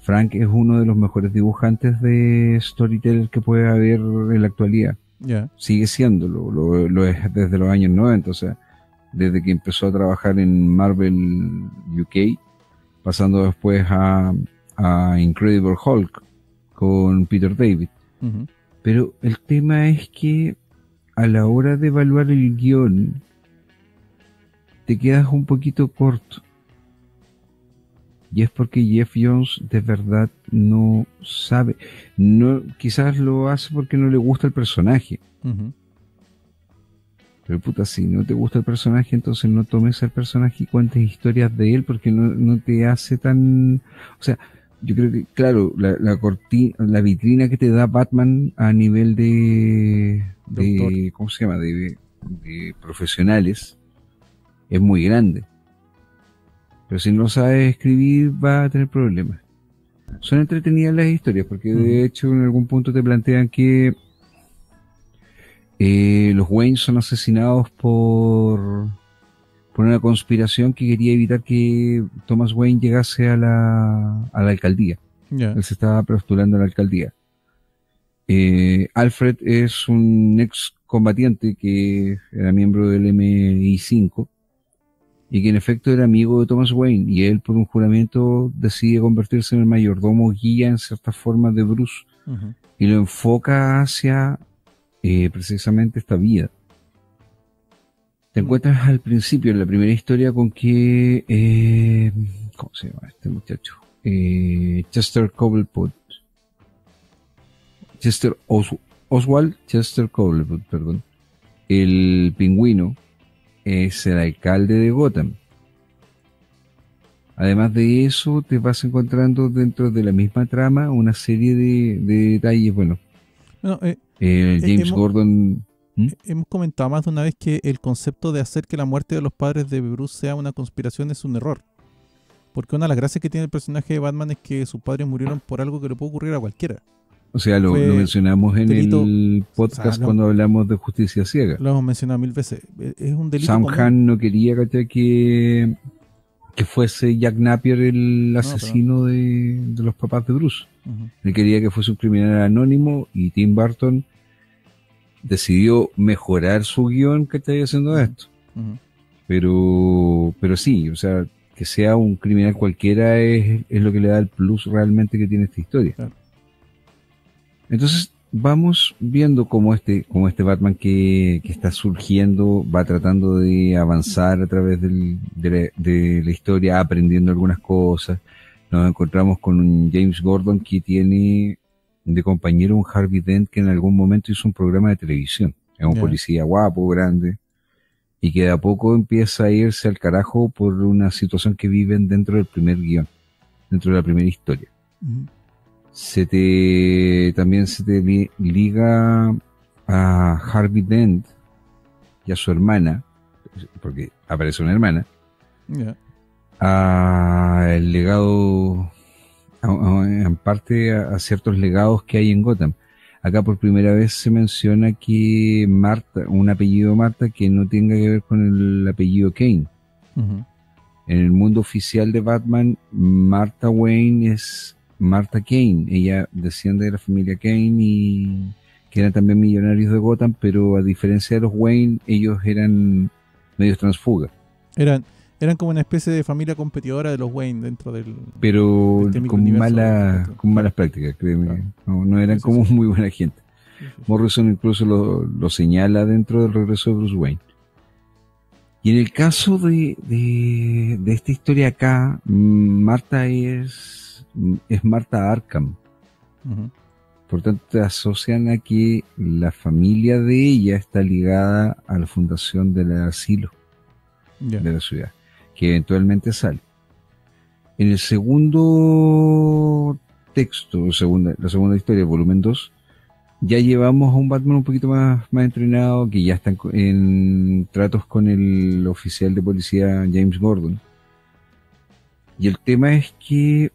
S3: Frank es uno de los mejores dibujantes de storyteller que puede haber en la actualidad.
S1: Ya.
S3: Sigue siéndolo, lo es desde los años 90, o sea, desde que empezó a trabajar en Marvel UK, pasando después a Incredible Hulk con Peter David.
S1: Ujú.
S3: Pero el tema es que a la hora de evaluar el guión, te quedas un poquito corto. Y es porque Jeff Jones de verdad no sabe. No, quizás lo hace porque no le gusta el personaje.
S1: Ujú.
S3: Pero puta, si no te gusta el personaje, entonces no tomes al personaje y cuentes historias de él porque no te hace tan... O sea, yo creo que, claro, la vitrina que te da Batman a nivel de ¿cómo se llama? De profesionales es muy grande. Pero si no sabes escribir, va a tener problemas. Son entretenidas las historias, porque de hecho en algún punto te plantean que los Wayne son asesinados por una conspiración que quería evitar que Thomas Wayne llegase a la alcaldía.
S1: Ya.
S3: Él se estaba postulando a la alcaldía. Alfred es un ex combatiente que era miembro del MI5 y que en efecto era amigo de Thomas Wayne, y él por un juramento decide convertirse en el mayordomo guía en ciertas formas de Bruce.
S1: Ujú.
S3: Y lo enfoca hacia precisamente esta vida. Te encuentras al principio, en la primera historia, con que ¿cómo se llama este muchacho? Chester Cobblepot. Oswald Chester Cobblepot, perdón. El pingüino es el alcalde de Gotham. Además de eso, te vas encontrando dentro de la misma trama una serie de detalles. Bueno,
S1: Bueno,
S3: James Gordon.
S1: hemos comentado más de una vez que el concepto de hacer que la muerte de los padres de Bruce sea una conspiración es un error. Porque una de las gracias que tiene el personaje de Batman es que sus padres murieron por algo que le puede ocurrir a cualquiera.
S3: O sea, lo mencionamos en
S1: delito,
S3: el podcast, o sea, cuando hablamos de Justicia Ciega.
S1: Lo hemos mencionado 1000 veces. Es un delito
S3: Sam
S1: común.
S3: Hahn no quería, ¿cachai? que fuese Jack Napier el asesino de los papás de Bruce.
S1: Uh-huh.
S3: Él quería que fuese un criminal anónimo, y Tim Burton decidió mejorar su guión, ¿cachai? Haciendo esto.
S1: Uh-huh.
S3: Pero sí, o sea, que sea un criminal cualquiera es lo que le da el plus realmente que tiene esta historia.
S1: Claro.
S3: Entonces vamos viendo cómo este Batman que está surgiendo va tratando de avanzar a través de la historia, aprendiendo algunas cosas. Nos encontramos con un James Gordon que tiene de compañero un Harvey Dent que en algún momento hizo un programa de televisión. Es un policía guapo, grande, y que de a poco empieza a irse al carajo por una situación que viven dentro del primer guión, dentro de la primera historia.
S1: Uh-huh.
S3: También se te liga a Harvey Dent y a su hermana, porque aparece una hermana, a el legado, en parte a ciertos legados que hay en Gotham. Acá por primera vez se menciona que Marta, un apellido Marta que no tenga que ver con el apellido Kane.
S1: Uh-huh.
S3: En el mundo oficial de Batman, Martha Wayne es Martha Kane. Ella desciende de la familia Kane y que eran también millonarios de Gotham, pero a diferencia de los Wayne, ellos eran medios transfugas.
S1: Eran Eran como una especie de familia competidora de los Wayne dentro del...
S3: Pero
S1: este
S3: con
S1: microuniverso.
S3: con malas prácticas, créeme.
S1: Claro.
S3: No eran
S1: Sí, sí,
S3: como
S1: sí.
S3: muy buena gente.
S1: Sí, sí, sí.
S3: Morrison incluso lo señala dentro del regreso de Bruce Wayne. Y en el caso de esta historia acá, Marta es Marta Arkham.
S1: Ujú.
S3: Por tanto, te asocian a que la familia de ella está ligada a la fundación del asilo
S1: Ya.
S3: de la ciudad, que eventualmente sale. En el segundo texto, la segunda historia, volumen 2, ya llevamos a un Batman un poquito más entrenado, que ya está en tratos con el oficial de policía James Gordon. Y el tema es que,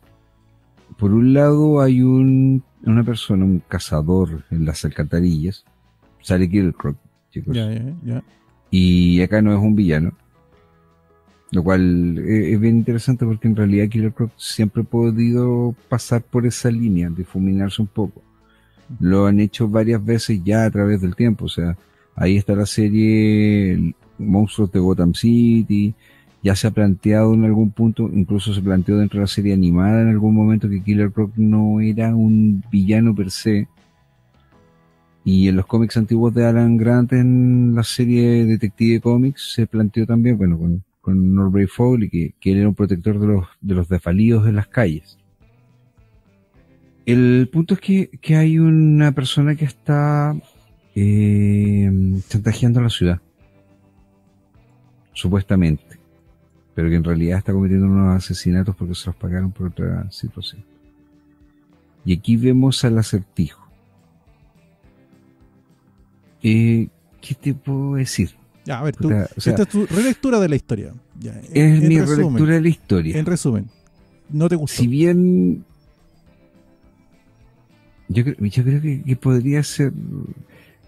S3: por un lado, hay una persona, un cazador en las alcantarillas, sale Killer Croc, chicos.
S1: Ya.
S3: Y acá no es un villano. Lo cual es bien interesante porque en realidad Killer Croc siempre ha podido pasar por esa línea, difuminarse un poco. Lo han hecho varias veces ya a través del tiempo. O sea, ahí está la serie Monstruos de Gotham City. Ya se ha planteado en algún punto, incluso se planteó dentro de la serie animada en algún momento que Killer Croc no era un villano per se. Y en los cómics antiguos de Alan Grant, en la serie Detective Comics, se planteó también, bueno, con Norbury Foley, que él era un protector de los desvalidos en las calles. El punto es que hay una persona que está chantajeando a la ciudad, supuestamente, pero que en realidad está cometiendo unos asesinatos porque se los pagaron por otra situación. Y aquí vemos al Acertijo. ¿Qué te puedo decir?
S1: Ya, a ver, tú.
S3: Puta, o sea,
S1: Esta es tu relectura de la historia. Ya,
S3: es mi
S1: resumen,
S3: relectura de la historia.
S1: En resumen, ¿no te gustó?
S3: Si bien yo creo que podría ser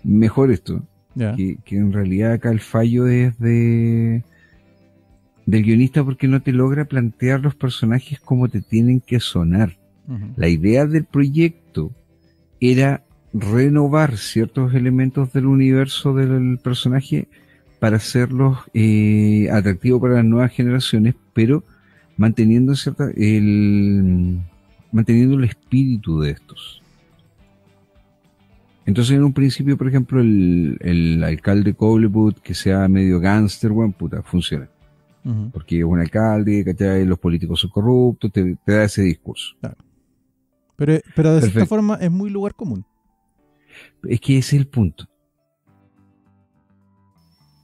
S3: mejor esto,
S1: Ya.
S3: que en realidad acá el fallo es del guionista porque no te logra plantear los personajes como te tienen que sonar.
S1: Ujú.
S3: La idea del proyecto era renovar ciertos elementos del universo del personaje para hacerlos atractivos para las nuevas generaciones, pero manteniendo manteniendo el espíritu de estos. Entonces en un principio, por ejemplo, el alcalde Cobblepot, que sea medio gángster, bueno, puta, funciona.
S1: Ujú.
S3: Porque es un alcalde, ¿cachai? Los políticos son corruptos, te da ese discurso.
S1: Claro. Pero de cierta
S3: Perfecto.
S1: forma es muy lugar común.
S3: Es que ese es el punto.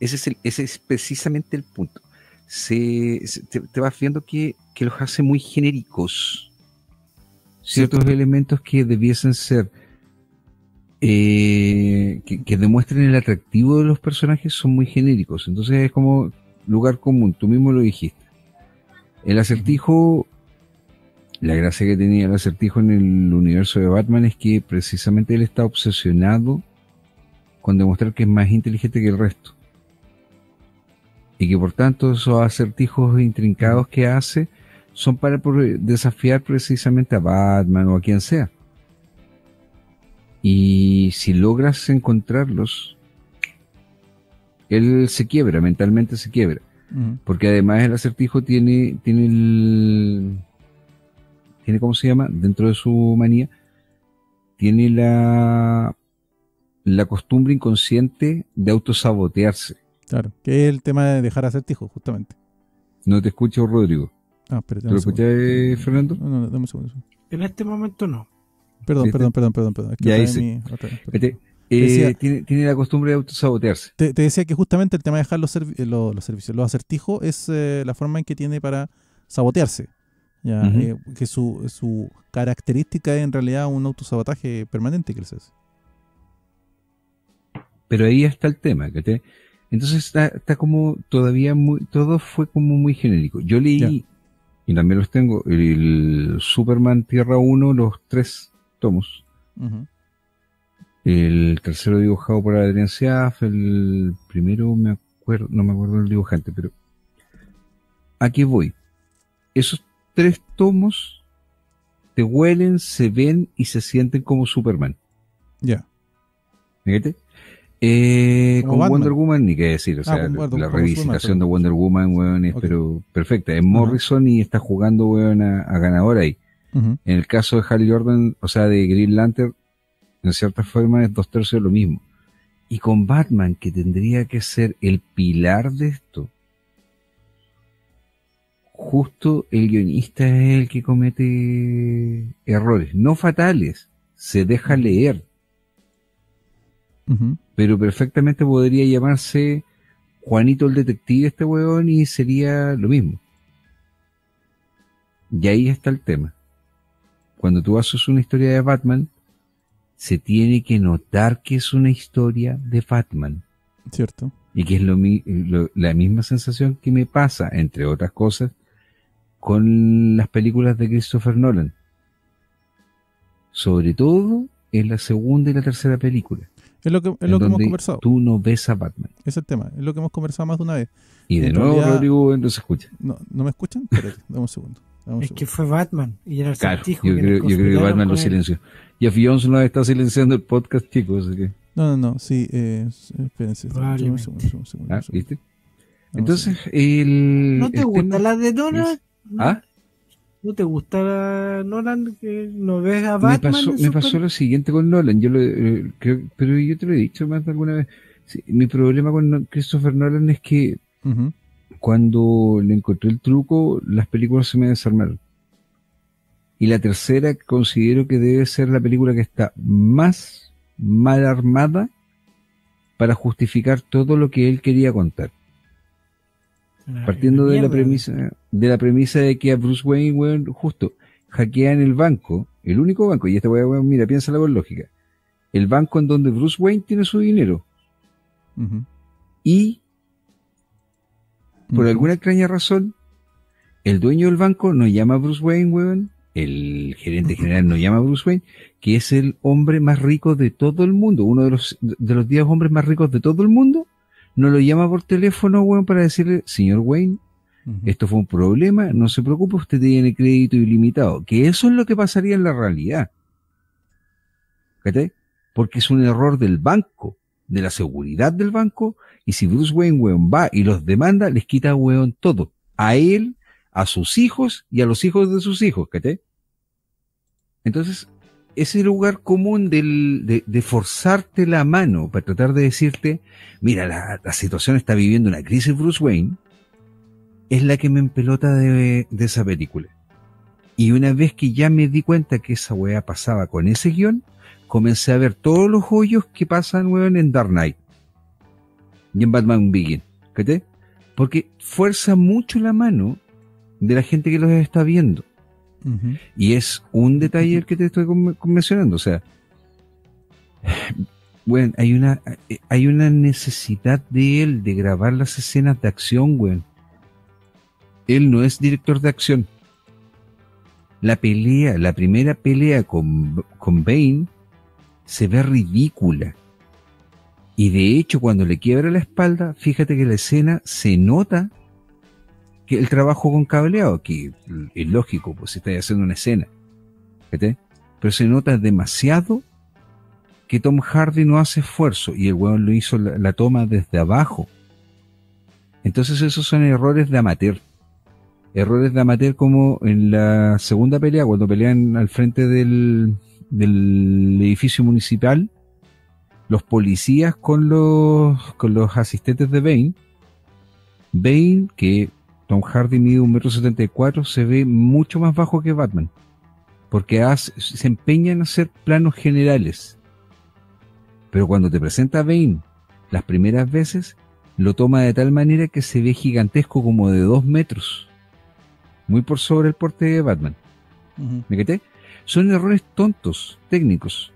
S3: Ese es precisamente el punto. Te vas viendo que los hace muy genéricos. Ciertos elementos que debiesen ser que demuestren el atractivo de los personajes son muy genéricos. Entonces es como lugar común. Tú mismo lo dijiste. El Acertijo, la gracia que tenía el Acertijo en el universo de Batman es que precisamente él está obsesionado con demostrar que es más inteligente que el resto. Y que por tanto esos acertijos intrincados que hace son para desafiar precisamente a Batman o a quien sea. Y si logras encontrarlos, él se quiebra, mentalmente se quiebra.
S1: Ujú.
S3: Porque además el Acertijo tiene ¿cómo se llama? Dentro de su manía, tiene la costumbre inconsciente de autosabotearse.
S1: Claro, que es el tema de dejar acertijo, justamente.
S3: No te escucho, Rodrigo.
S1: Ah, espérate,
S3: ¿Te lo
S1: dame un segundo.
S3: escuchás, Fernando?
S1: No, dame un segundo.
S2: En este momento no.
S1: Perdón.
S3: ¿Viste?
S1: Es que
S3: Ya
S1: otra vez
S3: hice.
S1: otra vez, perdón.
S3: Vete,
S1: Decía-
S3: tiene la costumbre de autosabotearse.
S1: Te decía que justamente el tema de dejar los servicios, los acertijos, es la forma en que tiene para sabotearse. Ya,
S3: Ujú.
S1: que su característica es en realidad un autosabotaje permanente que él se hace.
S3: Pero ahí está el tema, ¿cachai? Entonces está como todavía todo fue como muy genérico. Yo leí, y también los tengo, el Superman Tierra 1, los 3 tomos.
S1: Ujú.
S3: El tercero dibujado por Adrián Seaf, el primero no me acuerdo del dibujante, pero ¿a qué voy? Esos 3 tomos te huelen, se ven y se sienten como Superman.
S1: Ya.
S3: ¿Fíjate?
S1: Como
S3: Con
S1: Batman.
S3: Wonder Woman, ni qué decir, o sea,
S1: con Wonder-
S3: la
S1: con
S3: revisitación de
S1: Superman,
S3: Wonder Woman, weón, es
S1: Ok.
S3: pero perfecta. Es Morrison y está jugando, weón, a ganador ahí.
S1: Ujú.
S3: En el caso de Hal Jordan, o sea, de Green Lantern, en cierta forma es 2/3 de lo mismo. Y con Batman, que tendría que ser el pilar de esto, justo el guionista es el que comete errores, no fatales, se deja leer,
S1: Ujú.
S3: pero perfectamente podría llamarse Juanito el Detective este weón y sería lo mismo. Y ahí está el tema. Cuando tú haces una historia de Batman, se tiene que notar que es una historia de Batman.
S1: Cierto.
S3: Y que es la misma sensación que me pasa, entre otras cosas, con las películas de Christopher Nolan. Sobre todo en la segunda y la tercera película,
S1: Es lo que
S3: en
S1: hemos
S3: donde
S1: conversado.
S3: tú no ves a Batman.
S1: Ese es el tema. Es lo que hemos conversado más de una vez.
S3: Y de
S1: En
S3: nuevo
S1: realidad-
S3: Rodrigo no se escucha.
S1: ¿No me escuchan? Espérate, dame un segundo.
S2: Es que fue Batman y era el
S3: Claro,
S2: Acertijo
S3: yo
S2: que
S3: creo,
S2: nos
S3: yo creo que
S2: conspiraron
S3: Batman lo
S2: con él.
S3: silenció. Jeff Jones no está silenciando el podcast, chicos. Así que,
S1: No, sí, espérense.
S2: Probablemente.
S1: Un segundo.
S3: ¿viste?
S1: Dame un
S3: Entonces,
S2: ¿No te
S3: el
S2: gusta
S3: tema
S2: la de Nolan?
S3: es- ¿Ah?
S2: ¿No te gusta la Nolan? ¿Que no ves a
S3: Me
S2: Batman?
S3: pasó,
S2: en
S3: me
S2: su
S3: pasó
S2: peli-
S3: lo siguiente con Nolan, creo, pero yo te lo he dicho más de alguna vez. Sí, mi problema con Christopher Nolan es que
S1: Ujú.
S3: cuando le encontré el truco, las películas se me desarmaron. Y la tercera considero que debe ser la película que está más mal armada para justificar todo lo que él quería contar. Partiendo de la premisa de que a Bruce Wayne, weón, justo hackean el banco, el único banco, y esta weón, mira, piénsala con lógica, el banco en donde Bruce Wayne tiene su dinero,
S1: Ujú.
S3: y por
S1: Ujú.
S3: alguna extraña razón, el dueño del banco no llama a Bruce Wayne, weón, el gerente general no llama a Bruce Wayne, que es el hombre más rico de todo el mundo, uno de los 10 hombres más ricos de todo el mundo, no lo llama por teléfono, weón, para decirle, señor Wayne,
S1: Ujú.
S3: esto fue un problema, no se preocupe, usted tiene crédito ilimitado. Que eso es lo que pasaría en la realidad. ¿Cachai? Porque es un error del banco, de la seguridad del banco, y si Bruce Wayne, weón, va y los demanda, les quita, weón, todo. A él, a sus hijos y a los hijos de sus hijos, ¿cachai? Entonces, ese lugar común de forzarte la mano para tratar de decirte, mira, la situación está viviendo una crisis Bruce Wayne, es la que me empelota de esa película. Y una vez que ya me di cuenta que esa weá pasaba con ese guión, comencé a ver todos los hoyos que pasan, weón, en Dark Knight y en Batman Begins, ¿cachai? Porque fuerza mucho la mano de la gente que los está viendo.
S1: Ujú.
S3: Y es un detalle el que te estoy mencionando. O sea, bueno, hay una necesidad de él de grabar las escenas de acción, weón. Él no es director de acción. La primera pelea con Bane se ve ridícula. Y de hecho, cuando le quiebra la espalda, fíjate que la escena se nota que el trabajo con cableado, que es lógico, pues si estás haciendo una escena. ¿Viste? Pero se nota demasiado que Tom Hardy no hace esfuerzo y el weón lo hizo la toma desde abajo. Entonces esos son errores de amateur. Errores de amateur como en la segunda pelea, cuando pelean al frente del edificio municipal, los policías con los asistentes de Bane. Bane, que Tom Hardy mide 1,74 m, se ve mucho más bajo que Batman, porque se empeña en hacer planos generales. Pero cuando te presenta a Bane las primeras veces, lo toma de tal manera que se ve gigantesco, como de 2 metros, muy por sobre el porte de Batman.
S1: Ujú.
S3: ¿Me quedé? Son errores tontos, técnicos.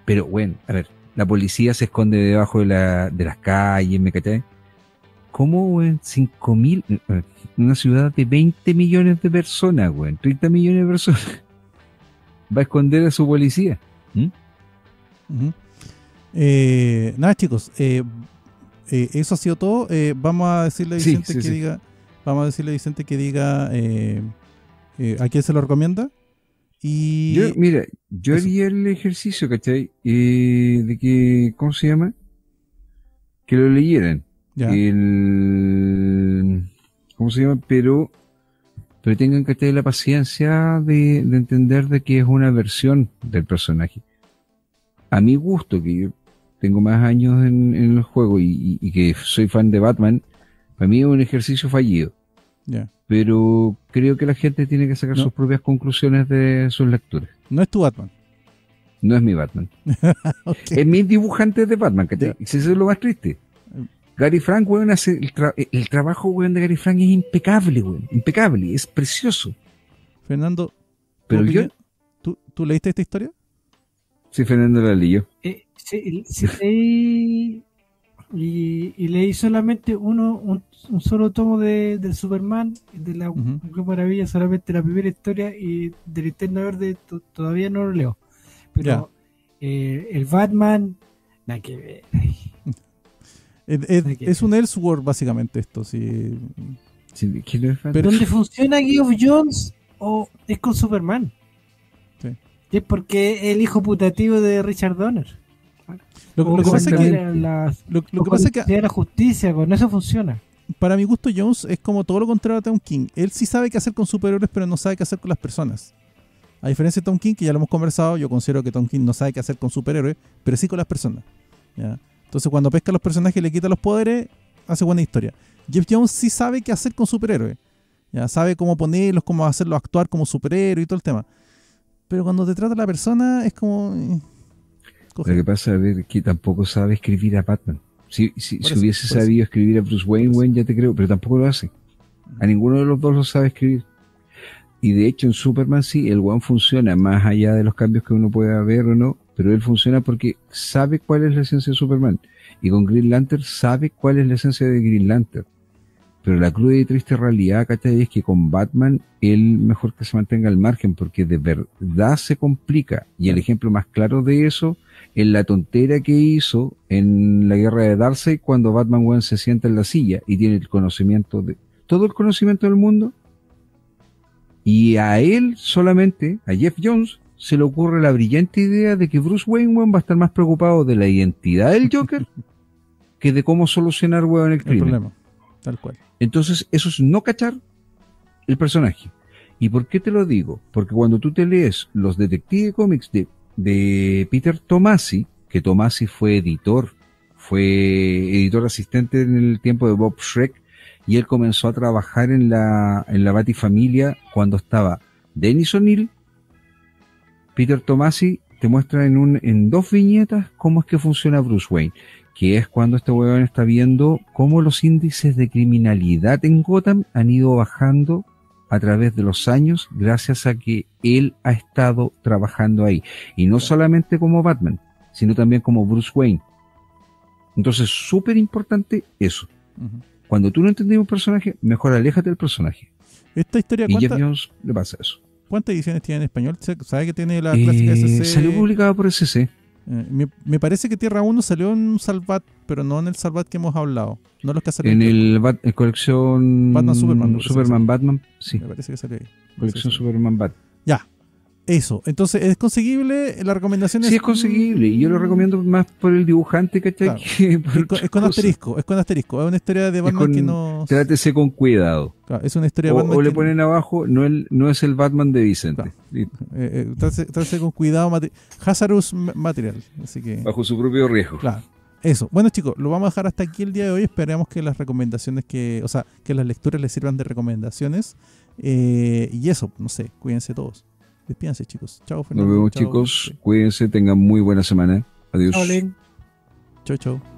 S3: Pero bueno, a ver, la policía se esconde debajo de las calles, ¿me caché? ¿Cómo, weón? 5.000, una ciudad de 20 millones de personas, weón, 30 millones de personas, va a esconder a su policía? ¿Mm?
S1: Ujú. Nada, chicos, eso ha sido todo. Vamos a decirle a
S3: Sí,
S1: Vicente
S3: sí,
S1: que
S3: sí.
S1: diga, a quién se lo recomienda. Y
S3: Yo
S1: eso.
S3: haría el ejercicio, ¿cachai? De que, ¿cómo se llama? que lo leyeran.
S1: Ya.
S3: ¿Cómo se llama? Pero tengan que tener la paciencia de entender de que es una versión del personaje. A mi gusto, que yo tengo más años en el juego y que soy fan de Batman, para mí es un ejercicio fallido.
S1: Ya.
S3: Pero creo que la gente tiene que sacar
S1: No.
S3: sus propias conclusiones de sus lecturas.
S1: No es tu Batman.
S3: No es mi Batman.
S1: Ok.
S3: Es mi dibujante de Batman, ¿cachai? Eso es lo más triste. Gary Frank, weón, hace el trabajo, weón, de Gary Frank es impecable, weón. Impecable, es precioso.
S1: Fernando, ¿tu
S3: Pero
S1: opinión?
S3: yo,
S1: ¿Tú leíste esta historia?
S3: sí, Fernando la leyó.
S2: Sí, leí y leí solamente un solo tomo del Superman, de la
S1: Ujú.
S2: Mujer Maravilla, solamente la primera historia, y del Linterna Verde todavía no lo leo. Pero el Batman, nada que ver.
S1: Es un Elseworld, básicamente, esto. Sí.
S3: Sí, ¿quién lo es fan?
S1: Pero-
S2: ¿Dónde funciona Game of Jones o es con Superman?
S1: Sí.
S2: Y es porque es el hijo putativo de Richard Donner.
S1: Lo que pasa es que, lo que pasa es que
S2: la justicia, con eso funciona.
S1: para mi gusto, Jones es como todo lo contrario a Tom King. Él sí sabe qué hacer con superhéroes, pero no sabe qué hacer con las personas. A diferencia de Tom King, que ya lo hemos conversado, yo considero que Tom King no sabe qué hacer con superhéroes, pero sí con las personas. ¿Ya? Entonces, cuando pesca a los personajes y le quita los poderes, hace buena historia. Jeff Jones sí sabe qué hacer con superhéroes. ¿Ya? Sabe cómo ponerlos, cómo hacerlos actuar como superhéroes y todo el tema. Pero cuando te trata la persona, es como...
S3: Lo que pasa, a ver, es que tampoco sabe escribir a Batman. Si
S1: Por
S3: si
S1: eso,
S3: hubiese
S1: por eso.
S3: sabido escribir a Bruce Wayne,
S1: Por eso.
S3: Wayne, ya te creo, pero tampoco lo hace. A ninguno de los dos lo sabe escribir. Y de hecho en Superman sí, el One funciona más allá de los cambios que uno pueda ver o no, pero él funciona porque sabe cuál es la esencia de Superman. Y con Green Lantern sabe cuál es la esencia de Green Lantern. Pero la cruda y triste realidad, ¿cachai? Es que con Batman, él mejor que se mantenga al margen, porque de verdad se complica. Y el ejemplo más claro de eso es la tontera que hizo en la guerra de Darkseid cuando Batman, weón, se sienta en la silla y tiene el conocimiento de todo el conocimiento del mundo. Y a él solamente, a Jeff Jones, se le ocurre la brillante idea de que Bruce Wayne, weón, va a estar más preocupado de la identidad del Joker que de cómo solucionar, weón, el
S1: El
S3: crimen.
S1: problema, tal cual.
S3: Entonces, eso es no cachar el personaje. ¿Y por qué te lo digo? Porque cuando tú te lees los Detective Comics de Peter Tomasi, que Tomasi fue editor asistente en el tiempo de Bob Schreck, y él comenzó a trabajar en la Batifamilia cuando estaba Dennis O'Neill. Peter Tomasi te muestra en dos viñetas cómo es que funciona Bruce Wayne, que es cuando este huevón está viendo cómo los índices de criminalidad en Gotham han ido bajando a través de los años gracias a que él ha estado trabajando ahí. Y no solamente como Batman, sino también como Bruce Wayne. Entonces, súper importante eso.
S1: Ujú.
S3: Cuando tú no entendés un personaje, mejor aléjate del personaje.
S1: Esta historia,
S3: Y Jeff
S1: ¿cuántas
S3: Jones le pasa eso.
S1: ediciones tiene en español? ¿Sabe que tiene la clásica SC?
S3: Salió publicado por SC.
S1: Me parece que Tierra 1 salió en un Salvat, pero no en el Salvat que hemos hablado. No los que salieron.
S3: En el colección
S1: Batman Superman, me parece que
S3: Superman Batman, sí.
S1: Me parece que salió ahí.
S3: Colección
S1: Sí.
S3: Superman Batman.
S1: Ya. Eso. Entonces, ¿es conseguible? La recomendación
S3: Sí, es conseguible. Y yo lo recomiendo más por el dibujante, ¿cachai?
S1: Claro.
S3: Que por
S1: Es con
S3: otras cosas.
S1: asterisco. Es con asterisco. Es una historia de Batman que no.
S3: Trátese con cuidado.
S1: Claro, es una historia de Batman
S3: O le
S1: que
S3: ponen abajo, no es el Batman de Vicente.
S1: Claro.
S3: Listo.
S1: trátese con cuidado. Hazardous material. Así que.
S3: Bajo su propio riesgo.
S1: Claro. Eso. Bueno, chicos, lo vamos a dejar hasta aquí el día de hoy. Esperemos que las recomendaciones que las lecturas les sirvan de recomendaciones. Y eso, no sé, cuídense todos. Despídense, chicos. Chao,
S3: Nos
S1: Fernando.
S3: vemos,
S1: Chao.
S3: chicos. Cuídense, tengan muy buena semana. Adiós.
S2: Chao, Len.
S1: Chau, chau.